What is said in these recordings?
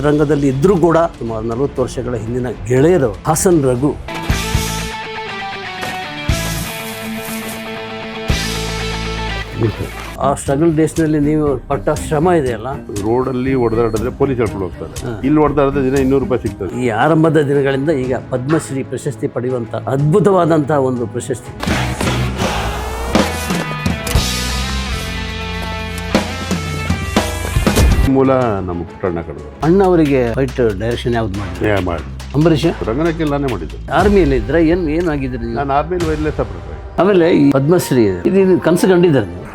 ಚಿತ್ರರಂಗದಲ್ಲಿ ಇದ್ದರೂ ಕೂಡ ಸುಮಾರು 40 ವರ್ಷಗಳ ಹಿಂದಿನ ಗೆಳೆಯರು ಹಾಸನ್ ರಘು. ಆ ಸ್ಟ್ರಗಲ್ ಡೇಸ್ನಲ್ಲಿ ನೀವು ಪಟ್ಟ ಶ್ರಮ ಇದೆಯಲ್ಲ, ರೋಡಲ್ಲಿ ಹೊಡೆದಾಡಿದ್ರೆ ಪೊಲೀಸ್ ಹೇಳ್ಕೊಂಡು ಹೋಗ್ತಾರೆ, ಇಲ್ಲಿ ಹೊಡೆದಾಡಿದ್ರೆ ದಿನ 200 ರೂಪಾಯಿ ಸಿಗ್ತದೆ. ಈ ಆರಂಭದ ದಿನಗಳಿಂದ ಈಗ ಪದ್ಮಶ್ರೀ ಪ್ರಶಸ್ತಿ ಪಡೆಯುವಂಥ ಅದ್ಭುತವಾದಂಥ ಒಂದು ಪ್ರಶಸ್ತಿ. ಮೂಲ ನಮ್ಮ ಪುಟ್ಟಣ್ಣ ಕಡೆದು. ಅಣ್ಣ ಅವರಿಗೆ ಫೈಟ್ ಡೈರೆಕ್ಷನ್ ಯಾವ್ದು ಮಾಡಿ ಅಂಬರೀಷ್ ರಂಗನಕ್ಕೆಲ್ಲಾನೇ ಮಾಡಿದ್ದು. ಆರ್ಮಿಯಲ್ಲಿ ಇದ್ರೆ ಏನಾಗಿದ್ರಿ? ನಾನು ಆರ್ಮಿಯಲ್ಲಿ ವೈರ್ಲೆಸ್ ಸಪ್ರೇಟ್. ಆಮೇಲೆ ಈ ಪದ್ಮಶ್ರೀ ಇದು ಕನಸು ಕಂಡಿದ್ದಾರೆ ನೀವು?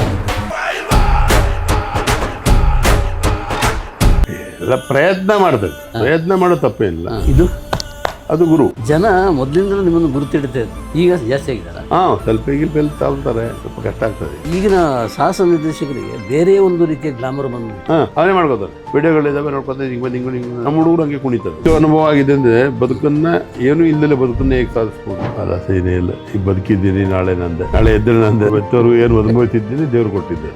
ಎಲ್ಲ ಪ್ರಯತ್ನ ಮಾಡ್ತದೆ, ಪ್ರಯತ್ನ ಮಾಡೋ ತಪ್ಪೇನಿಲ್ಲ. ಇದು ಅದು ಗುರು. ಜನ ಮೊದಲಿಂದಲೂ ನಿಮ್ಮನ್ನು ಗುರುತಿಡ್ತಾ ಇದ್ರು, ಈಗ ಜಾಸ್ತಿ ಆಗಿದ್ದಾರೆ. ಸ್ವಲ್ಪ ಈಗಿನ ತಾಳ್ತಾರೆ, ಸ್ವಲ್ಪ ಕಷ್ಟ ಆಗ್ತದೆ. ಈಗಿನ ಸಾಹಸ ನಿರ್ದೇಶಕರಿಗೆ ಬೇರೆ ಒಂದು ರೀತಿಯ ಗ್ಲಾಮರ್ ಬಂದು ಅವನೇ ಮಾಡ್ಕೋತಾರೆ. ವಿಡಿಯೋಗಳಿದ್ದಾವೆ ನೋಡ್ಕೊತಾರೆ, ಹಿಂಗೆ ನಮ್ಮ ಹುಡುಗರು ಹಂಗೆ ಕುಣಿತಾರೆ. ಇದು ಅನುಭವ ಆಗಿದೆ ಅಂದ್ರೆ ಬದುಕನ್ನ ಏನು ಇಲ್ಲದೆ ಬದುಕನ್ನ ಹೇಗೆ ಸಾಧಿಸ್ಬೋದು. ಅಲ್ಲ ಸೇನೆ ಇಲ್ಲ, ಈಗ ಬದುಕಿದ್ದೀನಿ, ನಾಳೆ ನಂದೆ, ನಾಳೆ ಎದ್ದರೆ ನಂದೆ, ಮತ್ತವರು ಏನು ಅನುಭವಿಸಿದ್ದೀನಿ ದೇವ್ರು ಕೊಟ್ಟಿದ್ದೆ.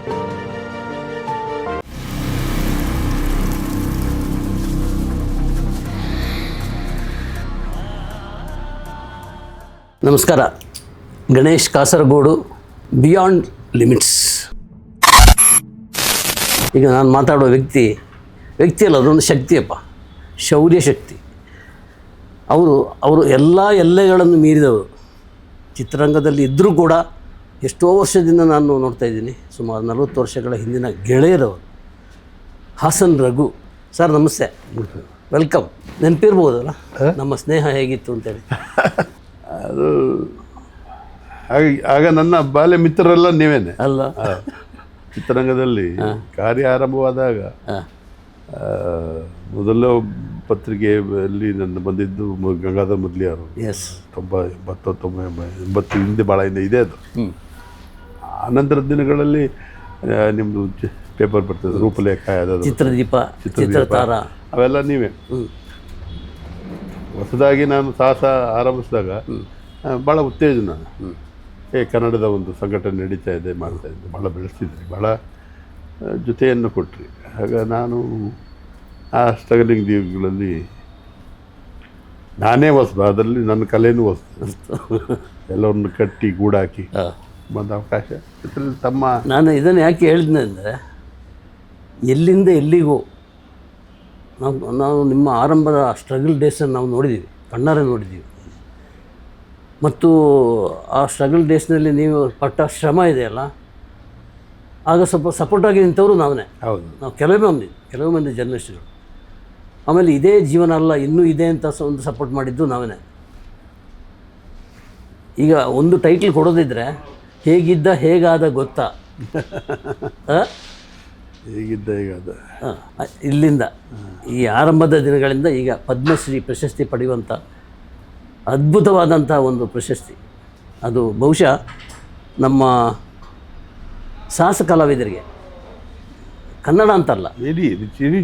ನಮಸ್ಕಾರ. Ganesh Kasaragod, beyond limits. ಈಗ ನಾನು ಮಾತಾಡೋ ವ್ಯಕ್ತಿ ಅಲ್ಲ, ಅದೊಂದು ಶಕ್ತಿಯಪ್ಪ, ಶೌರ್ಯ ಶಕ್ತಿ. ಅವರು ಎಲ್ಲ ಎಲ್ಲೆಗಳನ್ನು ಮೀರಿದವರು. ಚಿತ್ರರಂಗದಲ್ಲಿ ಇದ್ದರೂ ಕೂಡ ಎಷ್ಟೋ ವರ್ಷದಿಂದ ನಾನು ನೋಡ್ತಾ ಇದ್ದೀನಿ, ಸುಮಾರು 40 ವರ್ಷಗಳ ಹಿಂದಿನ ಗೆಳೆಯರವರು ಹಾಸನ್ ರಘು. ಸರ್ ನಮಸ್ತೆ, ವೆಲ್ಕಮ್. ನೆನಪಿರ್ಬೋದಲ್ಲ ನಮ್ಮ ಸ್ನೇಹ ಹೇಗಿತ್ತು ಅಂತೇಳಿ? ಅದು ಆಗ ನನ್ನ ಬಾಲ್ಯ ಮಿತ್ರರೆಲ್ಲ ನೀವೇನೆ ಅಲ್ಲ. ಚಿತ್ರರಂಗದಲ್ಲಿ ಕಾರ್ಯ ಆರಂಭವಾದಾಗ ಮೊದಲ ಪತ್ರಿಕೆಯಲ್ಲಿ ನನ್ನ ಬಂದಿದ್ದು ಗಂಗಾಧರ್ ಮೊದಲಿಯವರು. ಎಸ್, 80 ಹಿಂದೆ ಭಾಳ ಇದೆ ಅದು. ಆನಂತರದ ದಿನಗಳಲ್ಲಿ ನಿಮ್ಮದು ಪೇಪರ್ ಬರ್ತದೆ, ರೂಪಲೇಖ, ಚಿತ್ರದೀಪ, ಚಿತ್ರತಾರ, ಅವೆಲ್ಲ ನೀವೇ. ಹೊಸದಾಗಿ ನಾನು ಸಾಹಸ ಆರಂಭಿಸಿದಾಗ ಭಾಳ ಉತ್ತೇಜನ, ಕನ್ನಡದ ಒಂದು ಸಂಘಟನೆ ನಡೀತಾ ಇದೆ, ಮಾಡ್ತಾಯಿದ್ದೆ, ಭಾಳ ಬೆಳೆಸ್ತಿದ್ರಿ, ಭಾಳ ಜೊತೆಯನ್ನು ಕೊಟ್ರಿ. ಆಗ ನಾನು ಆ ಸ್ಟ್ರಗಲಿಂಗ್ ದಿನಗಳಲ್ಲಿ ನಾನೇ ಹೊಸದು, ಅದರಲ್ಲಿ ನನ್ನ ಕಲೆಯೂ ಹೊಸದು. ಎಲ್ಲರನ್ನು ಕಟ್ಟಿ ಗೂಡಾಕಿ ಬಂದ ಅವಕಾಶ ತಮ್ಮ. ನಾನು ಇದನ್ನು ಯಾಕೆ ಹೇಳಿದ್ನೆ ಅಂದರೆ, ಎಲ್ಲಿಂದ ಎಲ್ಲಿಗೂ ನಾವು ನಿಮ್ಮ ಆರಂಭದ ಸ್ಟ್ರಗಲ್ ಡೇಸನ್ನು ನಾವು ನೋಡಿದ್ದೀವಿ, ಕಣ್ಣಾರೆ ನೋಡಿದ್ದೀವಿ. ಮತ್ತು ಆ ಸ್ಟ್ರಗಲ್ ಡೇಸ್ನಲ್ಲಿ ನೀವು ಪಟ್ಟ ಶ್ರಮ ಇದೆಯಲ್ಲ, ಆಗ ಸ್ವಲ್ಪ ಸಪೋರ್ಟಾಗಿ ನಿಂತವರು ನಾವೇ. ಹೌದು, ನಾವು ಕೆಲವೇ ಮಂದಿ ಜರ್ನಲಿಸ್ಟ್ಗಳು. ಆಮೇಲೆ ಇದೇ ಜೀವನ ಅಲ್ಲ, ಇನ್ನೂ ಇದೆ ಅಂತ ಒಂದು ಸಪೋರ್ಟ್ ಮಾಡಿದ್ದು ನಾವೇ. ಈಗ ಒಂದು ಟೈಟ್ಲ್ ಕೊಡೋದಿದ್ರೆ, ಹೇಗಿದ್ದ ಹೇಗಾದ ಗೊತ್ತಾ? ಹೇಗಿದ್ದ ಹೇಗಾದ. ಇಲ್ಲಿಂದ ಈ ಆರಂಭದ ದಿನಗಳಿಂದ ಈಗ ಪದ್ಮಶ್ರೀ ಪ್ರಶಸ್ತಿ ಪಡೆಯುವಂಥ ಅದ್ಭುತವಾದಂಥ ಒಂದು ಪ್ರಶಸ್ತಿ. ಅದು ಬಹುಶಃ ನಮ್ಮ ಸಾಹಸ ಕಲಾವಿದರಿಗೆ, ಕನ್ನಡ ಅಂತಲ್ಲ, ಇಡೀ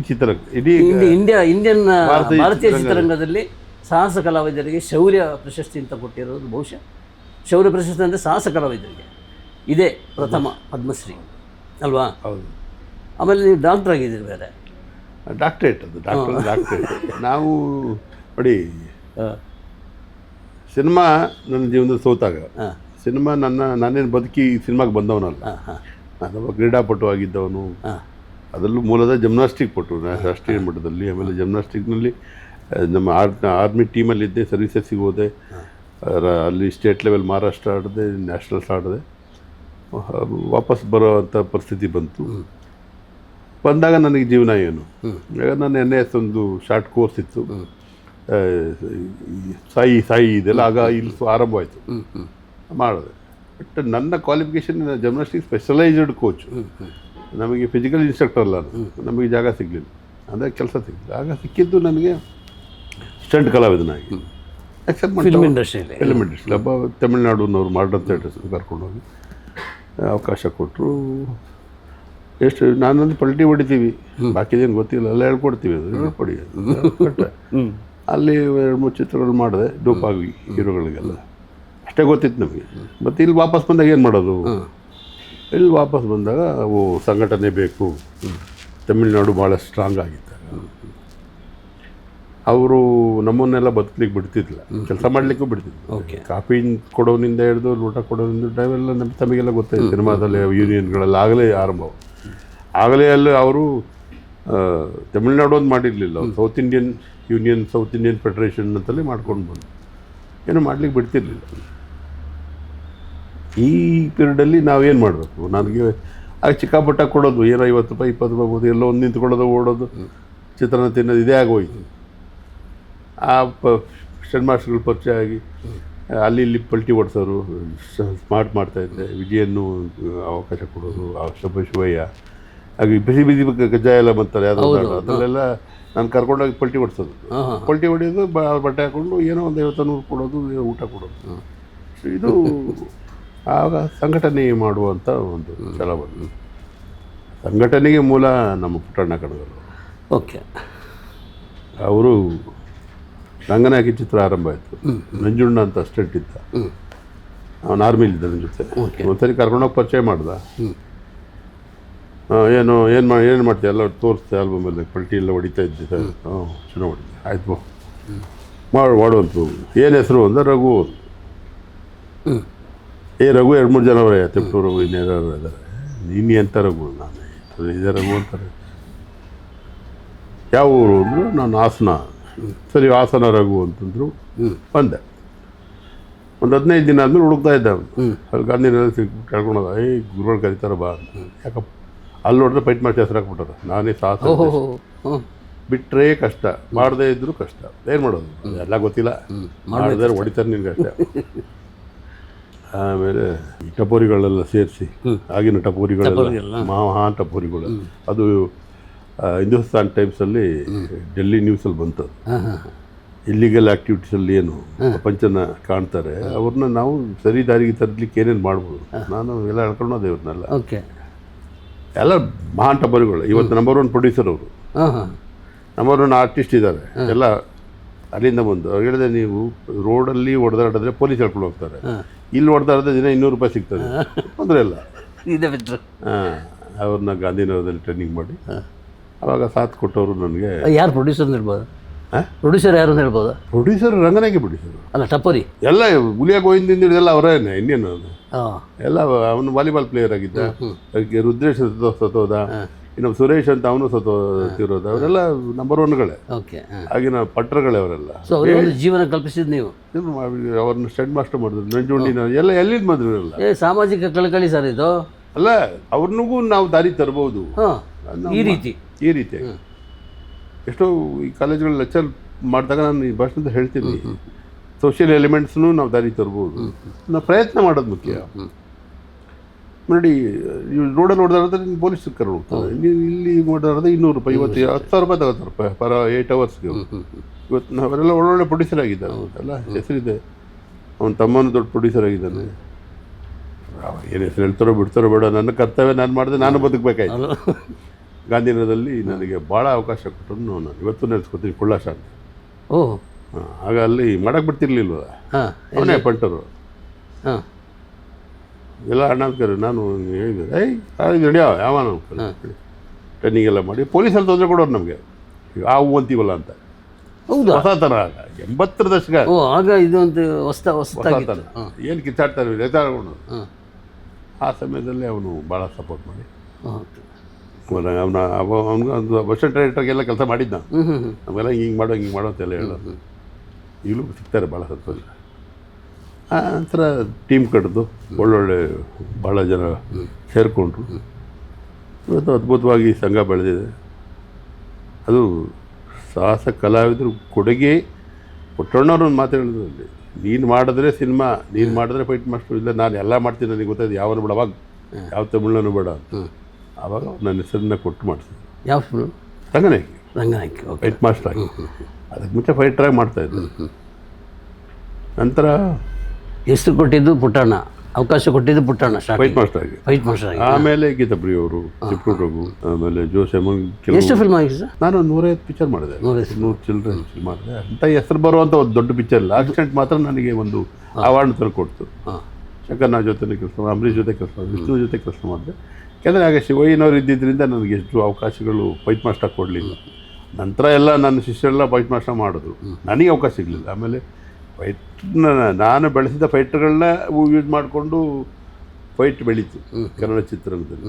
ಚಿತ್ರ, ಇಂಡಿಯನ್ ಭಾರತೀಯ ಚಿತ್ರರಂಗದಲ್ಲಿ ಸಾಹಸ ಕಲಾವಿದರಿಗೆ ಶೌರ್ಯ ಪ್ರಶಸ್ತಿ ಅಂತ ಕೊಟ್ಟಿರೋದು. ಬಹುಶಃ ಶೌರ್ಯ ಪ್ರಶಸ್ತಿ ಅಂದರೆ ಸಾಹಸ ಕಲಾವಿದರಿಗೆ ಇದೇ ಪ್ರಥಮ ಪದ್ಮಶ್ರೀ ಅಲ್ವಾ? ಹೌದು. ಆಮೇಲೆ ನೀವು ಡಾಕ್ಟರ್ ಆಗಿದ್ದೀರಿ, ಬೇರೆ ಡಾಕ್ಟ್ರೇಟ್. ಅದು ಡಾಕ್ಟ್ರೇಟ್. ನಾವು ನೋಡಿ, ಸಿನಿಮಾ ನನ್ನ ಜೀವನದ ಸೋತಾಗ, ಸಿನಿಮಾ ನಾನೇನು ಬದುಕಿ ಸಿನಿಮಾಗೆ ಬಂದವನಲ್ಲ. ನಾನೊಬ್ಬ ಕ್ರೀಡಾಪಟು ಆಗಿದ್ದವನು. ಅದರಲ್ಲೂ ಮೂಲದ ಜಿಮ್ನಾಸ್ಟಿಕ್ ಪಟು, ರಾಷ್ಟ್ರೀಯ ಮಟ್ಟದಲ್ಲಿ. ಆಮೇಲೆ ಜಿಮ್ನಾಸ್ಟಿಕ್ನಲ್ಲಿ ನಮ್ಮ ಆರ್ಮಿ ಟೀಮಲ್ಲಿದ್ದೆ, ಸರ್ವೀಸಸ್ಸಿಗೆ ಹೋದೆ, ಅಲ್ಲಿ ಸ್ಟೇಟ್ ಲೆವೆಲ್ ಮಹಾರಾಷ್ಟ್ರ ಆಡಿದೆ, ನ್ಯಾಷನಲ್ಸ್ ಆಡಿದೆ. ವಾಪಸ್ ಬರೋವಂಥ ಪರಿಸ್ಥಿತಿ ಬಂದಾಗ ನನಗೆ ಜೀವನ ಏನು? ಆಗ ನನ್ನ NS ಒಂದು ಶಾರ್ಟ್ ಕೋರ್ಸ್ ಇತ್ತು, ಸಾಯಿ ಇದೆಲ್ಲ. ಆಗ ಇಲ್ಲಿ ಆರಂಭವಾಯಿತು, ಮಾಡಿದೆ. ಬಟ್ ನನ್ನ ಕ್ವಾಲಿಫಿಕೇಷನ್ ಜಿಮ್ನಾಸ್ಟಿಕ್ ಸ್ಪೆಷಲೈಸ್ಡ್ ಕೋಚ್. ನಮಗೆ ಫಿಸಿಕಲ್ ಇನ್ಸ್ಟ್ರಕ್ಟರ್ ಅಲ್ಲ, ನಮಗೆ ಜಾಗ ಸಿಗಲಿಲ್ಲ, ಅಂದರೆ ಕೆಲಸ ಸಿಗಲಿಲ್ಲ. ಆಗ ಸಿಕ್ಕಿದ್ದು ನನಗೆ ಸ್ಟಂಟ್ ಕಲಾವಿದನಾಗಿ ಅಕ್ಸೆಪ್ಟ್ ಮಾಡಿ ಫಿಲ್ಮ್ ಇಂಡಸ್ಟ್ರಿಯಲ್ಲಿ ಒಬ್ಬ ತಮಿಳ್ನಾಡಿನವ್ರು ಮಾಡರ್ನ್ ಥಿಯೇಟರ್ಸ್ಗೆ ಕರ್ಕೊಂಡೋಗಿ ಅವಕಾಶ ಕೊಟ್ಟರು. ಎಷ್ಟು ನಾನೊಂದು ಪಲ್ಟಿ ಹೊಡಿತೀವಿ, ಬಾಕಿದೇನು ಗೊತ್ತಿಲ್ಲ, ಎಲ್ಲ ಹೇಳ್ಕೊಡ್ತೀವಿ, ಅದು ಹೇಳ್ಕೊಡಿ ಕೊಟ್ಟೆ. ಅಲ್ಲಿ 2-3 ಚಿತ್ರಗಳು ಮಾಡಿದೆ, ಡೂಪಾಗಿ ಹೀರೋಗಳಿಗೆಲ್ಲ. ಅಷ್ಟೇ ಗೊತ್ತಿತ್ತು ನಮಗೆ. ಮತ್ತು ಇಲ್ಲಿ ವಾಪಸ್ ಬಂದಾಗ ಏನು ಮಾಡೋದು? ಇಲ್ಲಿ ವಾಪಸ್ ಬಂದಾಗ ಸಂಘಟನೆ ಬೇಕು. ತಮಿಳ್ನಾಡು ಭಾಳ ಸ್ಟ್ರಾಂಗ್ ಆಗಿತ್ತು. ಅವರು ನಮ್ಮನ್ನೆಲ್ಲ ಬದುಕಲಿಕ್ಕೆ ಬಿಡ್ತಿದ್ದಿಲ್ಲ, ಕೆಲಸ ಮಾಡಲಿಕ್ಕೂ ಬಿಡ್ತಿದ್ದಿಲ್ಲ. ಓಕೆ. ಕಾಫಿ ಕೊಡೋನಿಂದ ಹಿಡಿದು ಊಟ ಕೊಡೋನಿಂದ ಡ್ರೈವೆಲ್ಲ ತಮಗೆಲ್ಲ ಗೊತ್ತಾಯಿತು. ಸಿನಿಮಾದಲ್ಲಿ ಯೂನಿಯನ್ಗಳೆಲ್ಲ ಆಗಲೇ ಆರಂಭ. ಆಗಲೇ ಅಲ್ಲಿ ಅವರು ತಮಿಳ್ನಾಡು ಒಂದು ಮಾಡಿರಲಿಲ್ಲ, south Indian union, south Indian federation ಅಂತಲೇ ಮಾಡ್ಕೊಂಡು ಬಂದು ಏನೂ ಮಾಡ್ಲಿಕ್ಕೆ ಬಿಡ್ತಿರ್ಲಿಲ್ಲ. ಈ ಪೀರಿಯಡಲ್ಲಿ ನಾವೇನು ಮಾಡಬೇಕು? ನನಗೆ ಆಗ ಚಿಕ್ಕಪುಟ್ಟ ಕೊಡೋದು, ಏನೋ 50 ರೂಪಾಯಿ 20 ರೂಪಾಯಿ ಬೋದು, ಎಲ್ಲೋ ಒಂದು ನಿಂತ್ಕೊಳ್ಳೋದು, ಓಡೋದು, ಚಿತ್ರಾನ್ನ ತಿನ್ನೋದು, ಇದೇ ಆಗೋಯ್ತು. ಆ ಸ್ಟೆಡ್ ಮಾಸ್ಟರ್ಗಳು ಪರಿಚಯ ಆಗಿ ಅಲ್ಲಿ ಇಲ್ಲಿ ಪಲ್ಟಿ ಓಡಿಸೋರು, ಸ್ಮಾರ್ಟ್ ಮಾಡ್ತಾಯಿದ್ದೆ. ವಿಜಯನ್ನು ಅವಕಾಶ ಕೊಡೋದು, ಶಿವಯ್ಯ ಹಾಗೆ ಬಿಸಿ ಬಿಸಿ ಕಜ್ಜಾಯ ಎಲ್ಲ ಬಂತಾರೆ ಯಾವುದೋ ಅದರಲ್ಲೆಲ್ಲ ನಾನು ಕರ್ಕೊಂಡೋಗಿ ಪಲ್ಟಿ ಓಡಿಸೋದು. ಪಲ್ಟಿ ಹೊಡೆಯೋದು, ಬಟ್ಟೆ ಹಾಕ್ಕೊಂಡು ಏನೋ ಒಂದು 50-100 ಕೊಡೋದು, ಊಟ ಕೊಡೋದು. ಇದು ಆಗ ಸಂಘಟನೆ ಮಾಡುವಂಥ ಒಂದು ಛಲ ಬಂದು. ಸಂಘಟನೆಗೆ ಮೂಲ ನಮ್ಮ ಪುಟ್ಟಣ್ಣ ಕಣಗರು. ಓಕೆ. ಅವರು ರಂಗನಾಯಕಿ ಚಿತ್ರ ಆರಂಭ ಆಯಿತು. ನಂಜುಣ್ಣ ಅಂತ ಅಸ್ಟೆಂಟ್ ಇದ್ದ, ಅವನು ಆರ್ಮಿಲಿದ್ದ ನನ್ನ ಜೊತೆ. ಒಂದ್ಸರಿ ಕರ್ಕೊಂಡೋಗಿ ಪರಿಚಯ ಮಾಡ್ದ. ಏನು ಮಾಡ್ತೀಯ ಎಲ್ಲ ತೋರಿಸ್ತೆ ಆಲ್ಬಮಲ್ಲಿ, ಪಲ್ಟಿ ಎಲ್ಲ ಹೊಡಿತಾ ಇದ್ದೆ ಸರ್. ಚೆನ್ನಾಗಿ ಹೊಡಿತೆ, ಆಯ್ತು ಮಾಡುವಂತು. ಏನು ಹೆಸರು ಅಂದ್ರೆ ರಘು. ರಘು 2-3 ಜನ ಅವರೇ, ತಿಪ್ಪು ರಘು, ಇನ್ನೇನಾರು ಇದ್ದಾರೆ. ನೀನು ಎಂಥ ರಘು? ನಾನು ಇದೇ ರಘು ಅಂತಾರೆ. ಯಾವ ಊರು ಅಂದರು? ನಾನು ಹಾಸನ. ಸರಿ, ಹಾಸನ ರಘು ಅಂತಂದರು. ಬಂದೆ. ಒಂದು 15 ದಿನ ಆದಮೇಲೆ ಹುಡುಕ್ತಾ ಇದ್ದೆ ಅವನು. ಅಲ್ಲಿ ಗಾಂಧಿನಗರ ಕೇಳ್ಕೊಂಡೋದ, ಗುರುಗಳು ಕರೀತಾರ ಬಾ ಅಂತ. ಯಾಕಪ್ಪ ಅಲ್ಲಿ ನೋಡಿದ್ರೆ ಫೈಟ್ ಮಾಡಿ ಹೆಸರು ಹಾಕ್ಬಿಟ್ಟಾರ. ನಾನೇ ಸಾಹಸ ಬಿಟ್ಟರೆ ಕಷ್ಟ, ಮಾಡದೇ ಇದ್ದರೂ ಕಷ್ಟ. ಏನು ಮಾಡೋದು? ಎಲ್ಲ ಗೊತ್ತಿಲ್ಲ, ಮಾಡಿದ್ರೆ ಹೊಡಿತಾರೆ ನಿನ್ಗೆ ಅಷ್ಟೇ. ಆಮೇಲೆ ಈ ಟಪೋರಿಗಳೆಲ್ಲ ಸೇರಿಸಿ, ಆಗಿನ ಟಪೋರಿಗಳೆಲ್ಲ ಮಹಾನ್ ಟಪೋರಿಗಳು. ಅದು ಹಿಂದೂಸ್ತಾನ್ ಟೈಮ್ಸಲ್ಲಿ, ಡೆಲ್ಲಿ ನ್ಯೂಸಲ್ಲಿ ಬಂತು. ಇಲ್ಲಿಗಲ್ ಆ್ಯಕ್ಟಿವಿಟೀಸಲ್ಲಿ ಏನು ಪ್ರಪಂಚನ ಕಾಣ್ತಾರೆ, ಅವ್ರನ್ನ ನಾವು ಸರಿ ದಾರಿಗೆ ತರಲಿಕ್ಕೆ ಏನೇನು ಮಾಡ್ಬೋದು. ನಾನು ಎಲ್ಲ ಹೇಳ್ಕೊಂಡೋದೆ ಇವ್ರನ್ನೆಲ್ಲ. ಓಕೆ. ಎಲ್ಲ ಮಹಾನ್ ಟಪೋರಿಗಳು. ಇವತ್ತು ನಂಬರ್ 1 ಪ್ರೊಡ್ಯೂಸರ್ ಅವರು, ನಂಬರ್ 1 ಆರ್ಟಿಸ್ಟ್ ಇದ್ದಾರೆ ಎಲ್ಲ. ಅಲ್ಲಿಂದ ಬಂದು ಅವ್ರು ಹೇಳಿದೆ, ನೀವು ರೋಡಲ್ಲಿ ಹೊಡೆದಾಡಿದ್ರೆ ಪೊಲೀಸ್ ಹೇಳ್ಕೊಂಡು ಹೋಗ್ತಾರೆ, ಇಲ್ಲಿ ಹೊಡೆದಾಡಿದ್ರೆ ದಿನ 200 ರೂಪಾಯಿ ಸಿಗ್ತದೆ, ತೊಂದರೆ ಇಲ್ಲ. ಅವ್ರನ್ನ ಗಾಂಧಿನಗರದಲ್ಲಿ ಟ್ರೈನಿಂಗ್ ಮಾಡಿ ಅವಾಗ ಸಾಥ್ ಕೊಟ್ಟವರು ನನಗೆ. ಯಾರು ಪ್ರೊಡ್ಯೂಸರ್ ಹೇಳ್ಬೋದು? ಪ್ರೊಡ್ಯೂಸರ್ ಯಾರು ಅಂತ ಹೇಳ್ಬೋದು? ಪ್ರೊಡ್ಯೂಸರ್ ರಂಗನಾಯಕಿ ಪ್ರೊಡ್ಯೂಸರ್ ಅಲ್ಲ, ಟಪೋರಿ ಎಲ್ಲ ಹುಲಿಯ ಗೋವಿಂದಿಂದ ಎಲ್ಲ ಅವರೇನೆ. ಇನ್ನೇನು ಎಲ್ಲ. ಅವನು ವಾಲಿಬಾಲ್ ಪ್ಲೇಯರ್ ಆಗಿದ್ದ. ರುದ್ರೇಶ್ ಸತ್ತೋದ, ಇನ್ನು ಸುರೇಶ್ ಅಂತ ಅವನು ಸತ್ತೋತಿರೋದು. ಅವರೆಲ್ಲ ನಂಬರ್ 1ಗಳೇ. ಆಗಿನ ಪಟ್ರಗಳೇ ಅವರೆಲ್ಲ. ಜೀವನ ಕಲ್ಪಿಸಿದ್ ನೀವು. ಅವ್ರನ್ನ ಸ್ಟಡ್ ಮಾಸ್ಟರ್ ಮಾಡಿದ್ರು. ನಂಜುಂಡಿನ ಎಲ್ಲ ಎಲ್ಲಿಂದ ಬಂದ್ರು ಎಲ್ಲ. ಸಾಮಾಜಿಕ ಕಳಕಳಿ ಸರ್ ಇದು. ಅಲ್ಲ, ಅವ್ರನಿಗೂ ನಾವು ದಾರಿ ತರಬಹುದು ಈ ರೀತಿ. ಎಷ್ಟೋ ಈ ಕಾಲೇಜ್ಗಳು ಲೆಕ್ಚರ್ ಮಾಡಿದಾಗ ನಾನು ಈ ಭಾಷಣದ ಹೇಳ್ತೀನಿ, ಸೋಷಿಯಲ್ ಎಲಿಮೆಂಟ್ಸ್ನು ನಾವು ದಾರಿ ತರ್ಬೋದು. ನಾವು ಪ್ರಯತ್ನ ಮಾಡೋದು ಮುಖ್ಯ. ನೋಡಿ, ರೋಡಲ್ಲಿ ಹೊಡೆದಾಡಿದ್ರೆ ನೀನು ಪೊಲೀಸ್ ಕರ್ಕೊಂಡು ಹೋಗ್ತಾರೆ. ನೀವು ಇಲ್ಲಿ ಹೊಡೆದಾಡಿದ್ರೆ 200 ರೂಪಾಯಿ, ಇವತ್ತು 10,000 ರೂಪಾಯಿ ತಗೋತಾರೆ ಪರ್ 8 ಅವರ್ಸ್ಗೆ. ಇವತ್ತು ನಾವೆಲ್ಲ ಒಳ್ಳೊಳ್ಳೆ ಪ್ರೊಡ್ಯೂಸರ್ ಆಗಿದ್ದಾರೆ, ಎಲ್ಲ ಹೆಸರಿದೆ. ಅವನ ತಮ್ಮನೂ ದೊಡ್ಡ ಪ್ರೊಡ್ಯೂಸರ್ ಆಗಿದ್ದಾನೆ. ಏನು ಹೆಸರು ಹೇಳ್ತಾರೋ ಬಿಡ್ತಾರೋ ಬೇಡ, ನನ್ನ ಕರ್ತವ್ಯ ನಾನು ಮಾಡಿದೆ, ನಾನು ಬದುಕಬೇಕಾಯ್ತು. ಗಾಂಧಿನಗರದಲ್ಲಿ ನನಗೆ ಭಾಳ ಅವಕಾಶ ಕೊಟ್ಟರು. ನಾನು ಇವತ್ತು ನೆನೆಸ್ಕೊತೀನಿ, ಕುಳ್ಳಾಶ ಅಂತ. ಆಗ ಅಲ್ಲಿ ಮಾಡಕ್ಕೆ ಬಿಡ್ತಿರ್ಲಿಲ್ವ, ಅವನೇ ಪಂಟರು. ಎಲ್ಲ ಅಣ್ಣ ಅಂತಾರೆ. ನಾನು ಹೇಳಿದೆ, ನಡೆಯೋ ಯಾವ ಟ್ರೈನಿಂಗ್ ಎಲ್ಲ ಮಾಡಿ ಪೊಲೀಸಲ್ಲಿ ತೊಂದರೆ ಕೊಡೋರು ನಮಗೆ. ಆ ಹೂ ಅಂತೀವಲ್ಲ ಅಂತ. ಹೊಸ ಥರ ಆಗ 80ರ ದಶಕ. ಆಗ ಇದು ಒಂದು ಹೊಸ ಥರ ಏನು ಕಿತ್ತಾಡ್ತಾರೆ ರೆತಾಡ್ಕೊಂಡು. ಆ ಸಮಯದಲ್ಲಿ ಅವನು ಭಾಳ ಸಪೋರ್ಟ್ ಮಾಡಿ ಅವನು ಬಸ್ ಡೈರೆಕ್ಟರ್ಗೆಲ್ಲ ಕೆಲಸ ಮಾಡಿದ್ದ. ನಮಗೆಲ್ಲ ಹಿಂಗೆ ಮಾಡೋ ಅಂತೆಲ್ಲ ಹೇಳೋದು. ಈಗಲೂ ಸಿಗ್ತಾರೆ ಭಾಳ ಸಂತೋಷ. ಆ ನಂತರ ಟೀಮ್ ಕಟ್ಟಿದ್ದು ಒಳ್ಳೊಳ್ಳೆ ಭಾಳ ಜನ ಸೇರಿಕೊಂಡ್ರು. ಇವತ್ತು ಅದ್ಭುತವಾಗಿ ಸಂಘ ಬೆಳೆದಿದೆ. ಅದು ಸಾಹಸ ಕಲಾವಿದರು ಕೊಡುಗೆ. ಪುಟ್ಟಣ್ಣವ್ರು ಒಂದು ಮಾತು ಹೇಳಿದ್ರಲ್ಲಿ, ನೀನು ಮಾಡಿದ್ರೆ ಸಿನಿಮಾ, ನೀನು ಮಾಡಿದ್ರೆ ಫೈಟ್ ಮಾಸ್ಟರ್, ಇಲ್ಲ ನಾನು ಎಲ್ಲ ಮಾಡ್ತೀನಿ, ನನಗೆ ಗೊತ್ತಾಯ್ತು ಯಾವನು ಬೇಡ, ಅವಾಗ ಯಾವ ತಮಿಳನ್ನು ಬೇಡ ಅಂತ. ಆವಾಗ ನನ್ನ ಹೆಸರನ್ನ ಕೊಟ್ಟು ಮಾಡಿಸಿದ್ರು. ಯಾವ ಫಿಲ್ಮ್? ರಂಗನಾಯಕಿ ಫೈಟ್ ಮಾಸ್ಟರ್ ಆಗಿ. ಅದಕ್ಕೆ ಮುಂಚೆ ಫೈಟ್ರಾಗಿ ಮಾಡ್ತಾಯಿದ್ರು. ನಂತರ ಹೆಸರು ಕೊಟ್ಟಿದ್ದು ಪುಟ್ಟಣ್ಣ, ಅವಕಾಶ ಕೊಟ್ಟಿದ್ದು ಪುಟ್ಟಣ್ಣ ಫೈಟ್ ಮಾಸ್ಟರ್ ಆಗಿ. ಆಮೇಲೆ ಗೀತಾಪ್ರಿಯ ಅವರು, ಚಿಪ್ಪು ರಘು, ಆಮೇಲೆ ಜೋಸೆಮನ್. ಎಷ್ಟು ಫಿಲ್ಮ್ ಆಗಿದೆ ಸರ್? ನಾನು 150 ಪಿಕ್ಚರ್ ಮಾಡಿದೆ, 100 ಚಿಲ್ಡ್ರನ್ ಫಿಲ್ಮ್ ಮಾಡಿದೆ. ಅಂತ ಹೆಸರು ಬರುವಂಥ ಒಂದು ದೊಡ್ಡ ಪಿಕ್ಚರ್ ಇಲ್ಲ. ಆಕ್ಸಿಡೆಂಟ್ ಮಾತ್ರ ನನಗೆ ಒಂದು ಅವಾರ್ಡ್ ತಂದುಕೊಡ್ತು. ಶಂಕರ್ನಾಗ್ ಜೊತೆ ಕೆಲಸ, ಅಂಬರೀಷ್ ಜೊತೆ ಕೆಲಸ, ವಿಷ್ಣು ಜೊತೆ ಕೆಲಸ ಮಾಡಿದೆ. ಯಾಕೆಂದರೆ ಆಗ ಶಿವಯ್ಯನವ್ರು ಇದ್ದಿದ್ದರಿಂದ ನನಗೆ ಎಷ್ಟು ಅವಕಾಶಗಳು ಫೈಟ್ ಮಾಸ್ಟರ್ ಕೊಡಲಿಲ್ಲ. ನಂತರ ಎಲ್ಲ ನನ್ನ ಶಿಷ್ಯರೆಲ್ಲ ಫೈಟ್ ಮಾಸ್ಟರ್ ಮಾಡಿದ್ರು, ನನಗೆ ಅವಕಾಶ ಸಿಗಲಿಲ್ಲ. ಆಮೇಲೆ ಫೈಟ್ನ ನಾನು ಬೆಳೆಸಿದ ಫೈಟ್ಗಳನ್ನ ಯೂಸ್ ಮಾಡಿಕೊಂಡು ಫೈಟ್ ಬೆಳೀತು ಕನ್ನಡ ಚಿತ್ರರಂಗದಲ್ಲಿ.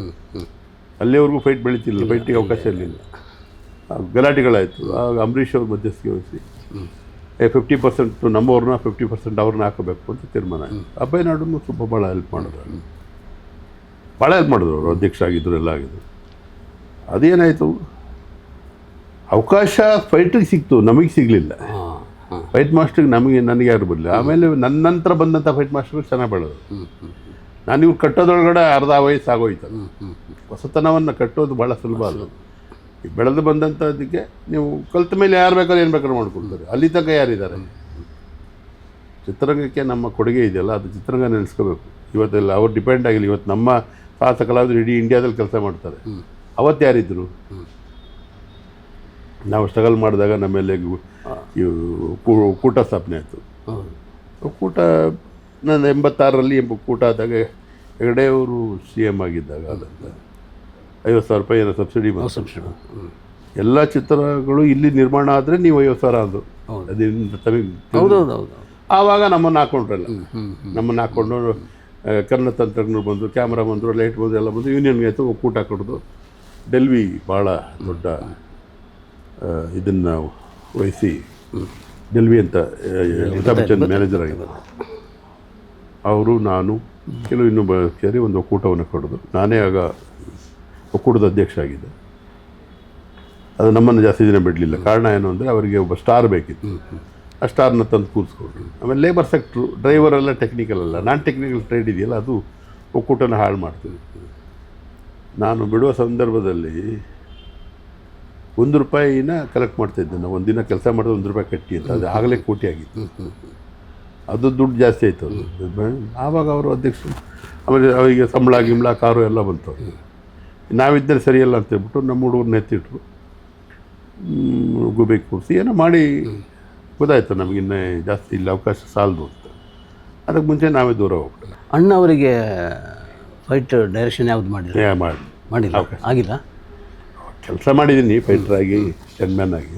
ಅಲ್ಲಿವರೆಗೂ ಫೈಟ್ ಬೆಳೀತಿಲ್ಲ, ಫೈಟಿಗೆ ಅವಕಾಶ ಇರಲಿಲ್ಲ. ಗಲಾಟೆಗಳಾಯಿತು. ಆಗ ಅಂಬರೀಷ್ ಅವ್ರ ಮಧ್ಯಸ್ಥಿಕೆ ವಹಿಸಿ 50% ನಮ್ಮವ್ರನ್ನ 50% ಅವ್ರನ್ನ ಹಾಕಬೇಕು ಅಂತ ತೀರ್ಮಾನ ಆಯಿತು. ಅಬ್ಬಾಯಿ ನಾಡನ್ನು ತುಂಬ ಭಾಳ ಹೆಲ್ಪ್ ಮಾಡಿದ್ರು, ಅವರು ಅಧ್ಯಕ್ಷ ಆಗಿದ್ದರು, ಎಲ್ಲ ಆಗಿದ್ರು. ಅದೇನಾಯಿತು, ಅವಕಾಶ ಫೈಟಿಗೆ ಸಿಕ್ತು, ನಮಗೆ ಸಿಗಲಿಲ್ಲ. ಫೈಟ್ ಮಾಸ್ಟ್ರಿಗೆ ನನಗೆ ಯಾರು ಬರಲಿಲ್ಲ. ಆಮೇಲೆ ನನ್ನ ನಂತರ ಬಂದಂಥ ಫೈಟ್ ಮಾಸ್ಟರ್ಗಳು ಚೆನ್ನಾಗಿ ಬೆಳೆದ್ರು. ನಾನು ಇವ್ರು ಕಟ್ಟೋದ್ರೊಳಗಡೆ ಅರ್ಧ ವಯಸ್ಸು ಆಗೋಯ್ತು. ಹೊಸತನವನ್ನು ಕಟ್ಟೋದು ಭಾಳ ಸುಲಭ ಅಲ್ಲ. ಬೆಳೆದು ಬಂದಂಥದ್ದಕ್ಕೆ ನೀವು ಕಲ್ತ ಮೇಲೆ ಯಾರು ಬೇಕಾದ್ರೆ ಏನು ಬೇಕಾದ್ರೂ ಮಾಡ್ಕೊಳ್ತಾರೆ. ಅಲ್ಲಿ ತನಕ ಯಾರಿದ್ದಾರೆ? ಚಿತ್ರರಂಗಕ್ಕೆ ನಮ್ಮ ಕೊಡುಗೆ ಇದೆಯಲ್ಲ, ಅದು ಚಿತ್ರರಂಗ ನೆನೆಸ್ಕೋಬೇಕು. ಇವತ್ತೆಲ್ಲ ಅವ್ರು ಡಿಪೆಂಡ್ ಆಗಿಲ್ಲ. ಇವತ್ತು ನಮ್ಮ ಸಾಹಸ ಕಲಾವಿದರು ಇಡೀ ಇಂಡಿಯಾದಲ್ಲಿ ಕೆಲಸ ಮಾಡ್ತಾರೆ. ಅವತ್ತು ಯಾರಿದ್ದರು? ನಾವು ಸ್ಟ್ರಗಲ್ ಮಾಡಿದಾಗ ನಮ್ಮೆಲ್ಲ ಒಕ್ಕೂಟ ಸ್ಥಾಪನೆ ಆಯಿತು. ಒಕ್ಕೂಟ ನಾನು 86ರಲ್ಲಿ ಒಕ್ಕೂಟ ಆದಾಗ ಹೆಗಡೆಯವರು CM ಆಗಿದ್ದಾಗ ಅದಂತ 50,000 ರೂಪಾಯಿ ಏನೋ ಸಬ್ಸಿಡಿ ಎಲ್ಲ ಚಿತ್ರಗಳು ಇಲ್ಲಿ ನಿರ್ಮಾಣ ಆದರೆ ನೀವು 50,000 ಅಂದರು. ಅದರಿಂದ ತಮಗೆ ಆವಾಗ ನಮ್ಮನ್ನು ಹಾಕೊಂಡ್ರಲ್ಲ. ನಮ್ಮನ್ನು ಹಾಕ್ಕೊಂಡು ಕನ್ನಡ ತಂತ್ರಜ್ಞರು ಬಂದರು, ಕ್ಯಾಮ್ರಾ ಬಂದರು, ಲೈಟ್ ಬಂದರು, ಎಲ್ಲ ಬಂದು ಯೂನಿಯನ್ಗೆ ಆಯಿತು. ಒಕ್ಕೂಟ ಕೊಡೋದು. ಡೆಲ್ವಿ ಭಾಳ ದೊಡ್ಡ ಇದನ್ನು ವಹಿಸಿ, ಡೆಲ್ವಿ ಅಂತ ಅಮಿತಾಬ್ ಬಚ್ಚನ್ ಮ್ಯಾನೇಜರ್ ಆಗಿದ್ದಾರೆ. ಅವರು, ನಾನು, ಕೆಲವು ಇನ್ನೂ ಸೇರಿ ಒಂದು ಒಕ್ಕೂಟವನ್ನು ಕೊಡೋದು. ನಾನೇ ಆಗ ಒಕ್ಕೂಟದ ಅಧ್ಯಕ್ಷ ಆಗಿದ್ದೆ. ಅದು ನಮ್ಮನ್ನು ಜಾಸ್ತಿ ದಿನ ಬಿಡಲಿಲ್ಲ. ಕಾರಣ ಏನು ಅಂದರೆ ಅವರಿಗೆ ಒಬ್ಬ ಸ್ಟಾರ್ ಬೇಕಿತ್ತು. ಆ ಸ್ಟಾರ್ನ ತಂದು ಕೂರಿಸ್ಕೊಂಡ್ರು. ಆಮೇಲೆ ಲೇಬರ್ ಸೆಕ್ಟ್ರು, ಡ್ರೈವರೆಲ್ಲ ಟೆಕ್ನಿಕಲ್ ಅಲ್ಲ, ನಾನ್ ಟೆಕ್ನಿಕಲ್ ಟ್ರೇಡ್ ಇದೆಯಲ್ಲ, ಅದು ಒಕ್ಕೂಟನ ಹಾಳು ಮಾಡ್ತೀವಿ. ನಾನು ಬಿಡುವ ಸಂದರ್ಭದಲ್ಲಿ ₹1 ಕಲೆಕ್ಟ್ ಮಾಡ್ತಾಯಿದ್ದೆ. ನಾವು ಒಂದಿನ ಕೆಲಸ ಮಾಡಿದ್ರೆ ₹1 ಕಟ್ಟಿ ಅಂತ. ಅದು ಆಗಲೇ ಕೋಟಿ ಆಗಿತ್ತು. ಅದು ದುಡ್ಡು ಜಾಸ್ತಿ ಆಯಿತು. ಆವಾಗ ಅವರು ಅಧ್ಯಕ್ಷರು. ಆಮೇಲೆ ಅವರಿಗೆ ಸಂಬಳ ಕಾರು ಎಲ್ಲ ಬಂತು. ನಾವಿದ್ದರೆ ಸರಿಯಲ್ಲ ಅಂತೇಳ್ಬಿಟ್ಟು ನಮ್ಮ ಹುಡುಗರನ್ನ ಎತ್ತಿಟ್ರು. ಗುಬೆ ಕೂರಿಸಿ ಏನೋ ಮಾಡಿ ಗೊತ್ತಾಯ್ತು ನಮಗಿನ್ನೂ ಜಾಸ್ತಿ ಇಲ್ಲ, ಅವಕಾಶ ಸಾಲದು ಅಂತ. ಅದಕ್ಕೆ ಮುಂಚೆ ನಾವೇ ದೂರ ಹೋಗ್ಬಿಟ್ಟು. ಅಣ್ಣ ಅವರಿಗೆ ಫೈಟ್ ಡೈರೆಕ್ಷನ್ ಯಾವುದು ಮಾಡಿಲ್ಲ ಅವಕಾಶ ಆಗಿಲ್ಲ. ಕೆಲಸ ಮಾಡಿದ್ದೀನಿ ಫೈಟ್ರಾಗಿ, ಸ್ಟೆನ್ಮ್ಯಾನ್ ಆಗಿ,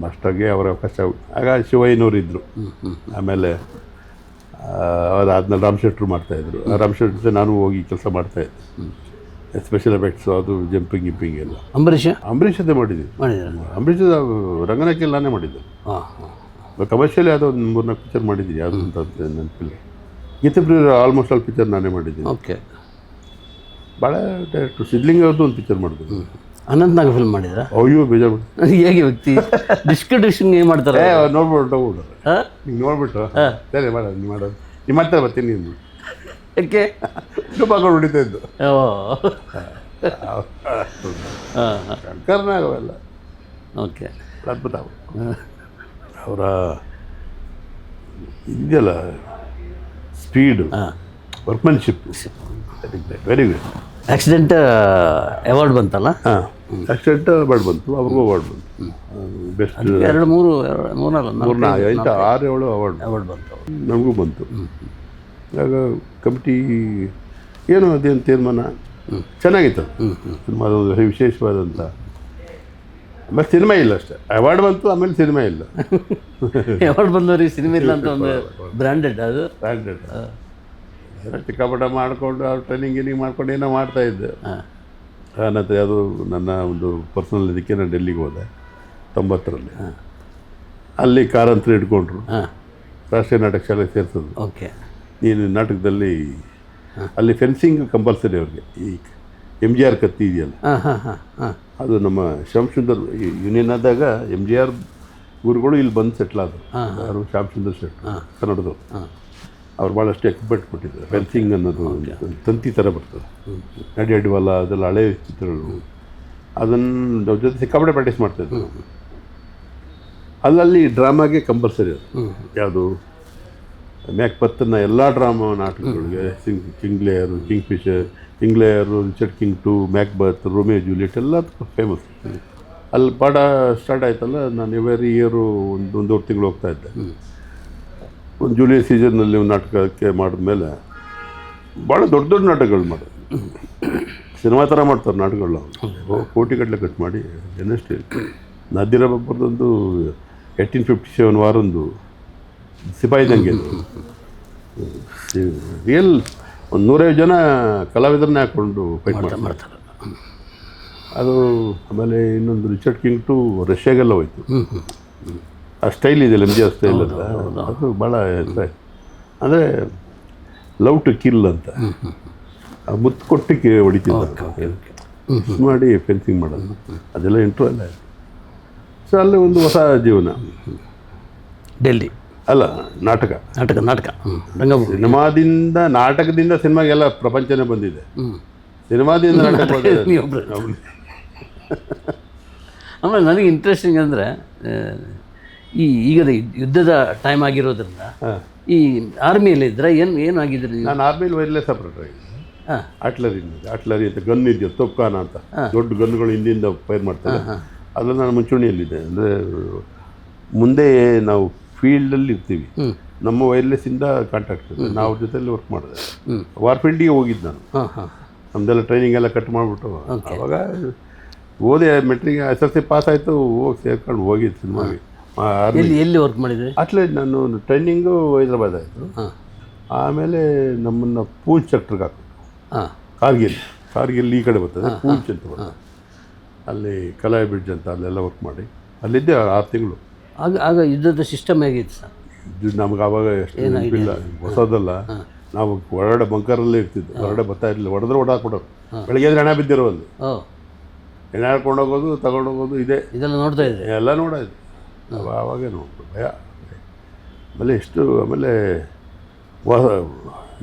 ಮಾಸ್ಟರ್ಗೆ ಅವರ ಅವಕಾಶ. ಆಗ ಶಿವಯ್ಯನವರು ಇದ್ದರು. ಆಮೇಲೆ ಅದಾದ್ಮೇಲೆ ರಾಮ್ ಶೆಟ್ರು ಮಾಡ್ತಾಯಿದ್ರು. ರಾಮ್ ಶೆಟ್ರ್ ಜೊತೆ ನಾನು ಹೋಗಿ ಕೆಲಸ ಮಾಡ್ತಾಯಿದ್ದೆ. ಸ್ಪೆಷಲ್ ಎಫೆಕ್ಟ್ಸು, ಅದು ಜಂಪಿಂಗ್ ಎಲ್ಲ. ಅಂಬರೀಷ್ ಜೊತೆ ಮಾಡಿದ್ದೀನಿ. ಅಂಬರೀಷ್ ರಂಗನಾಯಕಲ್ಲಿ ನಾನೇ ಮಾಡಿದ್ದೆ. ಕಮರ್ಷಿಯಲಿ ಯಾವುದೋ ಒಂದು 3-4 ಪಿಕ್ಚರ್ ಮಾಡಿದ್ದೀನಿ. ಯಾವುದು ಅಂತ ನೆನಪಿಲ್ಲ. ಗೀತಪ್ರಿಯ ಆಲ್ಮೋಸ್ಟ್ ಆಲ್ ಪಿಕ್ಚರ್ ನಾನೇ ಮಾಡಿದ್ದೀನಿ. ಓಕೆ. ಭಾಳ ಡೈರೆಕ್ಟ್ರು. ಸಿದ್ಲಿಂಗ್ ಅವ್ರದ್ದು ಒಂದು ಪಿಕ್ಚರ್ ಮಾಡಿದ್ರು. ಅನಂತ್ನಾಗ ಫಿಲ್ಮ್ ಮಾಡಿದ್ರ? ಅಯ್ಯೋ ಬೇಜಾರು. ಹೇಗೆ ವ್ಯಕ್ತಿ ಡಿಸ್ಕ್ರಿಪ್ಷನ್ ಏನು ಮಾಡ್ತಾರೆ? ನೋಡ್ಬಿಟ್ಟು ಹಿಂಗೆ ನೋಡ್ಬಿಟ್ಟು ಸರಿ ಮಾಡೋದು, ನೀವು ಮಾಡೋದು, ನೀವು ಮಾಡ್ತಾ ಬರ್ತೀನಿ. ನೀನು ಯಾಕೆ ತುಂಬ ಹೊಡಿತಾ ಇದ್ದು ಶಂಕರ್ನಾಗ ಅವೆಲ್ಲ. ಓಕೆ. ಅದ್ಭುತ. ಅವರ ಇದೆಯಲ್ಲ speed, workmanship, very good. Accident award ಬಂತಲ್ಲ? ಆಕ್ಸಿಡೆಂಟ್ ಅವಾರ್ಡ್ ಬಂತು, ಅವ್ರಿಗೂ ಅವಾರ್ಡ್ ಬಂತು. ಬೆಸ್ಟ್ 6-7 ಅವಾರ್ಡ್ ಬಂತು. ನಮಗೂ ಬಂತು. ಆಗ ಕಮಿಟಿ ಏನು ಅದೇನು ತೀರ್ಮಾನ ಚೆನ್ನಾಗಿತ್ತು. ಸಿನಿಮಾದ ಒಂದು ವಿಶೇಷವಾದಂಥ. ಆಮೇಲೆ ಸಿನಿಮಾ ಇಲ್ಲ ಅಷ್ಟೇ, ಅವಾರ್ಡ್ ಬಂತು, ಆಮೇಲೆ ಸಿನಿಮಾ ಇಲ್ಲ. ಅವಾರ್ಡ್ ಬಂದವ್ರಿಗೆ ಸಿನಿಮಾ ಇಲ್ಲ ಅಂತ ಒಂದು ಬ್ರ್ಯಾಂಡೆಡ್. ಅದು ಬ್ರ್ಯಾಂಡೆಡ್. ಚಿಕ್ಕಪಟ ಮಾಡಿಕೊಂಡು ಅವ್ರು ಟ್ರೈನಿಂಗ್ ಮಾಡ್ಕೊಂಡು ಏನೋ ಮಾಡ್ತಾಯಿದ್ದೆ. ಆನಂತರ ಅದು ನನ್ನ ಒಂದು ಪರ್ಸನಲ್ ಇದಕ್ಕೆ ನಾನು ಡೆಲ್ಲಿಗೆ ಹೋದೆ 90ರಲ್ಲಿ. ಅಲ್ಲಿ ಕಾರಂತರ ಹಿಡ್ಕೊಂಡ್ರು. ರಾಷ್ಟ್ರೀಯ ನಾಟಕ ಶಾಲೆಗೆ ಸೇರಿಸೋದು. ಓಕೆ. ನೀನು ನಾಟಕದಲ್ಲಿ ಅಲ್ಲಿ ಫೆನ್ಸಿಂಗ್ ಕಂಪಲ್ಸರಿ ಅವ್ರಿಗೆ. ಈ MGR ಕತ್ತಿ ಇದೆಯಲ್ಲ, ಅದು ನಮ್ಮ ಶ್ಯಾಮ್ ಸುಂದರ್ ಯೂನಿಯನ್ ಆದಾಗ MGR ಗುರುಗಳು ಇಲ್ಲಿ ಬಂದು ಸೆಟ್ಲ್ ಆದರು. ಯಾರು? ಶ್ಯಾಮ್ ಸುಂದರ್ ಶೆಟ್ರು, ಕನ್ನಡದವರು. ಅವ್ರು ಭಾಳಷ್ಟು ಎಕ್ಸ್ಪರ್ಟ್ ಕೊಟ್ಟಿದ್ದಾರೆ. ಫೆನ್ಸಿಂಗ್ ಅನ್ನೋದು ತಂತಿ ಥರ ಬರ್ತದೆ, ಅಡ್ಡಿವಲ್ಲ, ಅದೆಲ್ಲ ಹಳೆ ಚಿತ್ರಗಳು. ಅದನ್ನು ಅವ್ರ ಜೊತೆ ಸಿಕ್ಕಾಪಟ್ಟೆ ಪ್ರಾಕ್ಟೀಸ್ ಮಾಡ್ತಾಯಿದ್ರು. ಅಲ್ಲಲ್ಲಿ ಡ್ರಾಮಾಗೆ ಕಂಪಲ್ಸರಿ ಅದು. ಯಾವುದು? ಮ್ಯಾಕ್ಬೆತ್ನ ಎಲ್ಲ ಡ್ರಾಮಾ ನಾಟಕಗಳಿಗೆ King Lear, Kingfisher, King Lear, Richard King 2, Macbeth, Romeo Juliet ಎಲ್ಲ ಫೇಮಸ್. ಅಲ್ಲಿ ಪಾಠ ಸ್ಟಾರ್ಟ್ ಆಯ್ತಲ್ಲ, ನಾನು ಎವ್ರಿ ಇಯರು ಒಂದೂವರೆ ತಿಂಗಳು ಹೋಗ್ತಾಯಿದ್ದೆ. ಒಂದು ಜೂಲಿಯಸ್ ಸೀಸನ್ನಲ್ಲಿ ಒಂದು ನಾಟಕಕ್ಕೆ ಮಾಡಿದ್ಮೇಲೆ ಭಾಳ ದೊಡ್ಡ ದೊಡ್ಡ ನಾಟಕಗಳು ಮಾಡೋದು. ಸಿನಿಮಾ ಥರ ಮಾಡ್ತಾರೆ ನಾಟಕಗಳು. ಕೋಟಿ ಗಟ್ಟಲೆ ಕಟ್ ಮಾಡಿ ಇನ್ನಷ್ಟು ನಾದಿರ ಬಾಬರ್ದೊಂದು 1857 ವಾರೊಂದು ಸಿಪಾಯಿ ದಂಗೆ ರಿಯಲ್ ಒಂದು 150 ಜನ ಕಲಾವಿದರನ್ನೇ ಹಾಕ್ಕೊಂಡು ಫೈಟ್ ಮಾಡ್ತಾರೆ. ಅದು ಆಮೇಲೆ ಇನ್ನೊಂದು ರಿಚರ್ಡ್ ಕಿಂಗ್ ಟು ರಷ್ಯಾಗೆಲ್ಲ ಹೋಯ್ತು. ಆ ಸ್ಟೈಲ್ ಇದೆಯಲ್ಲ MGR ಸ್ಟೈಲ್ ಅಂತ, ಅದು ಭಾಳ ಅಂದರೆ ಲವ್ ಟು ಕಿಲ್ ಅಂತ, ಮುತ್ತು ಕೊಟ್ಟಿಗೆ ಹೊಡಿತಿದ್ದ ಮಾಡಿ ಫೆನ್ಸಿಂಗ್ ಮಾಡೋದು, ಅದೆಲ್ಲ ಇಂಟ್ರೂ ಅಲ್ಲ. ಸೊ ಅಲ್ಲಿ ಒಂದು ಹೊಸ ಜೀವನ. ಡೆಲ್ಲಿ ಅಲ್ಲ, ನಾಟಕ ಸಿನಿಮಾದಿಂದ ನಾಟಕದಿಂದ ಸಿನಿಮಾಗೆಲ್ಲ ಪ್ರಪಂಚನೇ ಬಂದಿದೆ. ಸಿನಿಮಾದಿಂದ ನಾಟಕ ಆಮೇಲೆ ನನಗೆ ಇಂಟ್ರೆಸ್ಟಿಂಗ್ ಅಂದರೆ ಈಗದ ಯುದ್ಧದ ಟೈಮ್ ಆಗಿರೋದ್ರಿಂದ ಈ ಆರ್ಮಿಯಲ್ಲಿ ಇದ್ರೆ ಏನಾಗಿದ್ರಿ? ನಾನು ಆರ್ಮಿಲಿ ವೈರ್ಲೆಸ್ ಆಪ್ರೇಟರ್ ಆಗಿದ್ದೆ. ಆಟ್ಲರಿ ಅಂತ ಗನ್ ಇದೆಯೋ ತೊಪ್ಕಾನ ಅಂತ ದೊಡ್ಡ ಗನ್ಗಳು ಹಿಂದಿಂದ ಫೈರ್ ಮಾಡ್ತಾರೆ. ಅದರಲ್ಲಿ ನಾನು ಮುಂಚೂಣಿಯಲ್ಲಿದ್ದೆ. ಅಂದರೆ ಮುಂದೆ ನಾವು ಫೀಲ್ಡಲ್ಲಿ ಇರ್ತೀವಿ, ನಮ್ಮ ವೈರ್ಲೆಸ್ಸಿಂದ ಕಾಂಟ್ಯಾಕ್ಟ್ ಇದೆ, ನಾವು ಜೊತೆಯಲ್ಲಿ ವರ್ಕ್ ಮಾಡಿದೆ. ವಾರ್ಫೀಲ್ಡಿಗೆ ಹೋಗಿದ್ದು ನಾನು. ನಮ್ಮದೆಲ್ಲ ಟ್ರೈನಿಂಗ್ ಎಲ್ಲ ಕಟ್ ಮಾಡಿಬಿಟ್ಟು ಆವಾಗ ಓದಿ ಮೆಟ್ರಿಕ್ SSLC ಪಾಸ್ ಆಯಿತು, ಹೋಗಿ ಸೇರ್ಕೊಂಡು ಹೋಗಿದ್ದು ಸಿನಿಮಾಗೆ. ಎಲ್ಲಿ ವರ್ಕ್ ಮಾಡಿದ್ರಿ? ಅಟ್ಲೇ ನಾನು ಟ್ರೈನಿಂಗು ಹೈದ್ರಾಬಾದ್ ಆಯಿತು. ಆಮೇಲೆ ನಮ್ಮನ್ನು ಪೂಂಚ್ ಸೆಕ್ಟ್ರಿಗೆ ಹಾಕಿದ್ರು. ಕಾರ್ಗಿಲ್ ಈ ಕಡೆ ಬರ್ತದೆ, ಪೂಂಚ್ ಅಂತ ಬರ್ತದೆ. ಅಲ್ಲಿ ಕಲಾಯಿ ಬ್ರಿಡ್ಜ್ ಅಂತ ಅಲ್ಲೆಲ್ಲ ವರ್ಕ್ ಮಾಡಿ ಅಲ್ಲಿದ್ದೆ 6 ತಿಂಗಳು. ಆಗ ಯುದ್ಧದ ಸಿಸ್ಟಮ್ ಹೇಗಿತ್ತು ಸರ್? ನಮ್ಗೆ ಆವಾಗ ಎಷ್ಟು ನೆನಪಿಲ್ಲ, ಹೊಸದಲ್ಲ. ನಾವು ಹೊರಗಡೆ ಬಂಕರಲ್ಲೇ ಇರ್ತಿದ್ದೆ, ಹೊರಗಡೆ ಬರ್ತಾ ಇರಲಿಲ್ಲ. ಹೊಡೆದ್ರೆ ಹೊಡಾಕ್ಬಿಡೋರು. ಬೆಳಗ್ಗೆ ಹೆಣ ಬಿದ್ದಿರೋ ಅಲ್ಲಿ ಹೆಣ ಹಾಕೊಂಡು ಹೋಗೋದು, ತಗೊಂಡೋಗೋದು, ಇದೆಲ್ಲ ನೋಡ್ತಾ ಇದ್ದೆ, ಎಲ್ಲ ನೋಡೋದು. ಆವಾಗೇ ನೋಡ್ತು ಭಯ. ಆಮೇಲೆ ಆಮೇಲೆ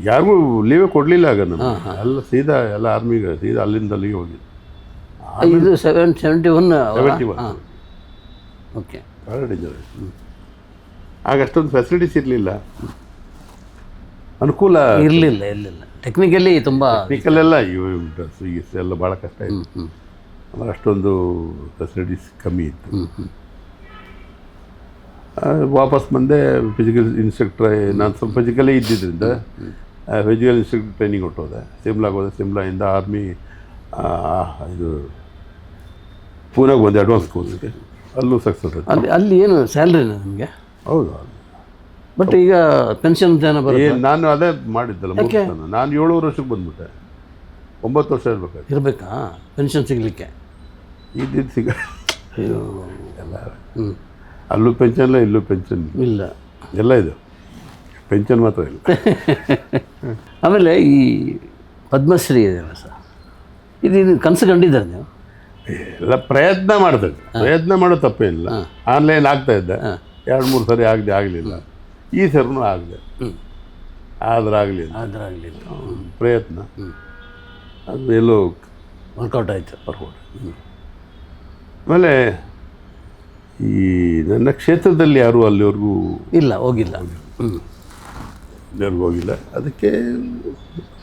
ಯಾರಿಗೂ ಲೀವೇ ಕೊಡಲಿಲ್ಲ ಆಗ ನಮಗೆ. ಎಲ್ಲ ಸೀದಾ ಎಲ್ಲ ಆರ್ಮಿಗೆ ಸೀದಾ ಅಲ್ಲಿಂದ ಅಲ್ಲಿಗೆ ಹೋಗಿದ್ದು. ಇದು 71 ಓಕೆ. ಭಾಳ ಡೇಂಜರ್. ಆಗ ಅಷ್ಟೊಂದು ಫೆಸಿಲಿಟೀಸ್ ಇರಲಿಲ್ಲ, ಅನುಕೂಲ ಇರಲಿಲ್ಲ. ಟೆಕ್ನಿಕಲಿ ತುಂಬ ಟೆಕ್ನಿಕಲೆಲ್ಲ ಎಲ್ಲ ಭಾಳ ಕಷ್ಟ ಇತ್ತು. ಆಮೇಲೆ ಅಷ್ಟೊಂದು ಫೆಸಿಲಿಟೀಸ್ ಕಮ್ಮಿ ಇತ್ತು. ವಾಪಸ್ ಬಂದೆ. ಫಿಸಿಕಲ್ ಇನ್ಸ್ಟ್ರಕ್ಟ್ರ್ ನಾನು ಸ್ವಲ್ಪ ಫಿಸಿಕಲೇ ಇದ್ದಿದ್ದರಿಂದ ಫಿಸಿಕಲ್ ಇನ್ಸ್ಟ್ರಕ್ಟರ್ ಟ್ರೈನಿಂಗ್ ಹೊಟ್ಟೋದೆ. ಸಿಮ್ಲಾಗೆ ಹೋದೆ. ಸಿಮ್ಲಾಯಿಂದ ಆರ್ಮಿ ಇದು ಪೂನಾಗೆ ಬಂದೆ ಅಡ್ವಾನ್ಸ್ ಕೋರ್ಸ್ಗೆ. ಅಲ್ಲೂ ಸಕ್ಸಸ್ ಆಯ್ತು. ಅಲ್ಲಿ ಏನು ಸ್ಯಾಲ್ರಿನ ನಿಮಗೆ? ಹೌದು. ಬಟ್ ಈಗ ಪೆನ್ಷನ್ ನಾನು ಅದೇ ಮಾಡಿದ್ದಲ್ಲ. ನಾನು 7 ವರ್ಷಕ್ಕೆ ಬಂದ್ಬಿಟ್ಟೆ. 9 ವರ್ಷ ಇರಬೇಕಾ ಪೆನ್ಷನ್ ಸಿಗಲಿಕ್ಕೆ? ಇದ್ದಿದ್ದು ಸಿಗ ಎಲ್ಲ. ಅಲ್ಲೂ ಪೆನ್ಷನ್ ಇಲ್ಲ, ಇಲ್ಲೂ ಪೆನ್ಷನ್ ಇಲ್ಲ, ಎಲ್ಲ ಇದು ಪೆನ್ಷನ್ ಮಾತ್ರ ಇಲ್ಲ. ಆಮೇಲೆ ಈ ಪದ್ಮಶ್ರೀ ಇದೆಯಲ್ಲ ಸರ್, ಇದು ಕನಸು ಕಂಡಿದ್ದಾರೆ ನೀವು? ಎಲ್ಲ ಪ್ರಯತ್ನ ಮಾಡ್ತದೆ. ಪ್ರಯತ್ನ ಮಾಡೋ ತಪ್ಪೇನಿಲ್ಲ. ಆನ್ಲೈನ್ ಆಗ್ತಾ ಇದ್ದೆ, 2-3 ಸರಿ ಆಗಲಿಲ್ಲ. ಈ ಸರಿನೂ ಆಗದೆ, ಆದ್ರೆ ಆಗಲಿಲ್ಲ. ಪ್ರಯತ್ನ ಅದು ಎಲ್ಲೋ ವರ್ಕೌಟ್ ಆಯಿತು. ಆಮೇಲೆ ಈ ನನ್ನ ಕ್ಷೇತ್ರದಲ್ಲಿ ಯಾರೂ ಅಲ್ಲಿವರೆಗೂ ಹೋಗಿಲ್ಲ. ಅಲ್ಲಿವರೆಗೂ ಹೋಗಿಲ್ಲ. ಅದಕ್ಕೆ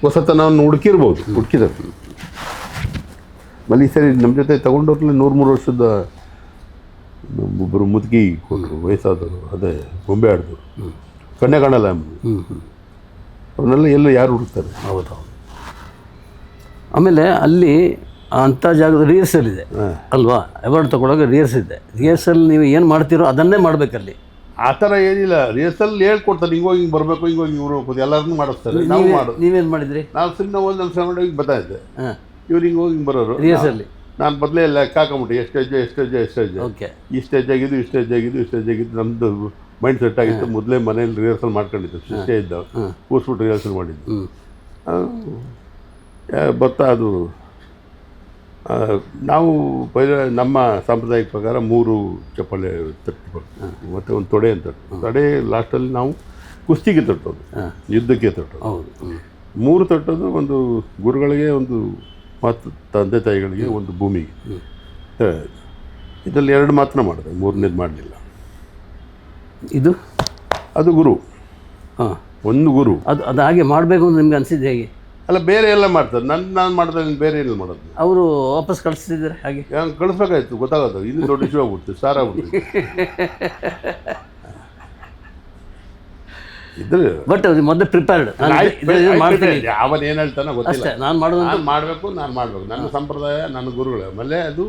ಹೊಸತನವನ್ನು ಹುಡುಕಿದ್ದಾರೆ. ಆಮೇಲೆ ಈ ಸರಿ ನಮ್ಮ ಜೊತೆ ತಗೊಂಡವ್ರಲ್ಲಿ 100-3 ವರ್ಷದ ಒಬ್ಬರು ಮುದುಕಿ ಕೊಟ್ಟರು, ವಯಸ್ಸಾದವರು. ಅದೇ ಗೊಂಬೆ ಆಡಿದವರು, ಕಣ್ಣೆ ಕಾಣಲ್ಲ. ಅವನ್ನೆಲ್ಲ ಎಲ್ಲೂ ಯಾರು ಹುಡುಕ್ತಾರೆ? ಹೌದು. ಆಮೇಲೆ ಅಲ್ಲಿ ಅಂಥ ಜಾಗದ ರಿಹರ್ಸಲ್ ಇದೆ ಅಲ್ವಾ? ಅವಾರ್ಡ್ ತೊಗೊಳಗೆ ರಿಹರ್ಸಲ್ ನೀವು ಏನು ಮಾಡ್ತೀರೋ ಅದನ್ನೇ ಮಾಡಬೇಕಲ್ಲಿ. ಆ ಥರ ಏನಿಲ್ಲ. ರಿಹರ್ಸಲ್ ಹೇಳ್ಕೊಡ್ತಾರೆ, ಹಿಂಗೋಗಿ ಹಿಂಗೆ ಬರಬೇಕು, ಹಿಂಗೋಗಿ ಹಿಂಗೆ ಬರಬೇಕು, ಎಲ್ಲರನ್ನೂ ಮಾಡಿಸ್ತಾರೆ. ನೀವೇನು ಮಾಡಿದ್ರಿ? ನಾವು ಸುಮ್ಮನೆ ಹೋಗಿ ನಮ್ಮ ಸೌಂಡಿಗೆ ಬರ್ತಾಯಿದ್ದೆ. ಇವ್ರು ಹಿಂಗೆ ಹೋಗಿ ಹಿಂಗೆ ಬರೋರು. ರಿಹರ್ಸಲ್ಲಿ ನಾನು ಮೊದಲೇ ಲೆಕ್ಕ ಹಾಕೊಂಬಿಟ್ಟು ಎಷ್ಟು ಹೆಜ್ಜೆ ಓಕೆ, ಇಷ್ಟು ಹೆಜ್ಜೆ ಆಗಿದ್ದು ನಮ್ಮದು ಮೈಂಡ್ ಸೆಟ್ ಆಗಿತ್ತು. ಮೊದಲೇ ಮನೇಲಿ ರಿಹರ್ಸಲ್ ಮಾಡ್ಕೊಂಡಿದ್ದು, ಶಿಷ್ಟೇ ಇದ್ದಾವೆ, ಕೂರಿಸ್ಬಿಟ್ಟು ರಿಹರ್ಸಲ್ ಮಾಡಿದ್ದು. ಭತ್ತ ಅದು ನಾವು ನಮ್ಮ ಸಾಂಪ್ರದಾಯಿಕ ಪ್ರಕಾರ 3 ಚಪ್ಪಾಳೆ ತಟ್ಟು ಮತ್ತು ಒಂದು ತೊಡೆ ಅಂತ ತೊಡೆ. ಲಾಸ್ಟಲ್ಲಿ ನಾವು ಕುಸ್ತಿಗೆ ತಟ್ಟೋದು, ಯುದ್ಧಕ್ಕೆ ತಟ್ಟೋದು. 3 ತಟ್ಟೋದು. ಒಂದು ಗುರುಗಳಿಗೆ, ಒಂದು ಮತ್ತು ತಂದೆ ತಾಯಿಗಳಿಗೆ, ಒಂದು ಭೂಮಿಗೆ. ಇದರಲ್ಲಿ 2 ಮಾತ್ರ ಮಾಡಿದೆ, 3ನೇದು ಮಾಡಲಿಲ್ಲ. ಅದು ಗುರು. ಒಂದು ಗುರು. ಅದು ಹಾಗೆ ಮಾಡಬೇಕು ಅಂತ ನಿಮ್ಗೆ ಅನಿಸಿದ್ದು ಹೇಗೆ? ಅಲ್ಲ, ಬೇರೆ ಎಲ್ಲ ಮಾಡ್ತಾರೆ. ನಾನು ಮಾಡಿದ್ರೆ ಬೇರೆ ಏನಿಲ್ಲ ಮಾಡೋದು. ಅವರು ವಾಪಸ್ ಕಳಿಸ್ತಿದ್ದಾರೆ ಹಾಗೆ? ಕಳಿಸ್ಬೇಕಾಯ್ತು, ಗೊತ್ತಾಗೋದು. ಇನ್ನೂ ದೊಡ್ಡ ಇಶ್ಯೂ ಆಗ್ಬಿಡ್ತು, ಸ್ಟಾರ್ ಆಗ್ಬಿಡ್ತು. ಇದ್ರೆ ಬಟ್ ಅದು ಮೊದಲು ಪ್ರಿಪೇರ್ಡ್. ಅವನು ಏನು ಹೇಳ್ತಾನೋ ಗೊತ್ತಿಲ್ಲ. ನಾನು ಮಾಡಬೇಕು. ನನ್ನ ಸಂಪ್ರದಾಯ, ನನ್ನ ಗುರುಗಳು. ಆಮೇಲೆ ಅದು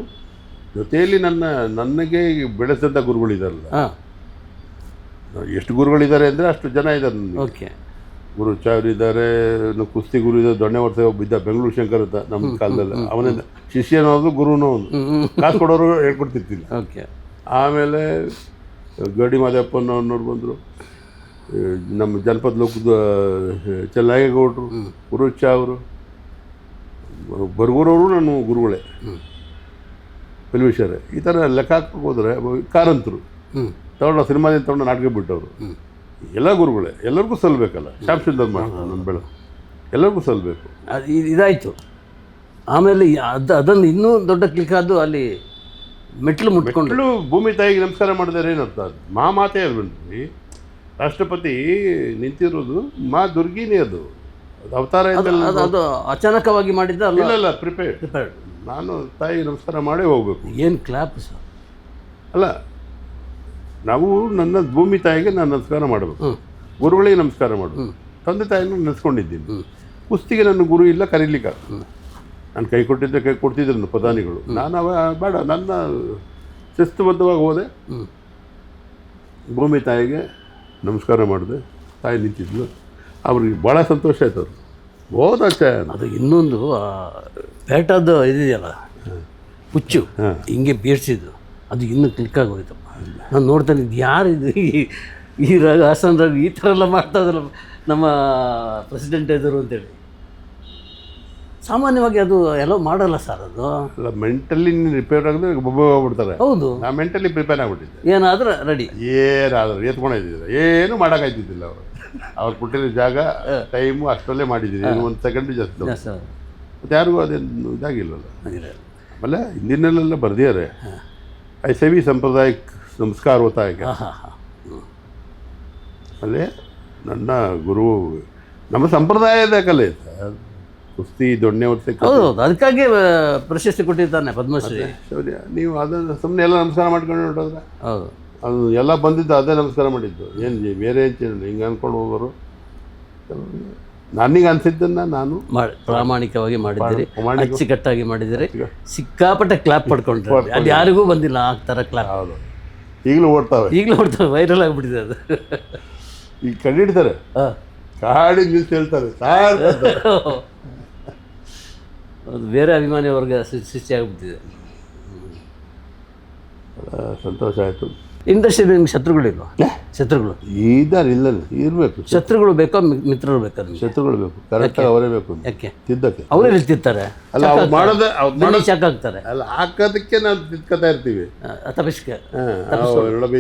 ಜೊತೆಯಲ್ಲಿ ನನಗೆ ಬೆಳೆಸಿದಂಥ ಗುರುಗಳಿದಾರಲ್ಲ, ಹಾಂ, ಎಷ್ಟು ಗುರುಗಳಿದ್ದಾರೆ ಅಂದರೆ ಅಷ್ಟು ಜನ ಇದ್ದಾರೆ ನನಗೆ. ಓಕೆ. ಗುರು ಚಾವ್ರಿದ್ದಾರೆ, ಕುಸ್ತಿ ಗುರು ಇದ್ದಾರೆ, ದೊಣ್ಣೆ ವರ್ಷ ಒಬ್ಬ ಇದ್ದ, ಬೆಂಗಳೂರು ಶಂಕರ್ ಅಂತ ನಮ್ಮ ಕಾಲದಲ್ಲಿ. ಅವನಿಂದ ಶಿಷ್ಯನೋದು ಗುರುನೋ ಅವನು, ಕಾಸು ಕೊಡೋರು ಹೇಳ್ಕೊಡ್ತಿರ್ತಿಲ್ಲ. ಓಕೆ. ಆಮೇಲೆ ಗಡಿ ಮಾದೇವಪ್ಪನ ಅನ್ನೋರು ಬಂದರು, ನಮ್ಮ ಜನಪದ ಲೋಕದ ಚೆನ್ನಗೌಡರು, ಗುರು ಚಾವ್ರು, ಬರ್ಗೂರವರು ನನ್ನ ಗುರುಗಳೇ, ಪೆಲ್ವಿಷರೇ. ಈ ಥರ ಲೆಕ್ಕ ಹಾಕಕ್ಕೆ ಹೋದರೆ ಕಾರಂತರು ತಗೊಂಡು ಸಿನಿಮಾದಿಂದ ತಗೊಂಡು ನಾಟಕ ಬಿಟ್ಟವರು ಎಲ್ಲ ಗುರುಗಳೇ. ಎಲ್ಲರಿಗೂ ಸಲ್ಲಬೇಕಲ್ಲ. ಶ್ಯಾಮ್ ಸುಂದರ್ ಮಾಸ್ಟರ್ ನಮ್ಮ ಬೆಳಕು ಎಲ್ಲರಿಗೂ ಸಲ್ಲಬೇಕು. ಅದು ಇದಾಯಿತು. ಆಮೇಲೆ ಅದನ್ನು ಇನ್ನೂ ದೊಡ್ಡ ಕ್ಲಿಕ್ ಆದ್ದು ಅಲ್ಲಿ ಮೆಟ್ಲು ಮುಟ್ಕೊಂಡು ಭೂಮಿ ತಾಯಿಗೆ ನಮಸ್ಕಾರ ಮಾಡಿದರೆ ಏನರ್ಥ? ಮಾತೇ ಅಲ್ವೇನ್ರಿ? ರಾಷ್ಟ್ರಪತಿ ನಿಂತಿರೋದು ಮಾ ದುರ್ಗಿನೇ, ಅದು ಅವತಾರ ಅದು ಅಚಾನಕವಾಗಿ ಮಾಡಿದ್ದ ಅಲ್ಲ? ಇಲ್ಲ, ಪ್ರಿಪೇರ್ಡ್. ನಾನು ತಾಯಿಗೆ ನಮಸ್ಕಾರ ಮಾಡೇ ಹೋಗ್ಬೇಕು. ಏನು ಕ್ಲಾಪ್ ಸರ್! ಅಲ್ಲ, ನಾವು ನನ್ನ ಭೂಮಿ ತಾಯಿಗೆ ನಾನು ನಮಸ್ಕಾರ ಮಾಡಬೇಕು, ಗುರುಗಳಿಗೆ ನಮಸ್ಕಾರ ಮಾಡಬೇಕು. ತಂದೆ ತಾಯಿನ ನೆನೆಸ್ಕೊಂಡಿದ್ದೀನಿ. ಕುಸ್ತಿಗೆ ನನ್ನ ಗುರು ಇಲ್ಲ, ಕರೀಲಿಕ್ಕೆ. ನಾನು ಕೈ ಕೊಡ್ತಿದ್ರು ಪ್ರಧಾನಿಗಳು. ನಾನು ಬೇಡ, ನನ್ನ ಶಿಸ್ತುಬದ್ಧವಾಗಿ ಹೋದೆ, ಭೂಮಿ ತಾಯಿಗೆ ನಮಸ್ಕಾರ ಮಾಡಿದೆ. ತಾಯಿ ನಿಂತಿದ್ಲು, ಅವ್ರಿಗೆ ಭಾಳ ಸಂತೋಷ ಆಯ್ತು. ಅವ್ರು ಹೋದಾಚೆ ಅದು ಇನ್ನೊಂದು ಪೇಟದ ಇದೆಯಲ್ಲ, ಹುಚ್ಚು ಹಿಂಗೆ ಬೀರ್ಸಿದ್ದು, ಅದು ಇನ್ನೂ ಕ್ಲಿಕ್ ಆಗೋಯ್ತಪ್ಪ. ನಾನು ನೋಡ್ತಾನೆ, ಇದು ಯಾರು ಇದು, ಈ ಹಾಸನ್ ರವಿ ಈ ಥರ ಎಲ್ಲ ಮಾಡ್ತಾ ಇದ್ರಲ್ಲ ನಮ್ಮ ಪ್ರೆಸಿಡೆಂಟ್ ಎದುರು ಅಂತೇಳಿ. ಸಾಮಾನ್ಯವಾಗಿ ಅದು ಎಲ್ಲ ಮಾಡಲ್ಲ ಸರ್. ಅದು ಅಲ್ಲ, ಮೆಂಟಲಿ ರಿಪೇರ್ ಆಗಿದ್ರೆ ಹೋಗ್ಬಿಡ್ತಾರೆ. ಹೌದು, ನಾ ಮೆಂಟಲಿ ಪ್ರಿಪೇರ್ ಆಗಿಬಿಟ್ಟಿದ್ದೆ. ಏನಾದರೂ ರೆಡಿ, ಏನಾದರೂ ಎತ್ಕೊಂಡಿದ್ದಿಲ್ಲ, ಏನು ಮಾಡೋಕ್ಕಾಯ್ತಿದ್ದಿಲ್ಲ. ಅವ್ರು ಕೊಟ್ಟಿರೋ ಜಾಗ ಟೈಮು ಅಷ್ಟರಲ್ಲೇ ಮಾಡಿದ್ದೀರಿ, ಒಂದು ಸೆಕೆಂಡು ಜಾಸ್ತಿ. ಮತ್ತು ಯಾರಿಗೂ ಅದೇನು ಇದಾಗಿಲ್ಲಲ್ಲ. ಆಮೇಲೆ ಹಿಂದಿನಲ್ಲೆಲ್ಲ ಬರ್ದಿದ್ದಾರೆ, ಐಸವಿ ಸಂಪ್ರದಾಯಕ್ಕೆ ನಮಸ್ಕಾರ ಹೋತಾ ಈಗ. ಆಮೇಲೆ ನನ್ನ ಗುರು ನಮ್ಮ ಸಂಪ್ರದಾಯದ ಕಲೆ ಸರ್, ಕುಸ್ತಿ, ದೊಣ್ಣೆ ಹೊತ್ತೆ. ಹೌದು, ಅದಕ್ಕಾಗಿ ಪ್ರಶಸ್ತಿ ಕೊಟ್ಟಿದ್ದಾನೆ ಪದ್ಮಶ್ರೀ. ನೀವು ಅದನ್ನು ಸುಮ್ಮನೆ ಎಲ್ಲ ನಮಸ್ಕಾರ ಮಾಡ್ಕೊಂಡು ಹೊರಟೋದ್ರೆ, ಹೌದು, ಅದು ಎಲ್ಲ ಬಂದಿದ್ದು ಅದೇ ನಮಸ್ಕಾರ ಮಾಡಿದ್ದು. ಏನು ಬೇರೆ ಏನು ಹಿಂಗೆ ಅಂದ್ಕೊಂಡು ಹೋಗೋರು. ನನಗೆ ಅನಿಸಿದ್ದನ್ನು ನಾನು ಪ್ರಾಮಾಣಿಕವಾಗಿ ಮಾಡಿದ್ದೀರಿ, ಅಚ್ಚುಕಟ್ಟಾಗಿ ಮಾಡಿದ್ದೀರಿ. ಸಿಕ್ಕಾಪಟ್ಟೆ ಕ್ಲಾಪ್ ಪಡ್ಕೊಂಡ್ರೆ ಅದು ಯಾರಿಗೂ ಬಂದಿಲ್ಲ ಆ ಥರ ಕ್ಲಾಪ್. ಹೌದು, ಈಗಲೂ ಓಡ್ತಾವೆ, ವೈರಲ್ ಆಗಿಬಿಟ್ಟಿದೆ ಅದು. ಈಗ ಕಂಡಿಡ್ತಾರೆ, ಕಾಡಿ ನಿಲ್ಸಿ ಹೇಳ್ತಾರೆ ಸಾರ್. ಅದು ಬೇರೆ ಅಭಿಮಾನಿ ವರ್ಗ ಸೃಷ್ಟಿಯಾಗಿಬಿಟ್ಟಿದೆ. ಸಂತೋಷ ಆಯಿತು. ಇಂಡಸ್ಟ್ರಿಯಲ್ಲಿ ನಿಮ್ಗೆ ಶತ್ರುಗಳಿಲ್ವಾ? ಶತ್ರುಗಳು ಇಲ್ಲ, ಇರಬೇಕು. ಶತ್ರುಗಳು ಬೇಕೋ ಮಿತ್ರರು ಬೇಕಾ? ಶತ್ರುಗಳು ಬೇಕು, ಕರೆಕ್ಟಾಗಿ ಅವರೇ ಬೇಕು. ಯಾಕೆ ತಿದ್ದಕ್ಕೆ ಅವರೇ ತಿಂತಾರೆ? ಅಲ್ಲ, ಅವ್ರು ಮಾಡೋದೇ ಚಾಕ್ ಹಾಕ್ತಾರೆ. ಅಲ್ಲ, ಹಾಕೋದಕ್ಕೆ ನಾವು ತಿದ್ಕೋತಾ ಇರ್ತೀವಿ. ತಪ್ಪಿಸ್ಕೆ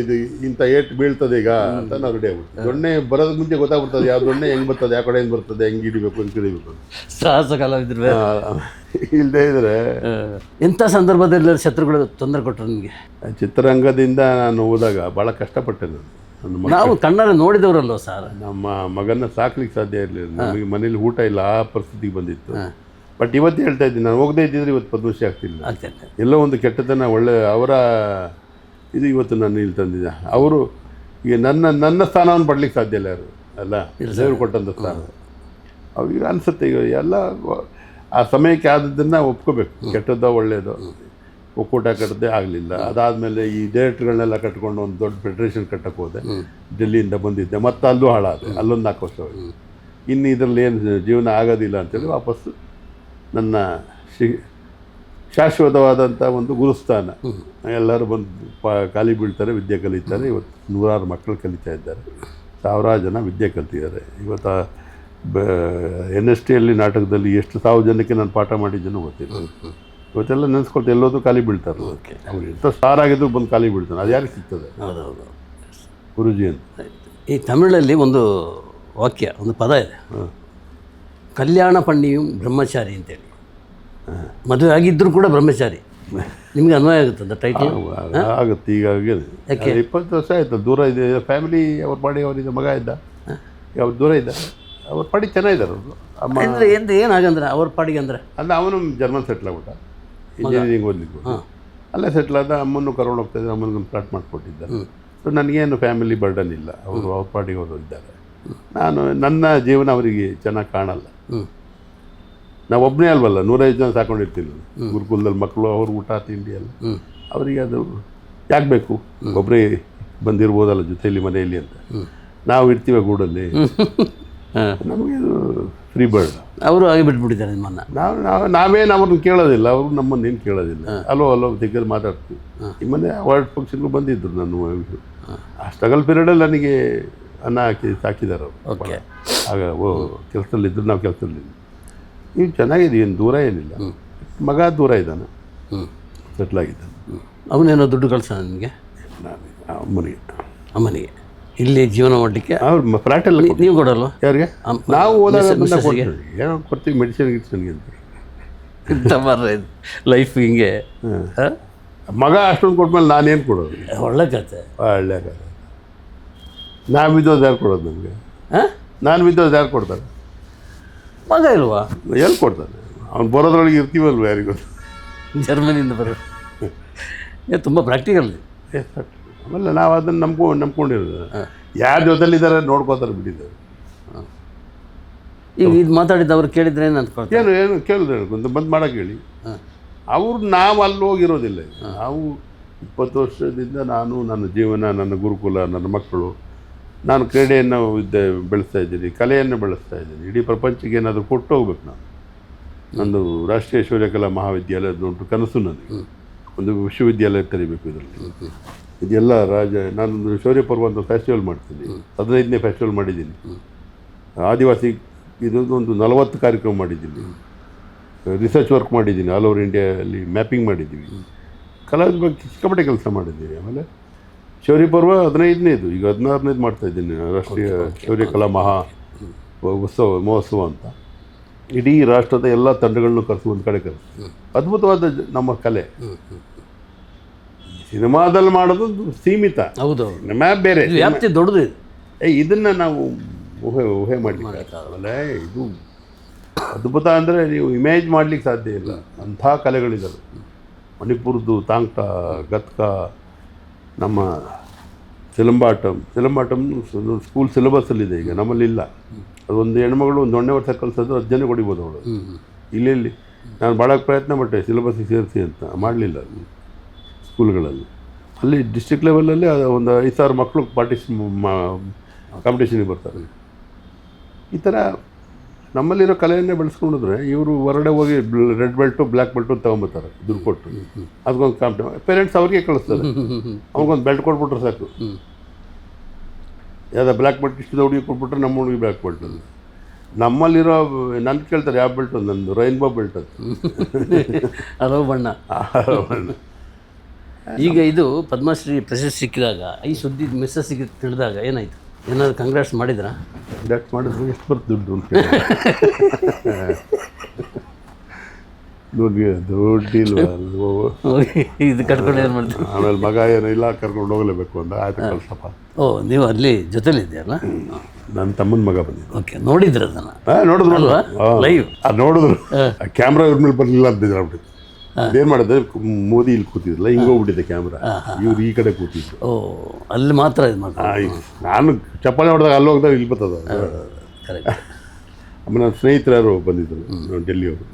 ಇದು ಇಂಥ ಏಟ್ ಬೀಳ್ತದೆ ಈಗ ಅಂತ ನಾವು ರೆಡಿ ಆಗ್ಬಿಡ್ತೀವಿ. ದೊಣ್ಣೆ ಬರೋದಕ್ಕೆ ಮುಂಚೆ ಗೊತ್ತಾಗ್ಬಿಡ್ತದೆ, ಯಾವ ದೊಣ್ಣೆ ಹೆಂಗೆ ಬರ್ತದೆ, ಯಾವ ಕಡೆ ಏನು ಬರ್ತದೆ, ಹೆಂಗೆ ಹಿಡಿಬೇಕು ಅಂತ ಹಿಡಿಬೇಕು. ಸಾಹಸ ಕಲಾವಿದ್ರು ಇಲ್ಲದೇ ಇದ್ರೆ ಎಂಥ ಸಂದರ್ಭದಲ್ಲಿ ಶತ್ರುಗಳು ತೊಂದರೆ ಕೊಟ್ಟರು ನಿಮಗೆ? ಚಿತ್ರರಂಗದಿಂದ ನಾನು ಹೋದಾಗ ಭಾಳ ಕಷ್ಟಪಟ್ಟೆ ನಾನು. ನಾವು ಕಣ್ಣಾರೆ ನೋಡಿದವರಲ್ವ ಸರ್. ನಮ್ಮ ಮಗನ ಸಾಕ್ಲಿಕ್ಕೆ ಸಾಧ್ಯ ಇರಲಿಲ್ಲ, ನಮಗೆ ಮನೇಲಿ ಊಟ ಇಲ್ಲ, ಆ ಪರಿಸ್ಥಿತಿಗೆ ಬಂದಿತ್ತು. ಬಟ್ ಇವತ್ತು ಹೇಳ್ತಾ ಇದ್ದೀನಿ, ನಾನು ಹೋಗದೇ ಇದ್ದಿದ್ರೆ ಇವತ್ತು ಪದ್ಮಶ್ರೀ ಆಗ್ತಿಲ್ಲ. ಎಲ್ಲೋ ಒಂದು ಕೆಟ್ಟತನ ಒಳ್ಳೆ ಅವರ ಇದು ಇವತ್ತು ನಾನು ಇಲ್ಲಿ ತಂದಿದ್ದೆ. ಅವರು ಈಗ ನನ್ನ ಸ್ಥಾನವನ್ನು ಪಡ್ಲಿಕ್ಕೆ ಸಾಧ್ಯ ಇಲ್ಲ ಯಾರು, ಅಲ್ಲ ದೇವರು ಕೊಟ್ಟಂಥ ಸ್ಥಾನ. ಅವ್ರಿಗೆ ಅನಿಸುತ್ತೆ ಈಗ ಎಲ್ಲ ಆ ಸಮಯಕ್ಕೆ ಆದದ್ದನ್ನು ಒಪ್ಕೋಬೇಕು. ಕೆಟ್ಟದ್ದೋ ಒಳ್ಳೆಯದೋ ಒಕ್ಕೂಟ ಕಟ್ಟದೆ ಆಗಲಿಲ್ಲ. ಅದಾದಮೇಲೆ ಈ ಡೈರೆಕ್ಟ್ಗಳನ್ನೆಲ್ಲ ಕಟ್ಕೊಂಡು ಒಂದು ದೊಡ್ಡ ಫೆಡ್ರೇಷನ್ ಕಟ್ಟಕ್ಕೆ ಹೋದೆ, ಡೆಲ್ಲಿಯಿಂದ ಬಂದಿದ್ದೆ. ಮತ್ತು ಅಲ್ಲೂ ಹಾಳಾದೆ, ಅಲ್ಲೊಂದು 4 ವರ್ಷ ಹೋಗಿ. ಇನ್ನು ಇದರಲ್ಲಿ ಏನು ಜೀವನ ಆಗೋದಿಲ್ಲ ಅಂತೇಳಿ ವಾಪಸ್ಸು ನನ್ನ ಶಾಶ್ವತವಾದಂಥ ಒಂದು ಗುರುಸ್ಥಾನ. ಎಲ್ಲರೂ ಬಂದು ಖಾಲಿ ಬೀಳ್ತಾರೆ, ವಿದ್ಯೆ ಕಲಿತಾರೆ. ಇವತ್ತು 100 ಮಕ್ಕಳು ಕಲಿತಾ ಇದ್ದಾರೆ, 1000 ಜನ ವಿದ್ಯೆ ಕಲ್ತಿದ್ದಾರೆ. ಇವತ್ತು NSTಯಲ್ಲಿ ನಾಟಕದಲ್ಲಿ ಎಷ್ಟು 1000 ಜನಕ್ಕೆ ನಾನು ಪಾಠ ಮಾಡಿದ್ದೇನೋ ಗೊತ್ತಿಲ್ಲ. ಇವತ್ತೆಲ್ಲ ನೆನೆಸ್ಕೊಳ್ತಾ ಎಲ್ಲೋದು ಖಾಲಿ ಬೀಳ್ತಾರೆ. ಅವ್ರು ಎಂಥ ಸ್ಟಾರ್ ಆಗಿದ್ರು ಬಂದು ಖಾಲಿ ಬೀಳ್ತಾನೆ, ಅದು ಯಾರಿಗೆ ಸಿಗ್ತದೆ? ಹೌದೌದು, ಗುರುಜಿ ಅಂತ. ಈ ತಮಿಳಲ್ಲಿ ಒಂದು ವಾಕ್ಯ, ಒಂದು ಪದ ಇದೆ, ಕಲ್ಯಾಣ ಪಣ್ಣಿಯು ಬ್ರಹ್ಮಚಾರಿ ಅಂತೇಳಿ. ಮದುವೆ ಆಗಿದ್ದರೂ ಕೂಡ ಬ್ರಹ್ಮಚಾರಿ. ನಿಮ್ಗೆ ಅನ್ವಯ ಆಗುತ್ತದೆ ಟೈಟಲ್? ಆಗುತ್ತೆ. ಈಗ 20 ವರ್ಷ ಆಯಿತು, ದೂರ ಇದೆ ಫ್ಯಾಮಿಲಿ. ಅವ್ರ ಪಾಡಿ ಅವರಿದ್ದ ಮಗ ಇದ್ದ, ಅವ್ರು ದೂರ ಇದ್ದ. ಅವ್ರ ಪಾಡಿ ಚೆನ್ನಾಗಿದ್ದಾರೆ ಅವರು. ಅಂದರೆ ಏನಾಗಂದ್ರೆ ಅವ್ರ ಪಾಡಿಗೆ ಅಂದರೆ ಅಲ್ಲ, ಅವನು ಜರ್ಮನ್ ಸೆಟ್ಲ್ ಆಗ್ಬಿಟ್ಟ, ಇಂಜಿನಿಯರಿಂಗ್ ಓದಲಿಕ್ಕೆ. ಅಲ್ಲೇ ಸೆಟ್ಲ್ ಆದ. ಅಮ್ಮನ್ನು ಕರ್ಕೊಂಡು ಹೋಗ್ತಾಯಿದ್ರು, ಅಮ್ಮನಿಗೆ ಫ್ಲಾಟ್ ಮಾಡಿಕೊಟ್ಟಿದ್ದಾರೆ. ಸೊ ನನಗೇನು ಫ್ಯಾಮಿಲಿ ಬರ್ಡನ್ ಇಲ್ಲ. ಅವರು ಅವ್ರ ಪಾಡಿಗೆ ಅವರು ಇದ್ದಾರೆ. ನಾನು ನನ್ನ ಜೀವನ ಅವರಿಗೆ ಚೆನ್ನಾಗಿ ಕಾಣಲ್ಲ. ನಾವು ಒಬ್ಬನೇ ಅಲ್ವಲ್ಲ, 105 ಜನ ಸಾಕೊಂಡಿರ್ತಿಲ್ಲ ಗುರುಕುಲದಲ್ಲಿ ಮಕ್ಕಳು, ಅವ್ರ ಊಟ ತಿಂಡಿ ಎಲ್ಲ ಅವರಿಗೆ ಅದು ಯಾಕೆ ಬೇಕು, ಒಬ್ಬರೇ ಬಂದಿರ್ಬೋದಲ್ಲ ಜೊತೆಯಲ್ಲಿ ಮನೆಯಲ್ಲಿ ಅಂತ. ನಾವು ಇರ್ತೀವ ಗೂಡಲ್ಲಿ, ನಮಗೆ ಇದು ಫ್ರೀ ಬರ್ಡ್. ಅವರು ಹಾಗೆ ಬಿಟ್ಬಿಟ್ಟಿದ್ದಾರೆ ನಿಮ್ಮನ್ನು. ನಾವೇನು ಅವ್ರನ್ನ ಕೇಳೋದಿಲ್ಲ, ಅವರು ನಮ್ಮನ್ನೇನು ಕೇಳೋದಿಲ್ಲ. ಅಲ್ಲೋ ತೆಗೆದು ಮಾತಾಡ್ತೀವಿ. ಈ ಮೊನ್ನೆ ಅವಾರ್ಡ್ ಫಂಕ್ಷನ್ಗೂ ಬಂದಿದ್ದರು ನನ್ನ ವೈಫು. ಆ ಸ್ಟ್ರಗಲ್ ಪೀರಿಯಡಲ್ಲಿ ನನಗೆ ಅನ್ನ ಸಾಕಿದ್ದಾರೆ ಅವರು. ಓಕೆ. ಆಗ ಕೆಲಸದಲ್ಲಿದ್ದರು, ನಾವು ಕೆಲಸದಲ್ಲಿದ್ದರು. ನೀವು ಚೆನ್ನಾಗಿದೆ, ಏನು ದೂರ ಏನಿಲ್ಲ. ಮಗ ದೂರ ಇದ್ದಾನೆ, ಸೆಟ್ಲಾಗಿದ್ದಾನೆ. ಅವನೇನೋ ದುಡ್ಡು ಕಳ್ಸ ನಿಮಗೆ? ಅಮ್ಮನಿಗೆ ಇಲ್ಲಿ ಜೀವನ ಮಾಡಲಿಕ್ಕೆ ಅವ್ರು ಫ್ಲ್ಯಾಟೆಲ್ಲ ನೀವು ಕೊಡಲ್ವ? ಯಾರಿಗೆ? ನಾವು ಹೋದಾಗ ಏನೋ ಕೊಡ್ತೀವಿ, ಮೆಡಿಸಿನ್ಗೆ ಅಂತ. ಇಂಥ ಮಾರ್ರೆ ಲೈಫ್ ಹಿಂಗೆ. ಮಗ ಅಷ್ಟೊಂದು ಕೊಟ್ಮೇಲೆ ನಾನೇನು ಕೊಡೋದು? ಒಳ್ಳೆ ಕತೆ. ಒಳ್ಳೆ ಕತೆ. ನಾನು ಬಿದ್ದೋದು ಯಾರು ಕೊಡೋದು ನಮಗೆ? ನಾನು ಬಿದ್ದೋದು ಯಾರು ಕೊಡ್ತಾರೆ? ಮಗ ಇಲ್ವಾ? ಎಲ್ಲಿ ಕೊಡ್ತಾನೆ? ಅವ್ನು ಬರೋದ್ರೊಳಗೆ ಇರ್ತೀವಲ್ವ, ಯಾರಿಗೊತ್ತು. ಜರ್ಮನಿಯಿಂದ ಬರೋ ತುಂಬ ಪ್ರಾಕ್ಟಿಕಲ್. ಆಮೇಲೆ ನಾವು ಅದನ್ನು ನಂಬ್ಕೊಂಡಿರೋದು. ಯಾರ ಜೊತೆಲಿದ್ದಾರೆ ನೋಡ್ಕೋತಾರೆ, ಬಿಟ್ಟಿದ್ದಾರೆ. ಈಗ ಇದು ಮಾತಾಡಿದ್ದು ಅವ್ರು ಕೇಳಿದ್ರೆ ಏನು ಅಂದ್ಕೊಳ್ತಾರೆ? ಏನು ಕೇಳಿದ್ರೆ ಬಂದು ಮಾಡೋಕೆ ಹೇಳಿ. ಅವ್ರು ನಾವು ಅಲ್ಲಿ ಹೋಗಿರೋದಿಲ್ಲ. ನಾವು 20 ವರ್ಷದಿಂದ ನಾನು ನನ್ನ ಜೀವನ, ನನ್ನ ಗುರುಕುಲ, ನನ್ನ ಮಕ್ಕಳು, ನಾನು ಕ್ರೀಡೆಯನ್ನು ಬೆಳೆಸ್ತಾ ಇದ್ದೀನಿ, ಕಲೆಯನ್ನು ಬೆಳೆಸ್ತಾ ಇದ್ದೀನಿ. ಇಡೀ ಪ್ರಪಂಚಕ್ಕೆ ಏನಾದರೂ ಕೊಟ್ಟು ಹೋಗ್ಬೇಕು. ನಾನು ನಂದು ರಾಷ್ಟ್ರೀಯ ಶೌರ್ಯಕಲಾ ಮಹಾವಿದ್ಯಾಲಯ ದೊಡ್ಡ ಕನಸು ನನಗೆ. ಒಂದು ವಿಶ್ವವಿದ್ಯಾಲಯ ತೆರಿಬೇಕು ಇದರಲ್ಲಿ. ಇದೆಲ್ಲ ನಾನು ಶೌರ್ಯ ಪರ್ವ ಅಂತ ಫೆಸ್ಟಿವಲ್ ಮಾಡ್ತೀನಿ. 15ನೇ ಫೆಸ್ಟಿವಲ್ ಮಾಡಿದ್ದೀನಿ. ಆದಿವಾಸಿ ಇದೊಂದು 40 ಕಾರ್ಯಕ್ರಮ ಮಾಡಿದ್ದೀನಿ. ರಿಸರ್ಚ್ ವರ್ಕ್ ಮಾಡಿದ್ದೀನಿ. ಆಲ್ ಓವರ್ ಇಂಡಿಯಾದಲ್ಲಿ ಮ್ಯಾಪಿಂಗ್ ಮಾಡಿದ್ದೀವಿ. ಕಲಾವಿದ ಬಗ್ಗೆ ಸಿಕ್ಕಾಪಟ್ಟೆ ಕೆಲಸ ಮಾಡಿದ್ದೀವಿ. ಆಮೇಲೆ ಶೌರ್ಯ ಪರ್ವ 15ನೇದು, ಈಗ 16ನೇದು ಮಾಡ್ತಾಯಿದ್ದೀನಿ. ರಾಷ್ಟ್ರೀಯ ಶೌರ್ಯ ಕಲಾ ಮಹೋತ್ಸವ ಅಂತ. ಇಡೀ ರಾಷ್ಟ್ರದ ಎಲ್ಲ ತಂಡಗಳನ್ನು ಕರೆಸಿ ಒಂದು ಕಡೆ ಕರೆಸಿ ಅದ್ಭುತವಾದ ನಮ್ಮ ಕಲೆ. ಸಿನಿಮಾದಲ್ಲಿ ಮಾಡೋದು ಸೀಮಿತ. ಹೌದು, ಮ್ಯಾಪ್ ಬೇರೆ, ವ್ಯಾಪ್ತಿ ದೊಡ್ಡದು. ಇದನ್ನು ನಾವು ಊಹೆ ಮಾಡಲಿಕ್ಕಾಗಲ್ಲ. ಇದು ಅದ್ಭುತ ಅಂದರೆ ನೀವು ಇಮೇಜ್ ಮಾಡಲಿಕ್ಕೆ ಸಾಧ್ಯ ಇಲ್ಲ. ಅಂಥ ಕಲೆಗಳಿದ್ದಾವೆ. ಮಣಿಪುರದ್ದು ತಾಂಗ್ಟ, ಗತ್ಕ, ನಮ್ಮ ಸಿಲಂಬಾಟಮ್ ಸ್ಕೂಲ್ ಸಿಲೆಬಸ್ಸಲ್ಲಿದೆ. ಈಗ ನಮ್ಮಲ್ಲಿಲ್ಲ. ಅದೊಂದು ಹೆಣ್ಮಗಳು ಒಂದು 1 ವರ್ಷ ಕಲಿಸೋದು 10 ಜನ ಹೊಡಿಬೋದು ಅವಳು. ಇಲ್ಲಿ ನಾನು ಭಾಳ ಪ್ರಯತ್ನ ಪಟ್ಟೆ ಸಿಲೆಬಸ್ಸಿಗೆ ಸೇರಿಸಿ ಅಂತ, ಮಾಡಲಿಲ್ಲ. ಸ್ಕೂಲ್ಗಳಲ್ಲಿ ಅಲ್ಲಿ ಡಿಸ್ಟ್ರಿಕ್ಟ್ ಲೆವೆಲಲ್ಲಿ ಒಂದು 5,000 ಮಕ್ಕಳು ಕಾಂಪಿಟೇಷನ್ಗೆ ಬರ್ತಾರೆ. ಈ ಥರ ನಮ್ಮಲ್ಲಿರೋ ಕಲೆಯನ್ನೇ ಬೆಳೆಸ್ಕೊಂಡಿದ್ರೆ ಇವರು ಹೊರಗಡೆ ಹೋಗಿ ರೆಡ್ ಬೆಲ್ಟು ಬ್ಲ್ಯಾಕ್ ಬೆಲ್ಟು ತೊಗೊಂಬರ್ತಾರೆ ದುಡ್ಡು ಕೊಟ್ಟು. ಅದಕ್ಕೊಂದು ಪೇರೆಂಟ್ಸ್ ಅವ್ರಿಗೆ ಕಳಿಸ್ತಾರೆ. ಅವ್ರಿಗೊಂದು ಬೆಲ್ಟ್ ಕೊಟ್ಬಿಟ್ರೆ ಸಾಕು. ಯಾವುದೋ ಬ್ಲ್ಯಾಕ್ ಬೆಲ್ಟ್ ಇಷ್ಟು ಹುಡುಗಿ ಕೊಟ್ಬಿಟ್ರೆ ನಮ್ಮ ಹುಡುಗಿ ಬ್ಲ್ಯಾಕ್ ಬೆಲ್ಟ್. ನಮ್ಮಲ್ಲಿರೋ ನನ್ನ ಕೇಳ್ತಾರೆ ಯಾವ ಬೆಲ್ಟ್? ನಂದು ರೈನ್ಬೋ ಬೆಲ್ಟ್ ಅದು. ಹಲವು ಬಣ್ಣ. ಈಗ ಇದು ಪದ್ಮಶ್ರೀ ಪ್ರಶಸ್ತಿ ಸಿಕ್ಕಿದಾಗ ಈ ಸುದ್ದಿ ಮೆಸೇಜ್ ತಿಳಿದಾಗ ಏನಾಯಿತು? ಏನಾದ್ರು ಕಂಗ್ರಾಟ್ಸ್ ಮಾಡಿದ್ರಾ? ಕಂಗ್ರಾಟ್ಸ್ ಮಾಡಿದ್ರು. ಎಷ್ಟು ಬರ್ತು ದುಡ್ಡು ಅಂತ ದುಡ್ಡಿಲ್ವ ಇದು ಕಟ್ಕೊಂಡು ಏನು ಮಾಡ್ತೀವಿ? ಆಮೇಲೆ ಮಗ ಏನೋ ಇಲ್ಲ, ಕರ್ಕೊಂಡು ಹೋಗಲೇಬೇಕು ಅಂತ. ಆಯ್ತು ಕಳ್ಸಪ್ಪ. ಓ, ನೀವು ಅಲ್ಲಿ ಜೊತೆಲಿದ್ದೀರಲ್ಲ? ನನ್ನ ತಮ್ಮನ ಮಗ ಬಂದಿದ್ದ. ಓಕೆ, ನೋಡಿದ್ರು ಅದನ್ನು? ನೋಡಿದ್ರು ಲೈವ್. ನೋಡಿದ್ರು. ಕ್ಯಾಮ್ರಾ ಇವ್ರ ಮೇಲೆ ಬರಲಿಲ್ಲ ಅಂತಿದ್ರು. ಆಗ್ಬಿಟ್ಟಿತ್ತು. ಏನು ಮಾಡಿದ್ರೆ ಮೋದಿ ಇಲ್ಲಿ ಕೂತಿದ್ರಲ್ಲ, ಹಿಂಗೆ ಹೋಗ್ಬಿಟ್ಟಿದೆ ಕ್ಯಾಮ್ರಾ. ಇವ್ರು ಈ ಕಡೆ ಕೂತಿದ್ರು. ಓ, ಅಲ್ಲಿ ಮಾತ್ರ ಇದು ಮಾಡ್ತಾರೆ. ನಾನು ಚಪ್ಪಾಳೆ ಹೊಡೆದಾಗ ಅಲ್ಲಿ ಹೋಗ್ದಾಗ ಇಲ್ಲಿ ಬರ್ತದ. ಆಮೇಲೆ ನನ್ನ ಸ್ನೇಹಿತರು ಬಂದಿದ್ದರು, ಡೆಲ್ಲಿಯವರು.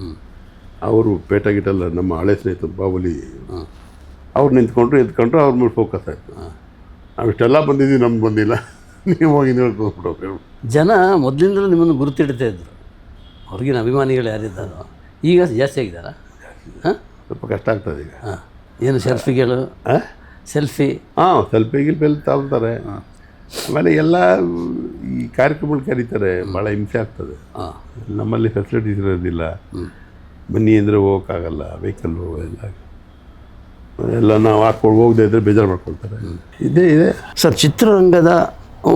ಅವರು ಪೇಟ ಗಿಟಲ್ಲ, ನಮ್ಮ ಹಳೆ ಸ್ನೇಹಿತರು ಬಾಹುಬಲಿ. ಅವ್ರು ನಿಂತ್ಕೊಂಡ್ರು, ಎದ್ಕೊಂಡ್ರು, ಅವ್ರ ಮೇಲೆ ಫೋಕಸ್ ಆಯಿತು. ನಾವು ಇಷ್ಟೆಲ್ಲ ಬಂದಿದ್ದೀವಿ, ನಮ್ಗೆ ಬಂದಿಲ್ಲ, ನೀವು ಹೋಗಿ ನೋಡ್ಕೊಂಡ್ಬಿಟ್ಟು. ಜನ ಮೊದಲಿಂದಲೂ ನಿಮ್ಮನ್ನು ಗುರುತಿಡ್ತಾ ಇದ್ರು. ಅವ್ರಿಗಿನ ಅಭಿಮಾನಿಗಳು ಯಾರಿದ್ದಾರೋ ಈಗ ಜಾಸ್ತಿ ಆಗಿದ್ದಾರಾ? ಸ್ವಲ್ಪ ಕಷ್ಟ ಆಗ್ತದೆ ಈಗ. ಏನು ಸೆಲ್ಫಿಗಳು? ಸೆಲ್ಫಿ ಸೆಲ್ಫಿಗೆ ತಗೊಳ್ತಾರೆ. ಆಮೇಲೆ ಎಲ್ಲ ಈ ಕಾರ್ಯಕ್ರಮಗಳು ಕರೀತಾರೆ, ಭಾಳ ಹಿಂಸೆ ಆಗ್ತದೆ. ನಮ್ಮಲ್ಲಿ ಫೆಸಿಲಿಟೀಸ್ ಇರೋದಿಲ್ಲ. ಬನ್ನಿ ಅಂದರೆ ಹೋಗೋಕ್ಕಾಗಲ್ಲ, ವೆಹಿಕಲ್ಲು ಎಲ್ಲ ನಾವು ಹಾಕ್ಕೊಂಡು ಹೋಗದೆ ಇದ್ದರೆ ಬೇಜಾರು ಮಾಡ್ಕೊಳ್ತಾರೆ. ಇದೇ ಇದೆ ಸರ್. ಚಿತ್ರರಂಗದ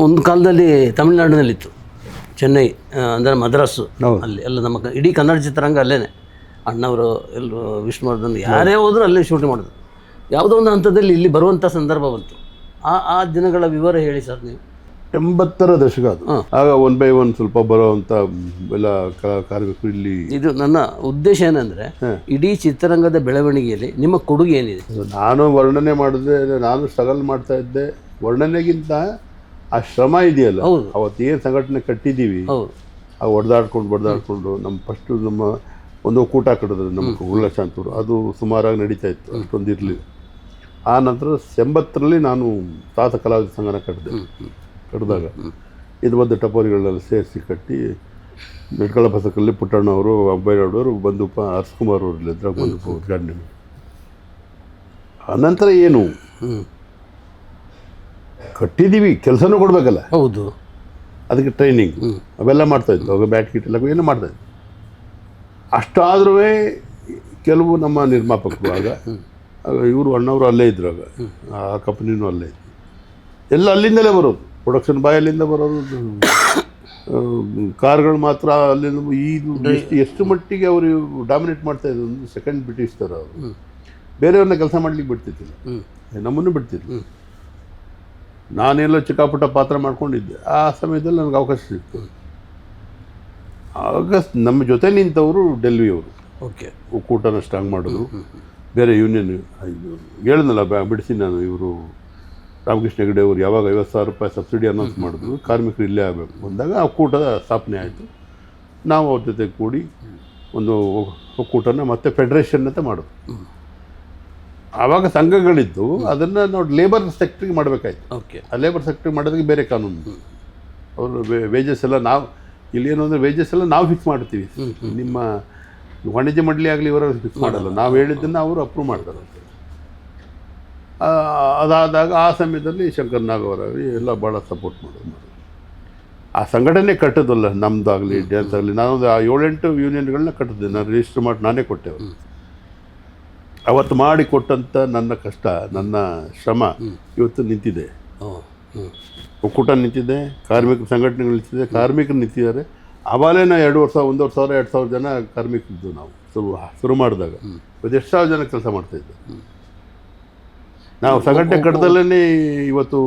ಒಂದು ಕಾಲದಲ್ಲಿ ತಮಿಳ್ನಾಡಿನಲ್ಲಿತ್ತು, ಚೆನ್ನೈ ಅಂದರೆ ಮದ್ರಾಸು. ಅಲ್ಲಿ ಎಲ್ಲ ನಮ್ಮ ಇಡೀ ಕನ್ನಡ ಚಿತ್ರರಂಗ ಅಲ್ಲೇ. ಅಣ್ಣವರು ಎಲ್ಲರೂ ವಿಷ್ಣುವರ್ಧನ್ ಯಾರೇ ಹೋದರೂ ಅಲ್ಲೇ ಶೂಟಿಂಗ್ ಮಾಡಿದ್ರು. ಯಾವುದೋ ಒಂದು ಹಂತದಲ್ಲಿ ಇಲ್ಲಿ ಬರುವಂಥ ಸಂದರ್ಭ ಬಂತು. ಆ ದಿನಗಳ ವಿವರ ಹೇಳಿ ಸರ್ ನೀವು. 80ರ ದಶಕ ಅದು. ಆಗ 1 by 1 ಸ್ವಲ್ಪ ಬರೋವಂಥ ಎಲ್ಲ ಕಾರ್ಮಿಕರು ಇಲ್ಲಿ. ಇದು ನನ್ನ ಉದ್ದೇಶ ಏನಂದರೆ, ಇಡೀ ಚಿತ್ರರಂಗದ ಬೆಳವಣಿಗೆಯಲ್ಲಿ ನಿಮ್ಮ ಕೊಡುಗೆ ಏನಿದೆ? ನಾನು ವರ್ಣನೆ ಮಾಡಿದ್ರೆ, ನಾನು ಸ್ಟ್ರಗಲ್ ಮಾಡ್ತಾ ಇದ್ದೆ. ವರ್ಣನೆಗಿಂತ ಆ ಶ್ರಮ ಇದೆಯಲ್ಲ, ಅವತ್ತು ಏನು ಸಂಘಟನೆ ಕಟ್ಟಿದ್ದೀವಿ, ಆ ಹೊಡೆದಾಡ್ಕೊಂಡು ನಮ್ಮ ಫಸ್ಟು ನಮ್ಮ ಒಂದು ಕೂಟ ಕಟ್ಟಿದ್ರೆ ನಮ್ಮ ಉಲ್ಲಶಾಂತರು, ಅದು ಸುಮಾರಾಗಿ ನಡೀತಾ ಇತ್ತು. ಅಷ್ಟೊಂದು ಇರಲಿಲ್ಲ. ಆ ನಂತರ 80ರಲ್ಲಿ ನಾನು ಸಾಹಸ ಕಲಾವಿದ ಸಂಘನ ಕಟ್ಟಿದಾಗ ಇದು ಒಂದು ಟಪೋರಿಗಳನ್ನೆಲ್ಲ ಸೇರಿಸಿ ಕಟ್ಟಿ ಮೆಟ್ಕಳ ಬಸಕಲ್ಲಿ ಪುಟ್ಟಣ್ಣವರು ಅಂಬೈರವರು ಬಂದೂಪ ಅರಸಕುಮಾರ್ ಅವರಲ್ಲಿ ಇದ್ರಾಗ ಬಂದೂಪ ಉದ್ಘಾಟನೆ ಮಾಡಿ ಆನಂತರ ಏನು ಕಟ್ಟಿದ್ದೀವಿ, ಕೆಲಸನೂ ಕೊಡಬೇಕಲ್ಲ, ಹೌದು, ಅದಕ್ಕೆ ಟ್ರೈನಿಂಗ್ ಅವೆಲ್ಲ ಮಾಡ್ತಾಯಿದ್ವು. ಅವಾಗ ಬ್ಯಾಟ್ ಕಿಟ್ ಎಲ್ಲ ಏನೂ ಮಾಡ್ತಾಯಿದ್ವಿ. ಅಷ್ಟಾದ್ರೂ ಕೆಲವು ನಮ್ಮ ನಿರ್ಮಾಪಕರು ಆಗ ಇವರು ಅಣ್ಣವರು ಅಲ್ಲೇ ಇದ್ರು, ಆಗ ಆ ಕಂಪ್ನಿನೂ ಅಲ್ಲೇ ಇತ್ತು, ಎಲ್ಲ ಅಲ್ಲಿಂದಲೇ ಬರೋದು, ಪ್ರೊಡಕ್ಷನ್ ಬಾಯ್ ಅಲ್ಲಿಂದ ಬರೋದು, ಕಾರ್ಗಳು ಮಾತ್ರ ಅಲ್ಲಿಂದ. ಇದು ಎಷ್ಟು ಮಟ್ಟಿಗೆ ಅವರು ಡಾಮಿನೇಟ್ ಮಾಡ್ತಾಯಿದ್ರು ಅಂದರೆ ಸೆಕೆಂಡ್ ಬ್ರಿಟಿಷ್ ಥರ ಅವರು ಬೇರೆಯವ್ರನ್ನ ಕೆಲಸ ಮಾಡ್ಲಿಕ್ಕೆ ಬಿಡ್ತಿದ್ದಿಲ್ಲ, ನಮ್ಮನ್ನು ಬಿಡ್ತಿದ್ರು. ನಾನೆಲ್ಲೋ ಚಿಕ್ಕಪುಟ್ಟ ಪಾತ್ರ ಮಾಡ್ಕೊಂಡಿದ್ದೆ. ಆ ಸಮಯದಲ್ಲಿ ನನಗೆ ಅವಕಾಶ ಸಿಕ್ತು. ಆಗ ನಮ್ಮ ಜೊತೆ ನಿಂತವರು ಡೆಲ್ಲಿಯವರು, ಓಕೆ, ಒಕ್ಕೂಟನ ಸ್ಟ್ರಾಂಗ್ ಮಾಡೋದು. ಬೇರೆ ಯೂನಿಯನ್ ಹೇಳಿದ್ನಲ್ಲ ಬಿಡಿಸಿ ನಾನು, ಇವರು ರಾಮಕೃಷ್ಣ ಹೆಗಡೆ ಅವರು ಯಾವಾಗ 50,000 ರೂಪಾಯಿ ಸಬ್ಸಿಡಿ ಅನೌನ್ಸ್ ಮಾಡಿದ್ರು, ಕಾರ್ಮಿಕರು ಇಲ್ಲೇ ಆಗಬೇಕು ಬಂದಾಗ ಒಕ್ಕೂಟದ ಸ್ಥಾಪನೆ ಆಯಿತು. ನಾವು ಅವ್ರ ಜೊತೆ ಕೂಡಿ ಒಂದು ಒಕ್ಕೂಟನ ಮತ್ತೆ ಫೆಡರೇಷನ್ ಅಂತ ಮಾಡೋದು. ಆವಾಗ ಸಂಘಗಳಿದ್ದು, ಅದನ್ನು ನಾವು ಲೇಬರ್ ಸೆಕ್ಟ್ರಿಗೆ ಮಾಡಬೇಕಾಯ್ತು. ಓಕೆ, ಆ ಲೇಬರ್ ಸೆಕ್ಟ್ರಿಗೆ ಮಾಡೋದಕ್ಕೆ ಬೇರೆ ಕಾನೂನು. ಅವರು ವೇಜಸ್ ಎಲ್ಲ ನಾವು ಇಲ್ಲೇನು ಅಂದರೆ ವೇಜಸ್ ಎಲ್ಲ ನಾವು ಫಿಕ್ಸ್ ಮಾಡ್ತೀವಿ. ನಿಮ್ಮ ವಾಣಿಜ್ಯ ಮಂಡಳಿ ಆಗಲಿ ಇವರ ಫಿಕ್ಸ್ ಮಾಡಲ್ಲ, ನಾವು ಹೇಳಿದ್ದನ್ನು ಅವರು ಅಪ್ರೂವ್ ಮಾಡ್ತಾರೆ. ಅದಾದಾಗ ಆ ಸಮಯದಲ್ಲಿ ಶಂಕರ್ ನಾಗ್ ಅವರಾಗಲಿ ಎಲ್ಲ ಭಾಳ ಸಪೋರ್ಟ್ ಮಾಡೋದು. ಆ ಸಂಘಟನೆ ಕಟ್ಟೋದಲ್ಲ, ನಮ್ಮದಾಗಲಿ ಡ್ಯಾನ್ಸ್ ಆಗಲಿ. ನಾನೊಂದು 7-8 ಯೂನಿಯನ್ಗಳನ್ನ ಕಟ್ಟಿದ್ದೆ, ನಾನು ರಿಜಿಸ್ಟರ್ ಮಾಡಿ ನಾನೇ ಕೊಟ್ಟೆ. ಅವತ್ತು ಮಾಡಿ ಕೊಟ್ಟಂಥ ನನ್ನ ಕಷ್ಟ, ನನ್ನ ಶ್ರಮ ಇವತ್ತು ನಿಂತಿದೆ. ಒಕ್ಕೂಟ ನಿಂತಿದೆ, ಕಾರ್ಮಿಕರ ಸಂಘಟನೆಗಳು ನಿಂತಿದೆ, ಕಾರ್ಮಿಕರು ನಿಂತಿದ್ದಾರೆ. ಆವಾಗಲೇ ನಾವು 1,000 ಜನ ಕಾರ್ಮಿಕರಿದ್ದು ನಾವು ಶುರು ಮಾಡಿದಾಗ ಇವತ್ತು ಎಷ್ಟು ಸಾವಿರ ಜನ ಕೆಲಸ ಮಾಡ್ತಾಯಿದ್ದೆ. ನಾವು ಸಂಘಟನೆ ಕಟ್ಟದಲ್ಲೇ ಇವತ್ತು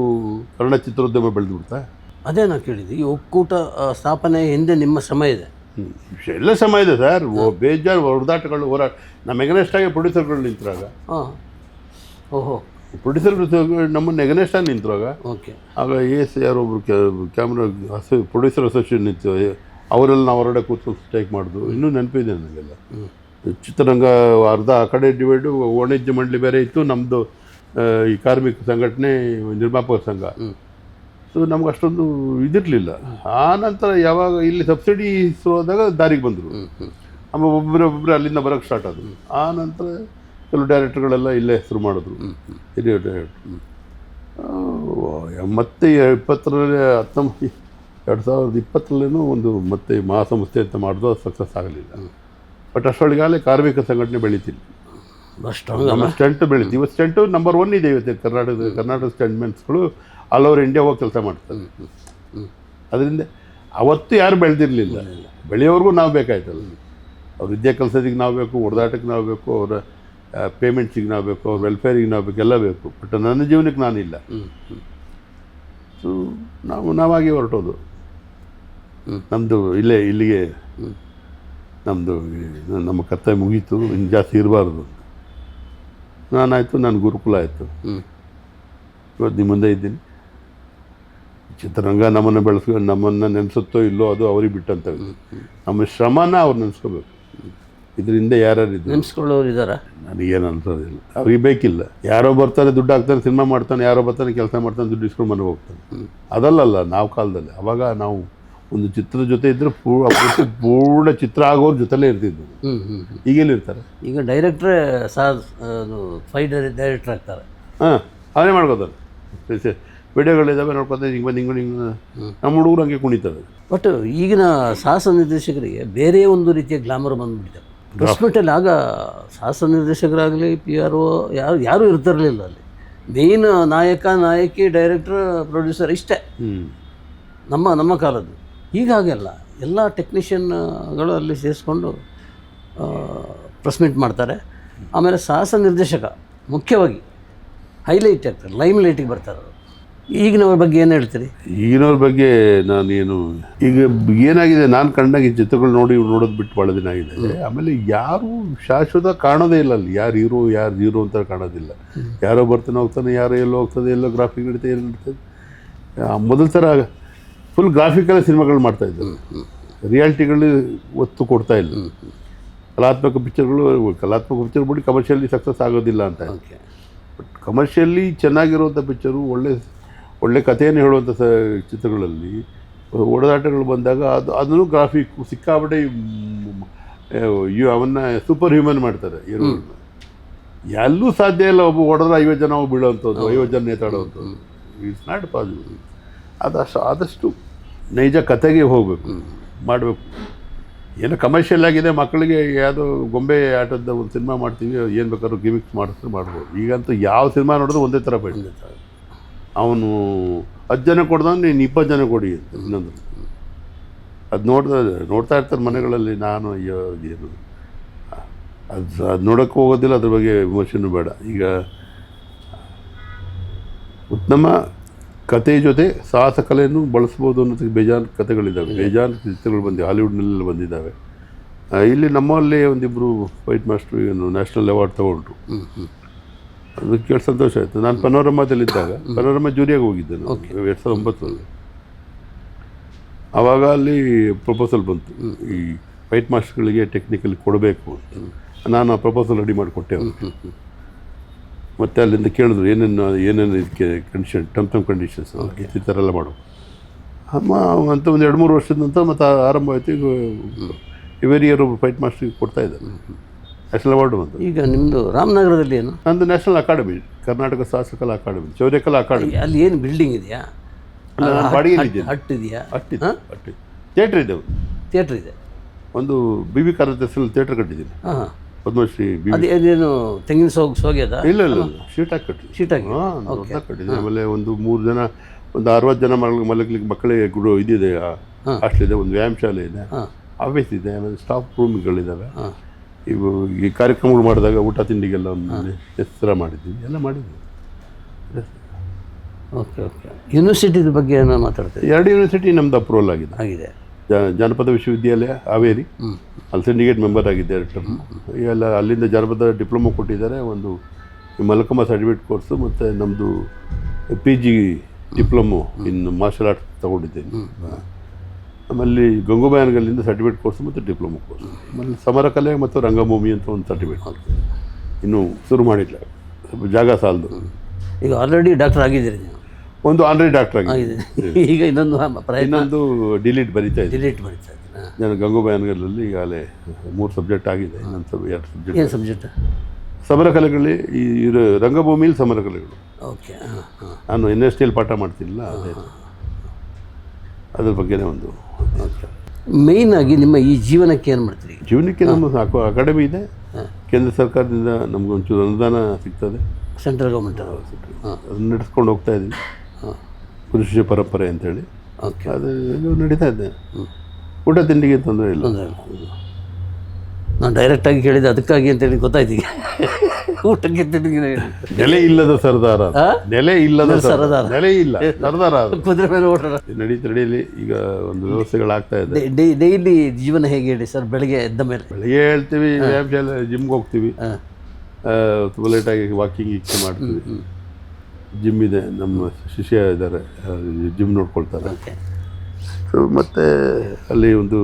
ಕನ್ನಡ ಚಿತ್ರೋದ್ಯಮ ಬೆಳೆದು ಬಿಡ್ತಾ. ಅದೇ ನಾನು ಕೇಳಿದ್ದೆ, ಈ ಒಕ್ಕೂಟ ಸ್ಥಾಪನೆ ಹಿಂದೆ ನಿಮ್ಮ ಶ್ರಮ ಇದೆ? ಎಲ್ಲ ಶ್ರಮ ಇದೆ ಸರ್, ಬೇಜಾರು ಹೊಡೆದಾಟಗಳು, ಹೋರಾಟ. ನಮ್ಮ ಎಗನೆಸ್ಟಾಗಿ ಪ್ರೊಡ್ಯೂಸರ್ಗಳು ನಿಂತರಾಗ, ಓಹೋ, ಪ್ರೊಡ್ಯೂಸರ್ ನಮ್ಮನ್ನು ಎಗನೆಸ್ಟಾಗಿ ನಿಂತರಾಗ, ಓಕೆ, ಆಗ ಯಾರೊಬ್ಬರು ಕ್ಯಾಮ್ರಾ ಪ್ರೊಡ್ಯೂಸರ್ ಅಸೋಸಿಯೇಷನ್ ನಿಂತು ಅವರೆಲ್ಲ ನಾವು ಹೊರಗಡೆ ಕೂತ್ಕೊಂಡು ಸ್ಟ್ರೈಕ್ ಮಾಡಿದ್ರು. ಇನ್ನೂ ನೆನಪಿದೆ ನನಗೆಲ್ಲ. ಚಿತ್ರರಂಗ ಅರ್ಧ ಆ ಕಡೆ ಡಿವೈಡು, ವಾಣಿಜ್ಯ ಮಂಡಳಿ ಬೇರೆ ಇತ್ತು, ನಮ್ಮದು ಈ ಕಾರ್ಮಿಕ ಸಂಘಟನೆ, ನಿರ್ಮಾಪಕ ಸಂಘ. ಸೊ ನಮ್ಗೆ ಅಷ್ಟೊಂದು ಇದಿರಲಿಲ್ಲ. ಆ ನಂತರ ಯಾವಾಗ ಇಲ್ಲಿ ಸಬ್ಸಿಡಿ ಶುರುವಾದಾಗ ದಾರಿಗೆ ಬಂದರು, ಆಮೇಲೆ ಒಬ್ಬೊಬ್ಬರೇ ಅಲ್ಲಿಂದ ಬರೋಕ್ಕೆ ಸ್ಟಾರ್ಟ್ ಆದರು. ಆ ನಂತರ ಕೆಲವು ಡೈರೆಕ್ಟರ್ಗಳೆಲ್ಲ ಇಲ್ಲೇ ಶುರು ಮಾಡಿದ್ರು, ಹಿರಿಯ ಡೈರೆಕ್ಟ್ರು. ಮತ್ತೆ 2020 ಒಂದು ಮತ್ತೆ ಮಹಾಸಂಸ್ಥೆ ಅಂತ ಮಾಡಿದ್ರು, ಅದು ಸಕ್ಸಸ್ ಆಗಲಿಲ್ಲ. ಬಟ್ ಅಷ್ಟೊಳಗಾಗಲೇ ಕಾರ್ಮಿಕ ಸಂಘಟನೆ ಬೆಳೀತಿಲ್ಲ, ನಮ್ಮ ಸ್ಟಂಟ್ ಬೆಳೀತಿ. ಇವತ್ತು ಸ್ಟಂಟು ನಂಬರ್ 1 ಇದೆ ಇವತ್ತು ಕರ್ನಾಟಕ ಸ್ಟಂಟ್ಮೆನ್ಸ್ಗಳು ಆಲ್ ಓವರ್ ಇಂಡಿಯಾ ಹೋಗಿ ಕೆಲಸ ಮಾಡ್ತಾರೆ. ಅದರಿಂದ ಅವತ್ತು ಯಾರು ಬೆಳೆದಿರಲಿಲ್ಲ, ಬೆಳೆಯೋರ್ಗೂ ನಾವು ಬೇಕಾಯ್ತಲ್ಲ. ಅವ್ರ ವಿದ್ಯೆ ಕಲ್ಸೋದಿಗೆ ನಾವು ಬೇಕು, ಹೊಡೆದಾಟಕ್ಕೆ ನಾವು ಬೇಕು, ಅವರ ಪೇಮೆಂಟ್ಸಿಗೆ ನಾವು ಬೇಕು, ಅವ್ರ ವೆಲ್ಫೇರಿಗೆ ನಾವು ಬೇಕು, ಎಲ್ಲ ಬೇಕು. ಬಟ್ ನನ್ನ ಜೀವನಕ್ಕೆ ನಾನಿಲ್ಲ. ಸೊ ನಾವಾಗಿ ಹೊರಟೋದು. ನಮ್ಮದು ಇಲ್ಲಿಗೆ ನಮ್ಮದು ನಮ್ಮ ಕರ್ತವ್ಯ ಮುಗೀತು, ಇನ್ನು ಜಾಸ್ತಿ ಇರಬಾರ್ದು. ನಾನಾಯಿತು, ನನ್ನ ಗುರುಕುಲ ಆಯಿತು. ಇವತ್ತು ನಿಮ್ಮ ಮುಂದೆ ಇದ್ದೀನಿ. ಚಿತ್ರರಂಗ ನಮ್ಮನ್ನು ಬೆಳೆಸ್ಕೊಂಡು ನಮ್ಮನ್ನು ನೆನೆಸುತ್ತೋ ಇಲ್ಲೋ ಅದು ಅವ್ರಿಗೆ ಬಿಟ್ಟಂತ. ನಮ್ಮ ಶ್ರಮನ ಅವ್ರು ನೆನೆಸ್ಕೋಬೇಕು. ಇದರಿಂದ ಯಾರ್ಯಾರು ನೆನೆಸ್ಕೊಳ್ಳೋರು ಇದ್ದಾರಾ? ನನಗೇನು ಅನ್ಸೋದಿಲ್ಲ, ಅವ್ರಿಗೆ ಬೇಕಿಲ್ಲ. ಯಾರೋ ಬರ್ತಾನೆ, ದುಡ್ಡು ಹಾಕ್ತಾನೆ, ಸಿನಿಮಾ ಮಾಡ್ತಾನೆ, ಯಾರೋ ಬರ್ತಾನೆ, ಕೆಲಸ ಮಾಡ್ತಾನೆ, ದುಡ್ಡು ಇಸ್ಕೊಂಡು ಮನೆಗೆ ಹೋಗ್ತಾನೆ. ಅದಲ್ಲಲ್ಲ ನಾವು ಕಾಲದಲ್ಲಿ. ಅವಾಗ ನಾವು ಒಂದು ಚಿತ್ರದ ಜೊತೆ ಇದ್ದರೆ ಪೂರ್ಣ ಚಿತ್ರ ಆಗೋರ ಜೊತೆಲೇ ಇರ್ತಿದ್ವು. ಈಗೆಲ್ಲಿರ್ತಾರೆ? ಈಗ ಡೈರೆಕ್ಟ್ರೇ ಫೈಟ್ ಡೈರೆಕ್ಟ್ರ್ ಆಗ್ತಾರೆ. ಅವನೇ ಮಾಡ್ಕೋತಾರೆ. ವಿಡಿಯೋಗಳಿದ್ದಾವೆ, ನೋಡ್ಕೊತಾರೆ, ಹಿಂಗೆ ಬಂದು ಹಿಂಗೆ ನಮ್ಮ ಹುಡುಗರು ಹಂಗೆ ಕುಣಿತಾರೆ. ಬಟ್ ಈಗಿನ ಸಾಹಸ ನಿರ್ದೇಶಕರಿಗೆ ಬೇರೆ ಒಂದು ರೀತಿಯ ಗ್ಲಾಮರ್ ಬಂದುಬಿಟ್ಟಿದೆ. ಪ್ರೆಸ್ಮೆಂಟಲ್ಲಿ ಆಗ ಸಾಹಸ ನಿರ್ದೇಶಕರಾಗಲಿ PRO ಯಾರೂ ಇರ್ತಿರಲಿಲ್ಲ ಅಲ್ಲಿ. ಮೇಯ್ನ್ ನಾಯಕಿ, ಡೈರೆಕ್ಟ್ರ್, ಪ್ರೊಡ್ಯೂಸರ್ ಇಷ್ಟೇ ನಮ್ಮ ಕಾಲದ್ದು. ಹೀಗಾಗೆಲ್ಲ ಎಲ್ಲ ಟೆಕ್ನಿಷಿಯನ್ಗಳು ಅಲ್ಲಿ ಸೇರಿಸ್ಕೊಂಡು ಪ್ರೆಸ್ಮೆಂಟ್ ಮಾಡ್ತಾರೆ. ಆಮೇಲೆ ಸಾಹಸ ನಿರ್ದೇಶಕ ಮುಖ್ಯವಾಗಿ ಹೈಲೈಟ್ ಆಗ್ತಾರೆ, ಲೈಮ್ ಲೈಟಿಗೆ ಬರ್ತಾರೆ. ಈಗಿನವ್ರ ಬಗ್ಗೆ ಏನು ಹೇಳ್ತೀರಿ? ಈಗಿನವ್ರ ಬಗ್ಗೆ ನಾನೇನು, ಈಗ ಏನಾಗಿದೆ, ನಾನು ಕಂಡಾಗ ಈ ಚಿತ್ರಗಳು ನೋಡೋದು ಬಿಟ್ಟು ಭಾಳ ದಿನ ಆಗಿದೆ. ಆಮೇಲೆ ಯಾರು ಶಾಶ್ವತ ಕಾಣೋದೇ ಇಲ್ಲ ಅಲ್ಲಿ. ಯಾರು ಹೀರೋ ಅಂತ ಕಾಣೋದಿಲ್ಲ. ಯಾರೋ ಬರ್ತಾನೆ ಹೋಗ್ತಾನೆ, ಯಾರೋ ಎಲ್ಲೋ ಹೋಗ್ತದೆ, ಎಲ್ಲೋ ಗ್ರಾಫಿಕ್ ನಡೀತದೆ, ಏನು ನಡೀತದೆ. ಮೊದಲ ಥರ ಫುಲ್ ಗ್ರಾಫಿಕಲ್ ಸಿನಿಮಾಗಳು ಮಾಡ್ತಾಯಿದ್ದಾರೆ. ರಿಯಾಲಿಟಿಗಳು ಒತ್ತು ಕೊಡ್ತಾ ಇಲ್ಲ. ಕಲಾತ್ಮಕ ಪಿಕ್ಚರ್ಗಳು ಬಿಡಿ ಕಮರ್ಷಿಯಲಿ ಸಕ್ಸಸ್ ಆಗೋದಿಲ್ಲ ಅಂತ. ಬಟ್ ಕಮರ್ಷಿಯಲಿ ಚೆನ್ನಾಗಿರುವಂಥ ಪಿಕ್ಚರು ಒಳ್ಳೆ ಕಥೆಯನ್ನು ಹೇಳುವಂಥ ಚಿತ್ರಗಳಲ್ಲಿ ಓಡಾಟಗಳು ಬಂದಾಗ ಅದನ್ನು ಗ್ರಾಫಿಕ್ ಸಿಕ್ಕಾಪಟ್ಟೆ ಅವನ್ನ ಸೂಪರ್ ಹ್ಯೂಮನ್ ಮಾಡ್ತಾರೆ ಹೀರೋಗಳನ್ನ. ಎಲ್ಲೂ ಸಾಧ್ಯ ಇಲ್ಲ ಒಬ್ಬ ಹೊಡೆದ್ರೆ 50 ಜನ ಬೀಳೋವಂಥದ್ದು, 50 ಜನ ನೇತಾಡೋವಂಥದ್ದು. It's not possible. ಆದಷ್ಟು ನೈಜ ಕತೆಗೆ ಹೋಗಬೇಕು, ಮಾಡಬೇಕು. ಏನೋ ಕಮರ್ಷಿಯಲ್ ಆಗಿದೆ, ಮಕ್ಕಳಿಗೆ ಯಾವುದೋ ಗೊಂಬೆ ಆಟದ ಒಂದು ಸಿನಿಮಾ ಮಾಡ್ತೀವಿ, ಏನು ಬೇಕಾದ್ರೂ ಗಿಮಿಕ್ಸ್ ಮಾಡಿದ್ರೆ ಮಾಡ್ಬೋದು. ಈಗಂತೂ ಯಾವ ಸಿನಿಮಾ ನೋಡಿದ್ರು ಒಂದೇ ಥರ ಬೈಟ್. ಅವನು 10 ಜನ ಕೊಡ್ದಂಗೆ ನೀನು 20 ಜನ ಕೊಡಿ ಅಂತ ಇನ್ನೊಂದು. ಅದು ನೋಡ್ತಾ ಇರ್ತಾರೆ ಮನೆಗಳಲ್ಲಿ. ನಾನು ಅಯ್ಯೋ ಏನು ಅದು ನೋಡೋಕ್ಕೆ ಹೋಗೋದಿಲ್ಲ, ಅದ್ರ ಬಗ್ಗೆ ವಿಮರ್ಶೆನೂ ಬೇಡ. ಈಗ ಉತ್ತಮ ಕತೆ ಜೊತೆ ಸಾಹಸ ಕಲೆಯನ್ನು ಬಳಸ್ಬೋದು ಅನ್ನೋದಕ್ಕೆ ಬೇಜಾನ್ ಕತೆಗಳಿದ್ದಾವೆ, ಬೇಜಾನ್ ಚಿತ್ರಗಳು ಬಂದಿವೆ, ಹಾಲಿವುಡ್ನಲ್ಲೆಲ್ಲ ಬಂದಿದ್ದಾವೆ. ಇಲ್ಲಿ ನಮ್ಮಲ್ಲಿ ಒಂದಿಬ್ಬರು ಫೈಟ್ ಮಾಸ್ಟ್ರು ಏನು ನ್ಯಾಷನಲ್ ಅವಾರ್ಡ್ ತೊಗೊಂಡ್ರು. ಅದು ಕೇಳಿ ಸಂತೋಷ ಆಯಿತು. ನಾನು ಪನೋರಮಾದಲ್ಲಿದ್ದಾಗ ಪನೋರಮಾ ಜೂರಿಯಾಗಿ ಹೋಗಿದ್ದೆ ನಾನು 2009ರಲ್ಲಿ. ಆವಾಗ ಅಲ್ಲಿ ಪ್ರಪೋಸಲ್ ಬಂತು, ಈ ಫೈಟ್ ಮಾಸ್ಟರ್ಗಳಿಗೆ ಟೆಕ್ನಿಕಲಿ ಕೊಡಬೇಕು ಅಂತ. ನಾನು ಆ ಪ್ರಪೋಸಲ್ ರೆಡಿ ಮಾಡಿಕೊಟ್ಟೆ ಅವ್ರಿಗೆ. ಮತ್ತು ಅಲ್ಲಿಂದ ಕೇಳಿದ್ರು ಏನೇನು ಇದಕ್ಕೆ ಟರ್ಮ್ಸ್ ಆ್ಯಂಡ್ ಕಂಡೀಷನ್ಸ್ ಈ ಥರ ಎಲ್ಲ ಮಾಡು ಅಂತ. ಒಂದು 2-3 ವರ್ಷದ ನಂತರ ಮತ್ತು ಆರಂಭ ಆಯಿತು. ಈಗ ಎವ್ರಿ ಇಯರ್ ಒಬ್ಬರು ಫೈಟ್ ಮಾಸ್ಟ್ರಿಗೆ ಕೊಡ್ತಾಯಿದ್ದಾರೆ, ನ್ಯಾಷನಲ್ ಅವಾರ್ಡು ಬಂತು. ಈಗ ನಿಮ್ಮದು ರಾಮನಗರದಲ್ಲಿ ಏನು? ನಂದು ನ್ಯಾಷನಲ್ ಅಕಾಡೆಮಿ, ಕರ್ನಾಟಕ ಸಾಹಸ ಕಲಾ ಅಕಾಡೆಮಿ, ಶೌರ್ಯಕಲಾ ಅಕಾಡೆಮಿ. ಅಲ್ಲಿ ಏನು ಬಿಲ್ಡಿಂಗ್ ಇದೆಯಾ? ಬಾಡಿಗೆಲಿದ್ದೀನಿ. ಹಟ್ ಇದೆಯಾ? ಅಟ್ಟಿದೆ. ಥಿಯೇಟ್ರ್ ಇದೆ, ಥಿಯೇಟ್ರ್ ಇದೆ. ಒಂದು BB ಕಾರಂತ ಹೆಸರಲ್ಲಿ ಥಿಯೇಟ್ರ್ ಕಟ್ಟಿದ್ದೀನಿ. ಹಾಂ, ಪದ್ಮಶ್ರೀ ಅದೇನು ತೆಂಗಿನ ಸೋಗ್ಯದ? ಇಲ್ಲ ಶೀಟ್ ಹಾಕಿ ಕಟ್ಟಿದ್ದೀನಿ. ಶೀಟ್ ಹಾಕಿ ಕಟ್ಟಿದ್ದೀನಿ. ಆಮೇಲೆ ಒಂದು 3 ಜನ, ಒಂದು 60 ಜನ ಮಲಗಲಿಕ್ಕೆ ಮಕ್ಕಳಿಗೆ ಇದಿದೆ, ಹಾಸ್ಟೆಲ್ ಇದೆ, ಒಂದು ವ್ಯಾಯಾಮ ಶಾಲೆ ಇದೆ, ಆಫೀಸ್ ಇದೆ, ಆಮೇಲೆ ಸ್ಟಾಫ್ ರೂಮ್ಗಳಿದ್ದಾವೆ. ಇವು ಈ ಕಾರ್ಯಕ್ರಮಗಳು ಮಾಡಿದಾಗ ಊಟ ತಿಂಡಿಗೆಲ್ಲ ಒಂದು ಹೆಸರ ಮಾಡಿದ್ದೀವಿ, ಎಲ್ಲ ಮಾಡಿದ್ದೀವಿ. ಓಕೆ. ಯೂನಿವರ್ಸಿಟಿದ ಬಗ್ಗೆ ಏನೋ ಮಾತಾಡ್ತೀವಿ? 2 ಯೂನಿವರ್ಸಿಟಿ ನಮ್ಮದು ಅಪ್ರೂವಲ್ ಆಗಿದೆ. ಜಾನಪದ ವಿಶ್ವವಿದ್ಯಾಲಯ ಹಾವೇರಿ, ಅಲ್ಲಿ ಸಿಂಡಿಕೇಟ್ ಮೆಂಬರ್ ಆಗಿದ್ದೆ 2 ಟರ್ಮ್. ಎಲ್ಲ ಅಲ್ಲಿಂದ ಜಾನಪದ ಡಿಪ್ಲೊಮೊ ಕೊಟ್ಟಿದ್ದಾರೆ, ಒಂದು ಮಲಕಮ್ಮ ಸರ್ಟಿಫಿಕೇಟ್ ಕೋರ್ಸು, ಮತ್ತು ನಮ್ಮದು PG diploma in martial arts ತೊಗೊಂಡಿದ್ದೇನೆ. ಆಮೇಲೆ ಗಂಗೂಬಾಯನಗಲ್ಲಿಂದ ಸರ್ಟಿಫಿಕೇಟ್ ಕೋರ್ಸು ಮತ್ತು ಡಿಪ್ಲೊಮೊ ಕೋರ್ಸ್. ಆಮೇಲೆ ಸಮರಕಲೆ ಮತ್ತು ರಂಗಭೂಮಿ ಅಂತ ಒಂದು ಸರ್ಟಿಫಿಕೇಟ್ ಇನ್ನೂ ಶುರು ಮಾಡಿಲ್ಲ, ಸ್ವಲ್ಪ ಜಾಗ ಸಾಲದು. ಈಗ ಆಲ್ರೆಡಿ ಡಾಕ್ಟರ್ ಆಗಿದ್ದೀರಿ ನೀವು? ಒಂದು ಆಲ್ರೆಡಿ ಡಾಕ್ಟರ್ ಆಗಿದೆ. ಈಗ ಇನ್ನೊಂದು ಡಿಲೀಟ್ ಬರೀತಾ ಇದ್ದೀನಿ. ಇದ್ದೀನಿ ನಾನು ಗಂಗೂಬಾಯನಗರಲ್ಲಿ ಈಗಾಗಲೇ 3 ಸಬ್ಜೆಕ್ಟ್ ಆಗಿದೆ, ಇನ್ನೊಂದು 2 ಸಬ್ಜೆಕ್ಟ್. ಏನು ಸಬ್ಜೆಕ್ಟ್? ಸಮರಕಲೆಗಳಲ್ಲಿ ಈ ರಂಗಭೂಮಿಲಿ ಸಮರಕಲೆಗಳು. ಓಕೆ. ನಾನು NSTಯಲ್ಲಿ ಪಾಠ ಮಾಡ್ತಿಲ್ಲ, ಅದ್ರ ಬಗ್ಗೆನೇ ಒಂದು. ಮೇಯ್ನ್ ಆಗಿ ನಿಮ್ಮ ಈ ಜೀವನಕ್ಕೆ ಏನು ಮಾಡ್ತೀರಿ? ಜೀವನಕ್ಕೆ ನಮ್ಮ ಅಕಾಡೆಮಿ ಇದೆ, ಕೇಂದ್ರ ಸರ್ಕಾರದಿಂದ ನಮಗೊಂಚೂರು ಅನುದಾನ ಸಿಗ್ತದೆ, ಸೆಂಟ್ರಲ್ ಗೌರ್ಮೆಂಟ್. ಅದನ್ನು ನಡೆಸ್ಕೊಂಡು ಹೋಗ್ತಾ ಇದ್ದೀನಿ, ಪುರುಷ ಪರಂಪರೆ ಅಂತೇಳಿ. ಅದು ನಡೀತಾ ಇದೆ. ಊಟ ತಿಂಡಿಗೆ ತೊಂದರೆ ಇಲ್ಲ. ನಾನು ಡೈರೆಕ್ಟಾಗಿ ಕೇಳಿದೆ ಅದಕ್ಕಾಗಿ ಅಂತೇಳಿ ಗೊತ್ತಾಯ್ತು. ಈಗ ಊಟಕ್ಕೆ ತಿಂಡಿಗೆ ನೆಲೆ ಇಲ್ಲದ ಸರ್ದಾರ, ನೆಲೆ ಇಲ್ಲದ ಸರ್ದಾರ, ನೆಲೆ ಇಲ್ಲ ಸರ್ದಾರ, ಕುದುರೆ ಮೇಲೆ ಓಟ ನಡೀಲಿ. ಈಗ ಒಂದು ವ್ಯವಸ್ಥೆಗಳಾಗ್ತಾ ಇದೆ. ಡೈಲಿ ಜೀವನ ಹೇಗೆ ಹೇಳಿ ಸರ್? ಬೆಳಗ್ಗೆ ಎದ್ದ ಮೇಲೆ ಬೆಳಗ್ಗೆ ಹೇಳ್ತೀವಿ, ವ್ಯಾಯಾಮ ಶಾಲೆ, ಜಿಮ್ಗೆ ಹೋಗ್ತೀವಿ, ತುಂಬ ಲೇಟಾಗಿ ವಾಕಿಂಗ್ ಮಾಡ್ತೀವಿ. ಜಿಮ್ ಇದೆ, ನಮ್ಮ ಶಿಷ್ಯ ಇದ್ದಾರೆ, ಜಿಮ್ ನೋಡ್ಕೊಳ್ತಾರೆ. ಸೊ ಮತ್ತು ಅಲ್ಲಿ ಒಂದು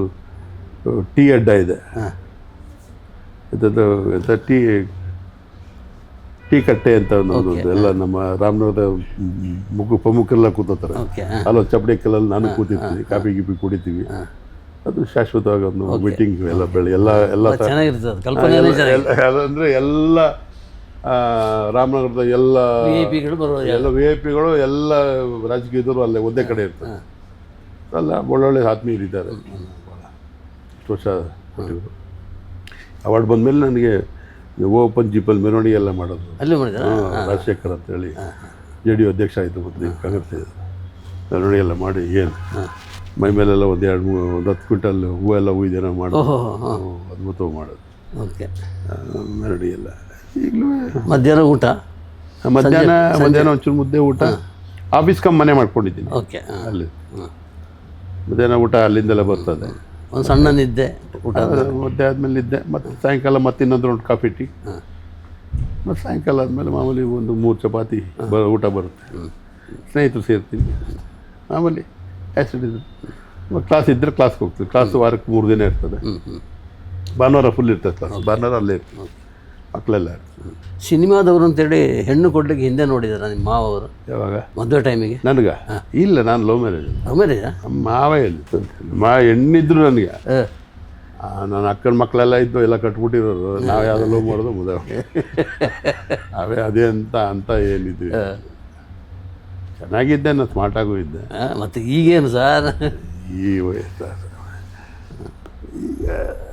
ಟೀ ಅಡ್ಡ ಇದೆ, ಎಂಥ ಟೀ ಕಟ್ಟೆ ಅಂತ ಒಂದು ಎಲ್ಲ ನಮ್ಮ ರಾಮನಗರದ ಪ್ರಮುಖರೆಲ್ಲ ಕೂತಾರೆ. ಅಲ್ಲೊಂದು ಚಪ್ಪಡಿ ಕಲ್ಲಲ್ಲಿ ನಾನು ಕೂತಿರ್ತೀನಿ, ಕಾಫಿ ಗೀಪಿ ಕುಡಿತೀವಿ. ಅದು ಶಾಶ್ವತವಾಗಿ ಒಂದು ಮೀಟಿಂಗ್ ಎಲ್ಲ ಅಂದರೆ ಎಲ್ಲ ರಾಮನಗರದ ಎಲ್ಲ VIP ಗಳು ಎಲ್ಲ ರಾಜಕೀಯದವರು ಅಲ್ಲೇ ಒಂದೇ ಕಡೆ ಇರ್ತಾರೆ. ಅಲ್ಲ ಒಳ್ಳೊಳ್ಳೆ ಆತ್ಮೀಯರಿದ್ದಾರೆ. ಇಷ್ಟು ವರ್ಷ ಅವಾರ್ಡ್ ಬಂದಮೇಲೆ ನನಗೆ ಓಪನ್ ಜೀಪಲ್ಲಿ ಮೆರವಣಿಗೆ ಎಲ್ಲ ಮಾಡೋದು. ರಾಜಶೇಖರ್ ಅಂತೇಳಿ JDU ಅಧ್ಯಕ್ಷ ಆಯಿತು, ಮತ್ತು ಕಾಂಗ್ರೆಸ್ ಮೆರವಣಿಗೆ ಎಲ್ಲ ಮಾಡಿ ಏನು ಮೈ ಮೇಲೆಲ್ಲ ಒಂದು 10 ಕ್ವಿಂಟಲ್ ಹೂವೆಲ್ಲ ಹೂಯ್ದೇನೋ ಮಾಡೋದು, ಅದ್ಭುತವಾಗಿ ಮಾಡೋದು. ಮೆರವಣಿಗೆ ಎಲ್ಲ. ಈಗಲೂ ಮಧ್ಯಾಹ್ನ ಊಟ, ಮಧ್ಯಾಹ್ನ ಒಂಚೂರು ಮುದ್ದೆ ಊಟ, ಆಫೀಸ್ ಮನೆ ಮಾಡ್ಕೊಂಡಿದ್ದೀನಿ ಅಲ್ಲಿ. ಮಧ್ಯಾಹ್ನ ಊಟ ಅಲ್ಲಿಂದೆಲ್ಲ ಬರ್ತದೆ. ಒಂದು ಸಣ್ಣ ನಿದ್ದೆ, ಊಟ ಮುದ್ದೆ ಆದಮೇಲೆ ನಿದ್ದೆ, ಮತ್ತು ಸಾಯಂಕಾಲ ಮತ್ತೆ ಇನ್ನೊಂದು ರೌಂಡ್ ಕಾಫಿ ಟೀ, ಮತ್ತು ಸಾಯಂಕಾಲ ಆದಮೇಲೆ ಮಾಮೂಲಿ ಒಂದು 3 ಚಪಾತಿ ಊಟ ಬರುತ್ತೆ. ಸ್ನೇಹಿತರು ಸೇರ್ತೀವಿ. ಮಾಮೂಲಿ ಕ್ಲಾಸ್ ಇದ್ದರೆ ಕ್ಲಾಸ್ಗೆ ಹೋಗ್ತೀವಿ. ಕ್ಲಾಸ್ ವಾರಕ್ಕೆ 3 ದಿನ ಇರ್ತದೆ. ಭಾನುವಾರ ಫುಲ್ ಇರ್ತದೆ ಕ್ಲಾಸ್, ಭಾನುವಾರ ಅಲ್ಲೇ ಇರ್ತದೆ. ಮಕ್ಕಳೆಲ್ಲ. ಸಿನಿಮಾದವರು ಅಂತೇಳಿ ಹೆಣ್ಣು ಕೊಡ್ಲಿಕ್ಕೆ ಹಿಂದೆ ನೋಡಿದಾರ ನಿಮ್ಮ ಮಾವ ಅವರು ಯಾವಾಗ? ಮದುವೆ ಟೈಮಿಗೆ? ನನಗೆ ಇಲ್ಲ, ನಾನು ಲವ್ ಮ್ಯಾರೇಜ್. ಲವ್ ಮ್ಯಾರೇಜಾ? ನಮ್ಮ ಮಾವ ಎಲ್ಲಿ ಹೆಣ್ಣಿದ್ರು ನನಗೆ. ನನ್ನ ಅಕ್ಕನ ಮಕ್ಕಳೆಲ್ಲ ಇದ್ದು ಎಲ್ಲ ಕಟ್ಬಿಟ್ಟಿರೋರು. ನಾವು ಯಾವ್ದು ಲವ್ ಮಾಡೋದು ಮದುವೆ ಅದೇ ಅಂತ ಏನಿದ್ವಿ. ಚೆನ್ನಾಗಿದ್ದೆ, ನಾನು ಸ್ಮಾರ್ಟಾಗೂ ಇದ್ದೆ. ಮತ್ತು ಈಗೇನು ಸರ್ ಈ ವಯಸ್ಸು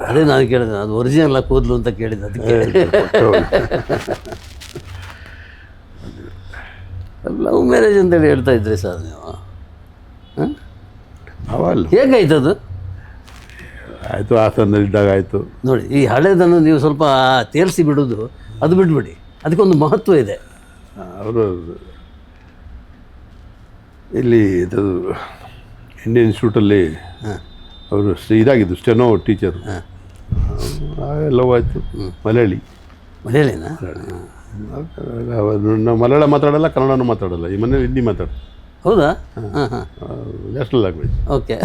ಅದೇ ನಾನು ಕೇಳಿದೆ, ಅದು ಒರಿಜಿನಲ್ ಕೂದಲು ಅಂತ ಕೇಳಿದೆ. ಅದಕ್ಕೆ ಲವ್ ಮ್ಯಾರೇಜ್ ಅಂತೇಳಿ ಹೇಳ್ತಾ ಇದ್ರಿ ಸರ್ ನೀವು. ಅವಲ್ಲ ಹೇಗಾಯ್ತು ಅದು? ಆಯಿತು, ಹಾಸನಲ್ಲಿದ್ದಾಗ ಆಯಿತು. ನೋಡಿ, ಈ ಹಳೇದನ್ನು ನೀವು ಸ್ವಲ್ಪ ತೇಲ್ಸಿ ಬಿಡೋದು ಅದು ಬಿಟ್ಬಿಡಿ, ಅದಕ್ಕೊಂದು ಮಹತ್ವ ಇದೆ. ಅವರು ಇಲ್ಲಿ ಇದು ಇಂಡಿಯನ್ ಇನ್ಸ್ಟಿಟ್ಯೂಟಲ್ಲಿ ಅವರು ಇದಾಗಿದ್ದು ಸ್ಟೆನೋ ಟೀಚರು. ಲವ್ ಆಯಿತು. ಮಲಯಾಳಿನಾ? ನಾವು ಮಲಯಾಳ ಮಾತಾಡಲ್ಲ, ಕನ್ನಡನೂ ಮಾತಾಡಲ್ಲ. ಈ ಮನೇಲಿ ಹಿಂದಿ ಮಾತಾಡ್ತಾರೆ. ಹೌದಾ? National language. ಓಕೆ.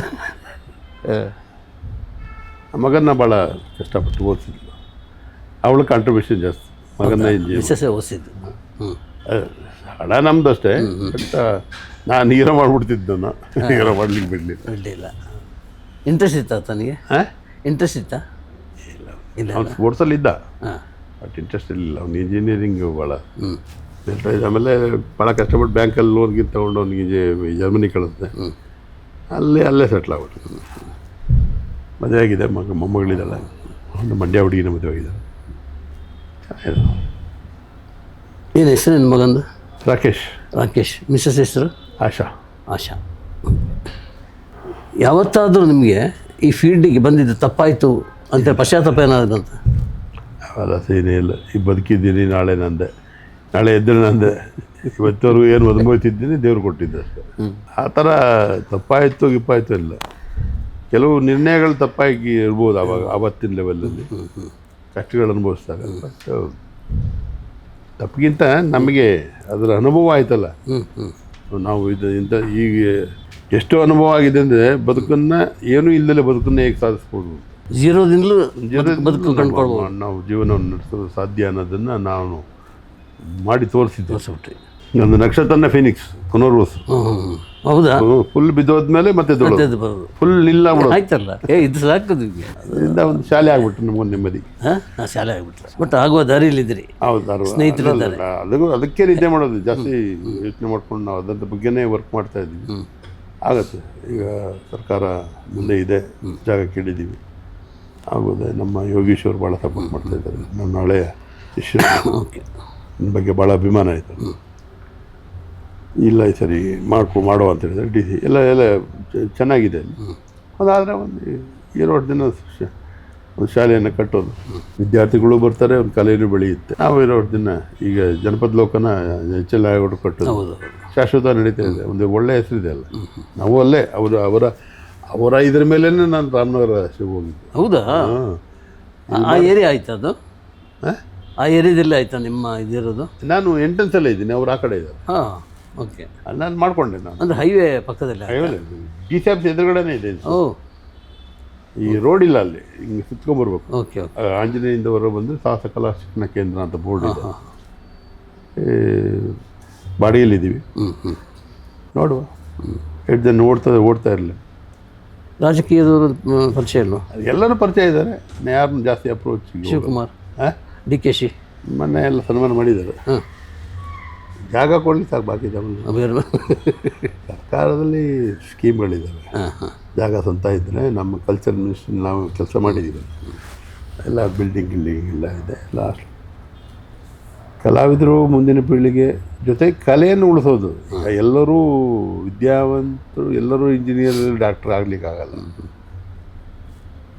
ಮಗನ್ನ ಭಾಳ ಕಷ್ಟಪಟ್ಟು ಓದಿಸಿದ್ಲು. ಅವಳ ಕಾಂಟ್ರಿಬ್ಯೂಷನ್ ಜಾಸ್ತಿ. ಮಗನ್ನ ಓದಿಸಿದ್ದು ಹಣ ನಮ್ದು ಅಷ್ಟೇ. ಬಟ್ ನಾನು ಹೀರೋ ಮಾಡಿಬಿಡ್ತಿದ್ದನ್ನು. ಹೀರೋ ಮಾಡ್ಲಿಕ್ಕೆ ಬಿಡಲಿಲ್ಲ. ಇಂಟ್ರೆಸ್ಟ್ ಇತ್ತಾ ತನಗೆ? ಇಂಟ್ರೆಸ್ಟ್ ಇತ್ತಾ? ಇಲ್ಲ. ಅವ್ನು ಸ್ಪೋರ್ಟ್ಸಲ್ಲಿ ಇದ್ದ, ಬಟ್ ಇಂಟ್ರೆಸ್ಟ್ ಇರಲಿಲ್ಲ. ಅವ್ನು ಇಂಜಿನಿಯರಿಂಗ್ ಭಾಳ ಆಮೇಲೆ ಭಾಳ ಕಷ್ಟಪಟ್ಟು ಬ್ಯಾಂಕಲ್ಲಿ ಲೋನ್ಗೆ ತೊಗೊಂಡು ಅವನಿಗೆ ಜರ್ಮನಿ ಕಳಿಸ್ದೆ. ಅಲ್ಲೇ ಸೆಟ್ಲ್ ಆಗ್ಬಿಟ್ಟು ಮದುವೆ ಆಗಿದೆ. ಮೊಮ್ಮಗಳಿದ್ದಲ್ಲ, ಒಂದು ಮಂಡ್ಯ ಹುಡುಗಿನ ಮದುವೆ ಆಗಿದೆ. ಏನು ಹೆಸರು ನಿನ್ನ ಮಗಂದು? ರಾಕೇಶ್. ಮಿಸ್ಸಸ್ ಹೆಸರು? ಆಶಾ. ಯಾವತ್ತಾದರೂ ನಿಮಗೆ ಈ ಫೀಲ್ಡಿಗೆ ಬಂದಿದ್ದು ತಪ್ಪಾಯಿತು ಅಂತ ಪಶ್ಚಾತ್ತಾಪ ಏನಾದ್ರು ಅಂತ? ಅವೆಲ್ಲ ಸೀನೇ ಇಲ್ಲ. ಈಗ ಬದುಕಿದ್ದೀನಿ, ನಾಳೆ ಎದ್ದರೆ ನಂದೆ. ಇವತ್ತವರೆಗೂ ಏನು ಅನುಭವಿಸಿದ್ದೀನಿ, ದೇವ್ರು ಕೊಟ್ಟಿದ್ದೆ ಅಷ್ಟೇ. ಆ ಥರ ತಪ್ಪಾಯಿತು ಗಿಪ್ಪಾಯಿತು ಇಲ್ಲ. ಕೆಲವು ನಿರ್ಣಯಗಳು ತಪ್ಪಾಗಿ ಇರ್ಬೋದು ಆವತ್ತಿನ ಲೆವೆಲಲ್ಲಿ ಕಷ್ಟಗಳು ಅನುಭವಿಸಿದಾಗ. ಬಟ್ ತಪ್ಪಿಗಿಂತ ನಮಗೆ ಅದರ ಅನುಭವ ಆಯ್ತಲ್ಲ. ನಾವು ಇಂಥ ಈಗ ಎಷ್ಟು ಅನುಭವ ಆಗಿದೆ ಅಂದರೆ ಬದುಕನ್ನು ಏನೂ ಇಲ್ಲದಲೇ ಬದುಕನ್ನು ಹೇಗೆ ಸಾಧಿಸ್ಬೋದು, ಜೀರೋದಿಂದಲೂ ಬದುಕು ಕಂಡುಕೊಳ್ಬೋದು, ನಾವು ಜೀವನವನ್ನು ನಡೆಸೋದು ಸಾಧ್ಯ ಅನ್ನೋದನ್ನು ನಾವು ಮಾಡಿ ತೋರಿಸಿದ್ವಿ. ಒಂದು ನಕ್ಷತ್ರನ ಫಿನಿಕ್ಸ್ ಪುನರ್ವಸು. ಹೌದಾ? ಫುಲ್ ಬಿದ್ದೋದ್ಮೇಲೆ ಮತ್ತೆ ಫುಲ್ ಇಲ್ಲ ಆಯ್ತಲ್ಲ. ಇದು ಸಾಕು. ಅದರಿಂದ ಒಂದು ಶಾಲೆ ಆಗ್ಬಿಟ್ಟು ನಮಗೊಂದು ನೆಮ್ಮದಿ. ಶಾಲೆ ಆಗ್ಬಿಟ್ರೆ ಬಟ್ ಆಗುವ ದಾರಿಯಲ್ಲಿದ್ದೀರಿ. ಹೌದು, ಸ್ನೇಹಿತರು ಅದಕ್ಕೆ ನಿದ್ದೆ ಮಾಡೋದು ಜಾಸ್ತಿ ಯೋಚನೆ ಮಾಡ್ಕೊಂಡು ನಾವು ಅದ್ರ ಬಗ್ಗೆನೇ ವರ್ಕ್ ಮಾಡ್ತಾ ಇದ್ದೀವಿ. ಆಗತ್ತೆ. ಈಗ ಸರ್ಕಾರ ಮುಂದೆ ಇದೆ, ಜಾಗ ಕೇಳಿದ್ದೀವಿ, ಆಗೋದೆ. ನಮ್ಮ ಯೋಗೀಶ್ವರ್ ಭಾಳ ಸಪೋರ್ಟ್ ಮಾಡ್ತಾ ಇದ್ದಾರೆ. ನಮ್ಮ ಹಳೆಯ ಶಿಷ್ಯರು. ನನ್ನ ಬಗ್ಗೆ ಭಾಳ ಅಭಿಮಾನ ಆಯಿತು. ಇಲ್ಲ ಸರಿ ಮಾಡುವ ಅಂತ ಹೇಳಿದ್ರೆ DC ಎಲ್ಲ ಚೆನ್ನಾಗಿದೆ. ಅದಾದರೆ ಒಂದು 2 ದಿನ ಒಂದು ಶಾಲೆಯನ್ನು ಕಟ್ಟೋದು, ವಿದ್ಯಾರ್ಥಿಗಳು ಬರ್ತಾರೆ, ಒಂದು ಕಲೆಯೂ ಬೆಳೆಯುತ್ತೆ. ನಾವು 2 ದಿನ ಈಗ ಜನಪದ ಲೋಕನ HL ಆಗೋಡು ಕಟ್ಟೋದು ಶಾಶ್ವತ ನಡೀತಾ ಇದೆ. ಒಂದು ಒಳ್ಳೆಯ ಹೆಸರಿದೆ ಅಲ್ಲ. ನಾವು ಅಲ್ಲೇ ಅವರ ಇದ್ರ ಮೇಲೇ ನಾನು ರಾಮನಗರ ಹೋಗಿದ್ದೆ. ಹೌದಾ? ಆ ಏರಿಯಾ ಆಯ್ತು ಅದು? ಆ ಏರಿಯಾದಲ್ಲಿ ಆಯ್ತಾ ನಿಮ್ಮ ಇದಿರೋದು? ನಾನು ಎಂಟ್ರೆನ್ಸಲ್ಲೇ ಇದ್ದೀನಿ, ಅವ್ರು ಆ ಕಡೆ ಇದ್ದಾರೆ. ಓಕೆ. ನಾನು ಮಾಡಿಕೊಂಡೆ. ನಾನು ಅಂದರೆ ಹೈವೇ ಪಕ್ಕದಲ್ಲಿ? DC ಆಫೀಸ್ ಎದುರುಗಡೆನೇ ಇದೆ. ಈ ರೋಡ್ ಇಲ್ಲ ಅಲ್ಲಿ, ಹಿಂಗೆ ಸುತ್ಕೊಂಡ್ಬರ್ಬೇಕು. ಓಕೆ. ಆಂಜನೇಯಿಂದ ಹೊರ ಬಂದು ಸಾಹಸ ಕಲಾ ಶಿಕ್ಷಣ ಕೇಂದ್ರ ಅಂತ ಬೋರ್ಡ್ ಇದೆ. ಬಾಡಿಗೆಲ್ಲಿದ್ದೀವಿ. ನೋಡುವ. 8 ಜನ ಓಡ್ತಾ ಇರಲಿ. ರಾಜಕೀಯದವರು ಪರಿಚಯ ಇಲ್ವಾ? ಎಲ್ಲರೂ ಪರಿಚಯ ಇದ್ದಾರೆ. ಯಾರನ್ನು ಜಾಸ್ತಿ ಅಪ್ರೋಚ್? ಶಿವಕುಮಾರ್, DKC ಮೊನ್ನೆ ಎಲ್ಲ ಸನ್ಮಾನ ಮಾಡಿದ್ದಾರೆ. ಜಾಗ ಕೊಡಲಿ ಸಾಕು, ಬಾಕಿ ಸರ್ಕಾರದಲ್ಲಿ ಸ್ಕೀಮ್ಗಳಿದ್ದಾವೆ. ಜಾಗ ಸ್ವಂತ ಇದ್ದರೆ ನಮ್ಮ ಕಲ್ಚರ್ ಮಿನಿಸ್ಟ್ರಿ ನಾವು ಕೆಲಸ ಮಾಡಿದ್ದೀವಿ. ಎಲ್ಲ ಬಿಲ್ಡಿಂಗ್ ಎಲ್ಲ ಇದೆ. ಲಾಸ್ಟ್ ಕಲಾವಿದರು ಮುಂದಿನ ಪೀಳಿಗೆ ಜೊತೆ ಕಲೆಯನ್ನು ಉಳಿಸೋದು. ಎಲ್ಲರೂ ವಿದ್ಯಾವಂತರು, ಎಲ್ಲರೂ ಇಂಜಿನಿಯರ್, ಡಾಕ್ಟರ್ ಆಗಲಿಕ್ಕಾಗಲ್ಲ.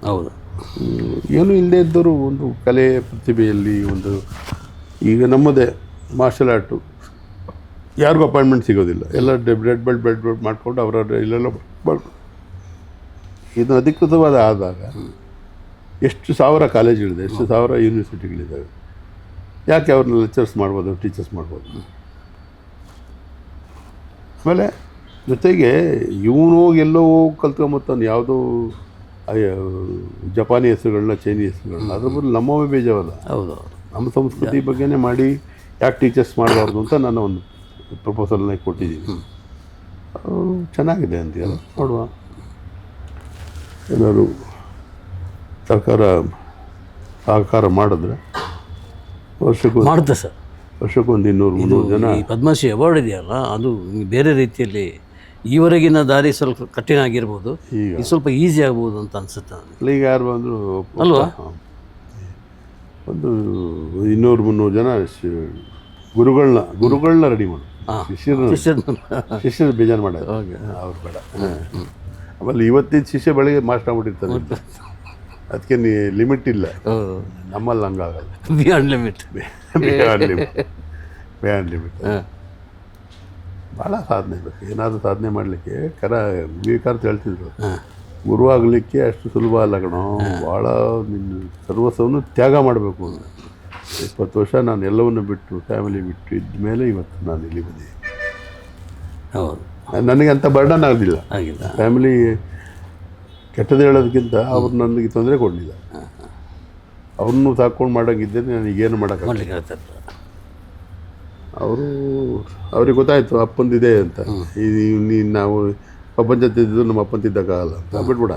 ಹೌದು. ಏನೂ ಇಲ್ಲದೆ ಇದ್ದರೂ ಒಂದು ಕಲೆ ಪ್ರತಿಭೆಯಲ್ಲಿ ಒಂದು, ಈಗ ನಮ್ಮದೇ ಮಾರ್ಷಲ್ ಆರ್ಟು ಯಾರಿಗೂ ಅಪಾಯಿಂಟ್ಮೆಂಟ್ ಸಿಗೋದಿಲ್ಲ. ಎಲ್ಲ ಬ್ರೆಡ್ ಮಾಡಿಕೊಂಡು ಅವರವ್ರ ಇಲ್ಲೆಲ್ಲ ಮಾಡ್ಕೊಂಡು ಇದು ಅಧಿಕೃತವಾದ ಆದಾಗ ಎಷ್ಟು ಸಾವಿರ ಕಾಲೇಜುಗಳಿದೆ, ಎಷ್ಟು ಸಾವಿರ ಯೂನಿವರ್ಸಿಟಿಗಳಿದ್ದಾವೆ. ಯಾಕೆ ಅವ್ರನ್ನ ಲೆಕ್ಚರ್ಸ್ ಮಾಡ್ಬೋದು, ಟೀಚರ್ಸ್ ಮಾಡ್ಬೋದು. ಆಮೇಲೆ ಜೊತೆಗೆ ಇವನು ಎಲ್ಲೋ ಕಲ್ತ್ಕೊಂಬತ್ತಾನೆ ಯಾವುದೋ ಜಪಾನಿ ಹೆಸರುಗಳನ್ನ, ಚೈನೀಸ್ ಹೆಸರುಗಳನ್ನ, ಅದ್ರ ಬದಲು ನಮ್ಮವೇ ಬೇಜಾವಲ್ಲ. ಹೌದು. ನಮ್ಮ ಸಂಸ್ಕೃತಿ ಬಗ್ಗೆನೇ ಮಾಡಿ ಯಾಕೆ ಟೀಚರ್ಸ್ ಮಾಡಬಾರ್ದು ಅಂತ ನಾನು ಒಂದು ಪ್ರಪೋಸಲ್ನ ಕೊಟ್ಟಿದ್ದೀನಿ. ಚೆನ್ನಾಗಿದೆ ಅಂತೀಯಲ್ಲ, ನೋಡುವ. ಏನಾದ್ರು ಸರ್ಕಾರ ಸಹಕಾರ ಮಾಡಿದ್ರೆ ಮಾಡುತ್ತೆ ಸರ್. ವರ್ಷಕ್ಕೊಂದು 200-300 ಜನ. ಈ ಪದ್ಮಶ್ರೀ ಅವಾರ್ಡ್ ಇದೆಯಲ್ಲ, ಅದು ಬೇರೆ ರೀತಿಯಲ್ಲಿ ಈವರೆಗಿನ ದಾರಿ ಸ್ವಲ್ಪ ಕಠಿಣ ಆಗಿರ್ಬೋದು, ಈಗ ಸ್ವಲ್ಪ ಈಸಿ ಆಗ್ಬೋದು ಅಂತ ಅನ್ಸುತ್ತೆ ನನಗೆ. ಈಗ ಯಾರು ಬಂದರೂ ಅಲ್ವಾ? ಒಂದು 200-300 ಜನ ಗುರುಗಳನ್ನ ರೆಡಿ ಮಾಡು. ಶಿಷ್ಯರು ಬೇಜಾರು ಮಾಡೋದು ಅವ್ರು ಬೇಡ. ಆಮೇಲೆ ಇವತ್ತಿನ ಶಿಷ್ಯ ಬೆಳಗ್ಗೆ ಮಾಸ್ಟರ್ ಆಗ್ಬಿಟ್ಟಿರ್ತಾರೆ, ಅದಕ್ಕೆ ಲಿಮಿಟ್ ಇಲ್ಲ. ನಮ್ಮಲ್ಲಿ ಹಂಗಾಗಲ್ಲ, ಬಿಯಾಂಡ್ ಲಿಮಿಟ್. ಭಾಳ ಸಾಧನೆ ಬೇಕು. ಏನಾದರೂ ಸಾಧನೆ ಮಾಡಲಿಕ್ಕೆ ವಿವೇಕಾನಂದ ಹೇಳ್ತಿದ್ರು, ಗುರು ಆಗಲಿಕ್ಕೆ ಅಷ್ಟು ಸುಲಭ ಅಲ್ಲ ಕಣೋ, ಭಾಳ ನಿನ್ನ ಸರ್ವಸ್ವವನ್ನು ತ್ಯಾಗ ಮಾಡಬೇಕು. 20 ವರ್ಷ ನಾನು ಎಲ್ಲವನ್ನು ಬಿಟ್ಟು, ಫ್ಯಾಮಿಲಿ ಬಿಟ್ಟು ಇದ್ದ ಮೇಲೆ ಇವತ್ತು ನಾನು ಇಲ್ಲಿ ಬಂದಿದ್ದೀನಿ. ಹೌದು, ನನಗೆ ಅಂಥ ಬರ್ಡನ್ ಆಗಲಿಲ್ಲ. ಫ್ಯಾಮಿಲಿ ಕೆಟ್ಟದ್ದು ಹೇಳೋದಕ್ಕಿಂತ ಅವ್ರು ನನಗೆ ತೊಂದರೆ ಕೊಡಲಿಲ್ಲ. ಅವ್ರನ್ನೂ ಸಾಕೊಂಡು ಮಾಡೋಂಗಿದ್ದೇನೆ, ನನಗೇನು ಮಾಡೋಕ್ಕಾಗಲ್ಲ. ಅವ್ರಿಗೆ ಗೊತ್ತಾಯಿತು ಅಪ್ಪಂದಿದೆ ಅಂತ. ನೀನು ನಾವು ಪ್ರಪಂಚ ತಿದ್ದಿದ್ದು ನಮ್ಮ ಅಪ್ಪನ ತಿದ್ದಕ್ಕಾಗಲ್ಲ ಅಂತ ಬಿಟ್ಬಿಡ.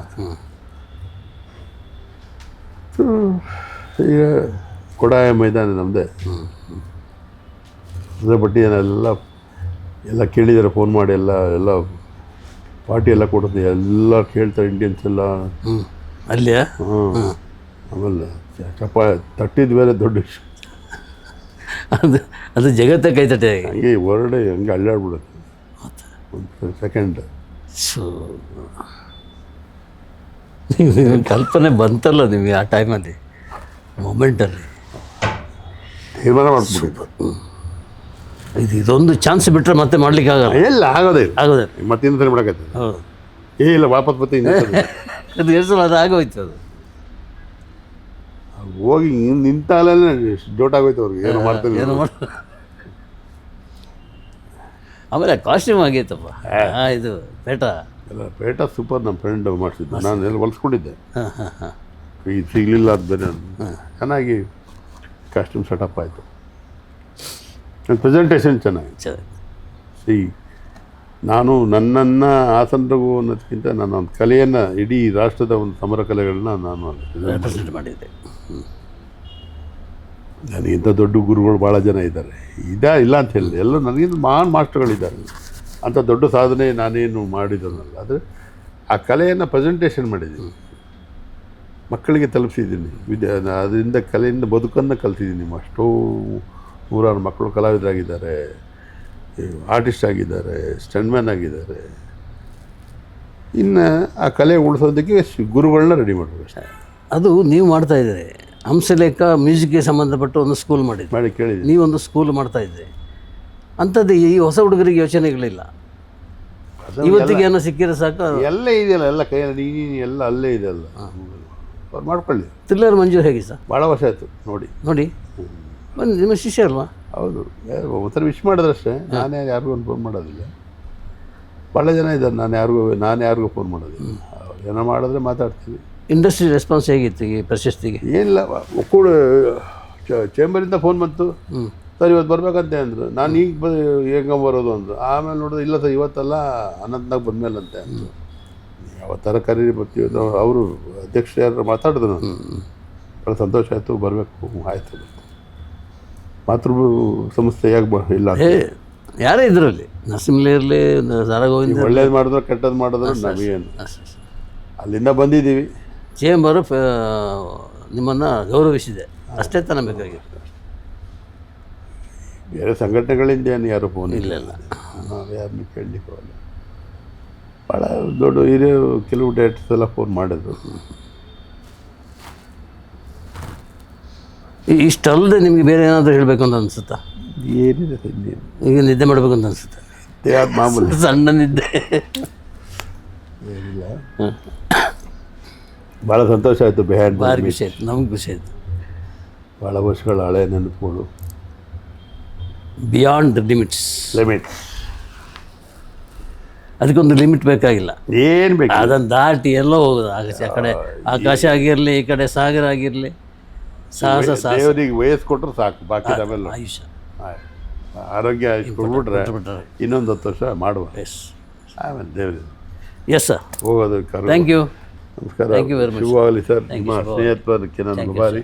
ಈಗ ಕೊಡಾಯ ಮೈದಾನ ನಮ್ಮದೇ. ಬಟ್ಟಿ ಎಲ್ಲ ಕೇಳಿದ್ದಾರೆ, ಫೋನ್ ಮಾಡಿ ಎಲ್ಲ ಪಾರ್ಟಿ ಎಲ್ಲ ಕೊಡುತ್ತೆ, ಎಲ್ಲ ಕೇಳ್ತಾರೆ ಇಂಡಿಯನ್ಸ್ ಎಲ್ಲ ಅಲ್ಲಿಯಾ. ಆಮೇಲೆ ತಟ್ಟಿದ್ದು ಬೇರೆ ದೊಡ್ಡ ವಿಷಯ. ಅದು ಜಗತ್ತೇ ಕೈತಟ್ಟೆ ಹಂಗೆ ಹೊರಡೆ ಹಂಗೆ ಅಲ್ಲಾಡ್ಬಿಡುತ್ತೆ ಒಂದು ಸೆಕೆಂಡ್. ಸೊ ಕಲ್ಪನೆ ಬಂತಲ್ಲ ನಿಮಗೆ ಆ ಟೈಮಲ್ಲಿ, ಮೊಮೆಂಟಲ್ಲಿ ತೀರ್ಮಾನ ಮಾಡ್ಬಿಟ್ಟು ಇದೊಂದು ಚಾನ್ಸ್ ಬಿಟ್ಟರೆ ಮತ್ತೆ ಮಾಡ್ಲಿಕ್ಕೆ ಆಗಲ್ಲ. ಎಲ್ಲ ಆಗೋದೇ ಮತ್ತೆ ಇನ್ನೊಂದು ಸರಿ ಮಾಡೋಕ್ಕೈತೆ. ಹೌದು, ಇಲ್ಲ ವಾಪಸ್ ಮತ್ತೆ ಅದು ಎಷ್ಟು ಸಲ ಅದು ಆಗೋಯ್ತು. ಅದು ಹೋಗಿ ನಿಂತಾಲೇ ಜೋಟಾಗೋಯ್ತು ಅವ್ರಿಗೆ, ಏನೋ ಮಾಡ್ತಾರೆ. ಆಮೇಲೆ ಕಾಸ್ಟ್ಯೂಮ್ ಆಗೈತಪ್ಪ ಇದು ಪೇಟ ಎಲ್ಲ. ಪೇಟ ಸೂಪರ್. ನಮ್ಮ ಫ್ರೆಂಡ್ ಮಾಡಿಸಿದ್ದು, ನಾನು ಎಲ್ಲ ಹೊಲಿಸ್ಕೊಂಡಿದ್ದೆ. ಈಗ ಸಿಗಲಿಲ್ಲ ಅದು ಬೇರೆ. ಚೆನ್ನಾಗಿ ಕಾಸ್ಟ್ಯೂಮ್ ಸೆಟಪ್ ಆಯಿತು. ಪ್ರೆಸೆಂಟೇಷನ್ ಚೆನ್ನಾಗಿ. ನಾನು ನನ್ನನ್ನು ಆಸನರಗು ಅನ್ನೋದಕ್ಕಿಂತ ನನ್ನ ಒಂದು ಕಲೆಯನ್ನು, ಇಡೀ ರಾಷ್ಟ್ರದ ಒಂದು ಸಮರ ಕಲೆಗಳನ್ನ ನಾನು ಪ್ರೆಸೆಂಟ್ ಮಾಡಿದ್ದೆ. ನನಗಿಂತ ದೊಡ್ಡ ಗುರುಗಳು ಭಾಳ ಜನ ಇದ್ದಾರೆ, ಇಲ್ಲ ಅಂತ ಹೇಳಿದೆ. ಎಲ್ಲ ನನಗಿಂತ ಮಹಾನ್ ಮಾಸ್ಟರ್ಗಳಿದ್ದಾರೆ. ಅಂಥ ದೊಡ್ಡ ಸಾಧನೆ ನಾನೇನು ಮಾಡಿದ್ದನಲ್ಲ, ಆದರೆ ಆ ಕಲೆಯನ್ನು ಪ್ರೆಸೆಂಟೇಷನ್ ಮಾಡಿದ್ದೀನಿ, ಮಕ್ಕಳಿಗೆ ತಲುಪಿಸಿದ್ದೀನಿ. ಅದರಿಂದ ಕಲೆಯಿಂದ ಬದುಕನ್ನು ಕಲ್ತಿದ್ದೀನಿ. ಅಷ್ಟೋ 100 ಮಕ್ಕಳು ಕಲಾವಿದರಾಗಿದ್ದಾರೆ, ಆರ್ಟಿಸ್ಟ್ ಆಗಿದ್ದಾರೆ, ಸ್ಟಂಟ್ಮ್ಯಾನ್ ಆಗಿದ್ದಾರೆ. ಇನ್ನು ಆ ಕಲೆ ಉಳಿಸೋದಕ್ಕೆ ಗುರುಗಳನ್ನ ರೆಡಿ ಮಾಡಬೇಕು ಅಷ್ಟೇ. ಅದು ನೀವು ಮಾಡ್ತಾ ಇದ್ದೀರಿ. ಹಂಸಲೇಖ ಮ್ಯೂಸಿಕ್ಗೆ ಸಂಬಂಧಪಟ್ಟ ಒಂದು ಸ್ಕೂಲ್ ಮಾಡಿ ಕೇಳಿದ್ರಿ, ನೀವೊಂದು ಸ್ಕೂಲ್ ಮಾಡ್ತಾಯಿದ್ರಿ. ಅಂಥದ್ದು ಈ ಹೊಸ ಹುಡುಗರಿಗೆ ಯೋಚನೆಗಳಿಲ್ಲ. ಇವತ್ತಿಗೆ ಏನೋ ಸಿಕ್ಕಿದ್ರೆ ಸಾಕು, ಎಲ್ಲ ಇದೆಯಲ್ಲ, ಎಲ್ಲ ಕೈಯಲ್ಲಿ ನೀನು ಎಲ್ಲ ಅಲ್ಲೇ ಇದೆಯಲ್ಲ, ಅವ್ರು ಮಾಡ್ಕೊಳ್ಳಿ. ಥ್ರಿಲ್ಲರ್ ಮಂಜು ಹೇಗೆ ಸರ್? ಭಾಳ ವರ್ಷ ಆಯಿತು ನೋಡಿ. ಬಂದು ನಿಮ್ಮ ಶಿಷ್ಯ ಅಲ್ವಾ? ಹೌದು, ಒಂಥರ ವಿಶ್ ಮಾಡಿದ್ರಷ್ಟೇ. ನಾನೇ ಯಾರಿಗೂ ಒಂದು ಫೋನ್ ಮಾಡೋದಿಲ್ಲ. ಭಾಳ ಜನ ಇದ್ದಾರೆ, ನಾನು ಯಾರಿಗೂ ಫೋನ್ ಮಾಡೋದಿಲ್ಲ. ಏನೋ ಮಾಡಿದ್ರೆ ಮಾತಾಡ್ತೀವಿ. ಇಂಡಸ್ಟ್ರಿ ರೆಸ್ಪಾನ್ಸ್ ಹೇಗಿತ್ತು ಈ ಪ್ರಶಸ್ತಿಗೆ? ಏನಿಲ್ಲ, ಒಕ್ಕೂಡು ಚೇಂಬರಿಂದ ಫೋನ್ ಬಂತು, ಸರ್ ಇವತ್ತು ಬರ್ಬೇಕಂತೆ ಅಂದರು. ನಾನು ಈಗ ಹೆಂಗೆ ಬರೋದು ಅಂದರು. ಆಮೇಲೆ ನೋಡಿದ್ರೆ ಇಲ್ಲ ಸರ್ ಇವತ್ತಲ್ಲ, ಅನಂತನಾಗ ಬಂದಮೇಲೆ ಅಂತೆ ಅಂದರು. ಯಾವ ಥರ ಕರೀರಿ ಬರ್ತೀವಿ. ಅವರು ಅಧ್ಯಕ್ಷರು ಯಾರು ಮಾತಾಡಿದ್ರು, ನಾನು ಭಾಳ ಸಂತೋಷ ಆಯಿತು, ಬರಬೇಕು. ಆಯಿತು, ಮಾತೃ ಸಂಸ್ಥೆ ಯಾಕೆ ಇಲ್ಲ, ಯಾರೇ ಇದರಲ್ಲಿ ನರಸಿಂಹಲೆ ಇರಲಿ, ಸಾರಗೋವಿಂದ, ಒಳ್ಳೇದು ಮಾಡಿದ್ರೆ ಕೆಟ್ಟದ್ದು ಮಾಡಿದ್ರೆ ನಮಗೇನು. ಅಲ್ಲಿಂದ ಬಂದಿದ್ದೀವಿ. ಚೇಂಬರು ನಿಮ್ಮನ್ನು ಗೌರವಿಸಿದೆ, ಅಷ್ಟೇ ತಾನೇ ಬೇಕಾಗಿತ್ತು. ಬೇರೆ ಸಂಘಟನೆಗಳಿಂದ ಏನು ಯಾರು ಫೋನ್ ಇಲ್ಲ, ನಾವು ಯಾರನ್ನೂ ಕೇಳಲಿಕ್ಕೆ ಹೋಗಲ್ಲ. ಭಾಳ ದೊಡ್ಡ ಹಿರಿಯ ಕೆಲವು ಡೇಟ್ಸ್ ಎಲ್ಲ ಫೋನ್ ಮಾಡಿದ್ರು. ಇಷ್ಟಲ್ಲದೆ ನಿಮಗೆ ಬೇರೆ ಏನಾದರೂ ಹೇಳಬೇಕು ಅಂತ ಅನಿಸುತ್ತಾ? ಏನಿದೆ, ಈಗ ನಿದ್ದೆ ಮಾಡಬೇಕು ಅಂತ ಅನಿಸುತ್ತೆ? ಅದು ಮಾಮೂಲಿ ಸಣ್ಣ ನಿದ್ದೆ ಏನಿಲ್ಲ. ಭಾಳ ಸಂತೋಷ ಆಯಿತು. ಭಾರಿ ಖುಷಿ ಆಯಿತು, ನಮ್ಗೆ ಖುಷಿ ಆಯಿತು. ಭಾಳ ವರ್ಷಗಳ ಹಳೆ ನೆನಪುಗಳು. Beyond limits. ಅದಕ್ಕೊಂದು ಲಿಮಿಟ್ ಬೇಕಾಗಿಲ್ಲ, ಏನು ಬೇಕು ಅದನ್ನು ದಾಟಿ ಎಲ್ಲೋ ಹೋಗೋದು. ಆ ಕಡೆ ಆಕಾಶ ಆಗಿರಲಿ, ಈ ಕಡೆ ಸಾಗರ ಆಗಿರಲಿ, ಸಾಹಸ ಸಾಹಸ ದೇವರಿಗೆ ವಯಸ್ಸು ಕೊಟ್ಟರೆ ಸಾಕು, ಬಾಕಿ ಆಮೇಲೆ ಆಯುಷ ಆರೋಗ್ಯ ಇಷ್ಟು ಕೊಟ್ಬಿಟ್ರೆ ಇನ್ನೊಂದು 10 ವರ್ಷ ಮಾಡುವ, ಎಸ್ ಆಮೇಲೆ ದೇವ್ರಿಗೆ ಎಸ್ ಸರ್, ಹೋಗೋದು. Thank you. ನಮಸ್ಕಾರ, Thank you very much. ಶುಭವಾಗಲಿ ಸರ್. ನಿಮ್ಮ ಸ್ನೇಹಿತರಕ್ಕೆ ನಾನು ದುಬಾರಿ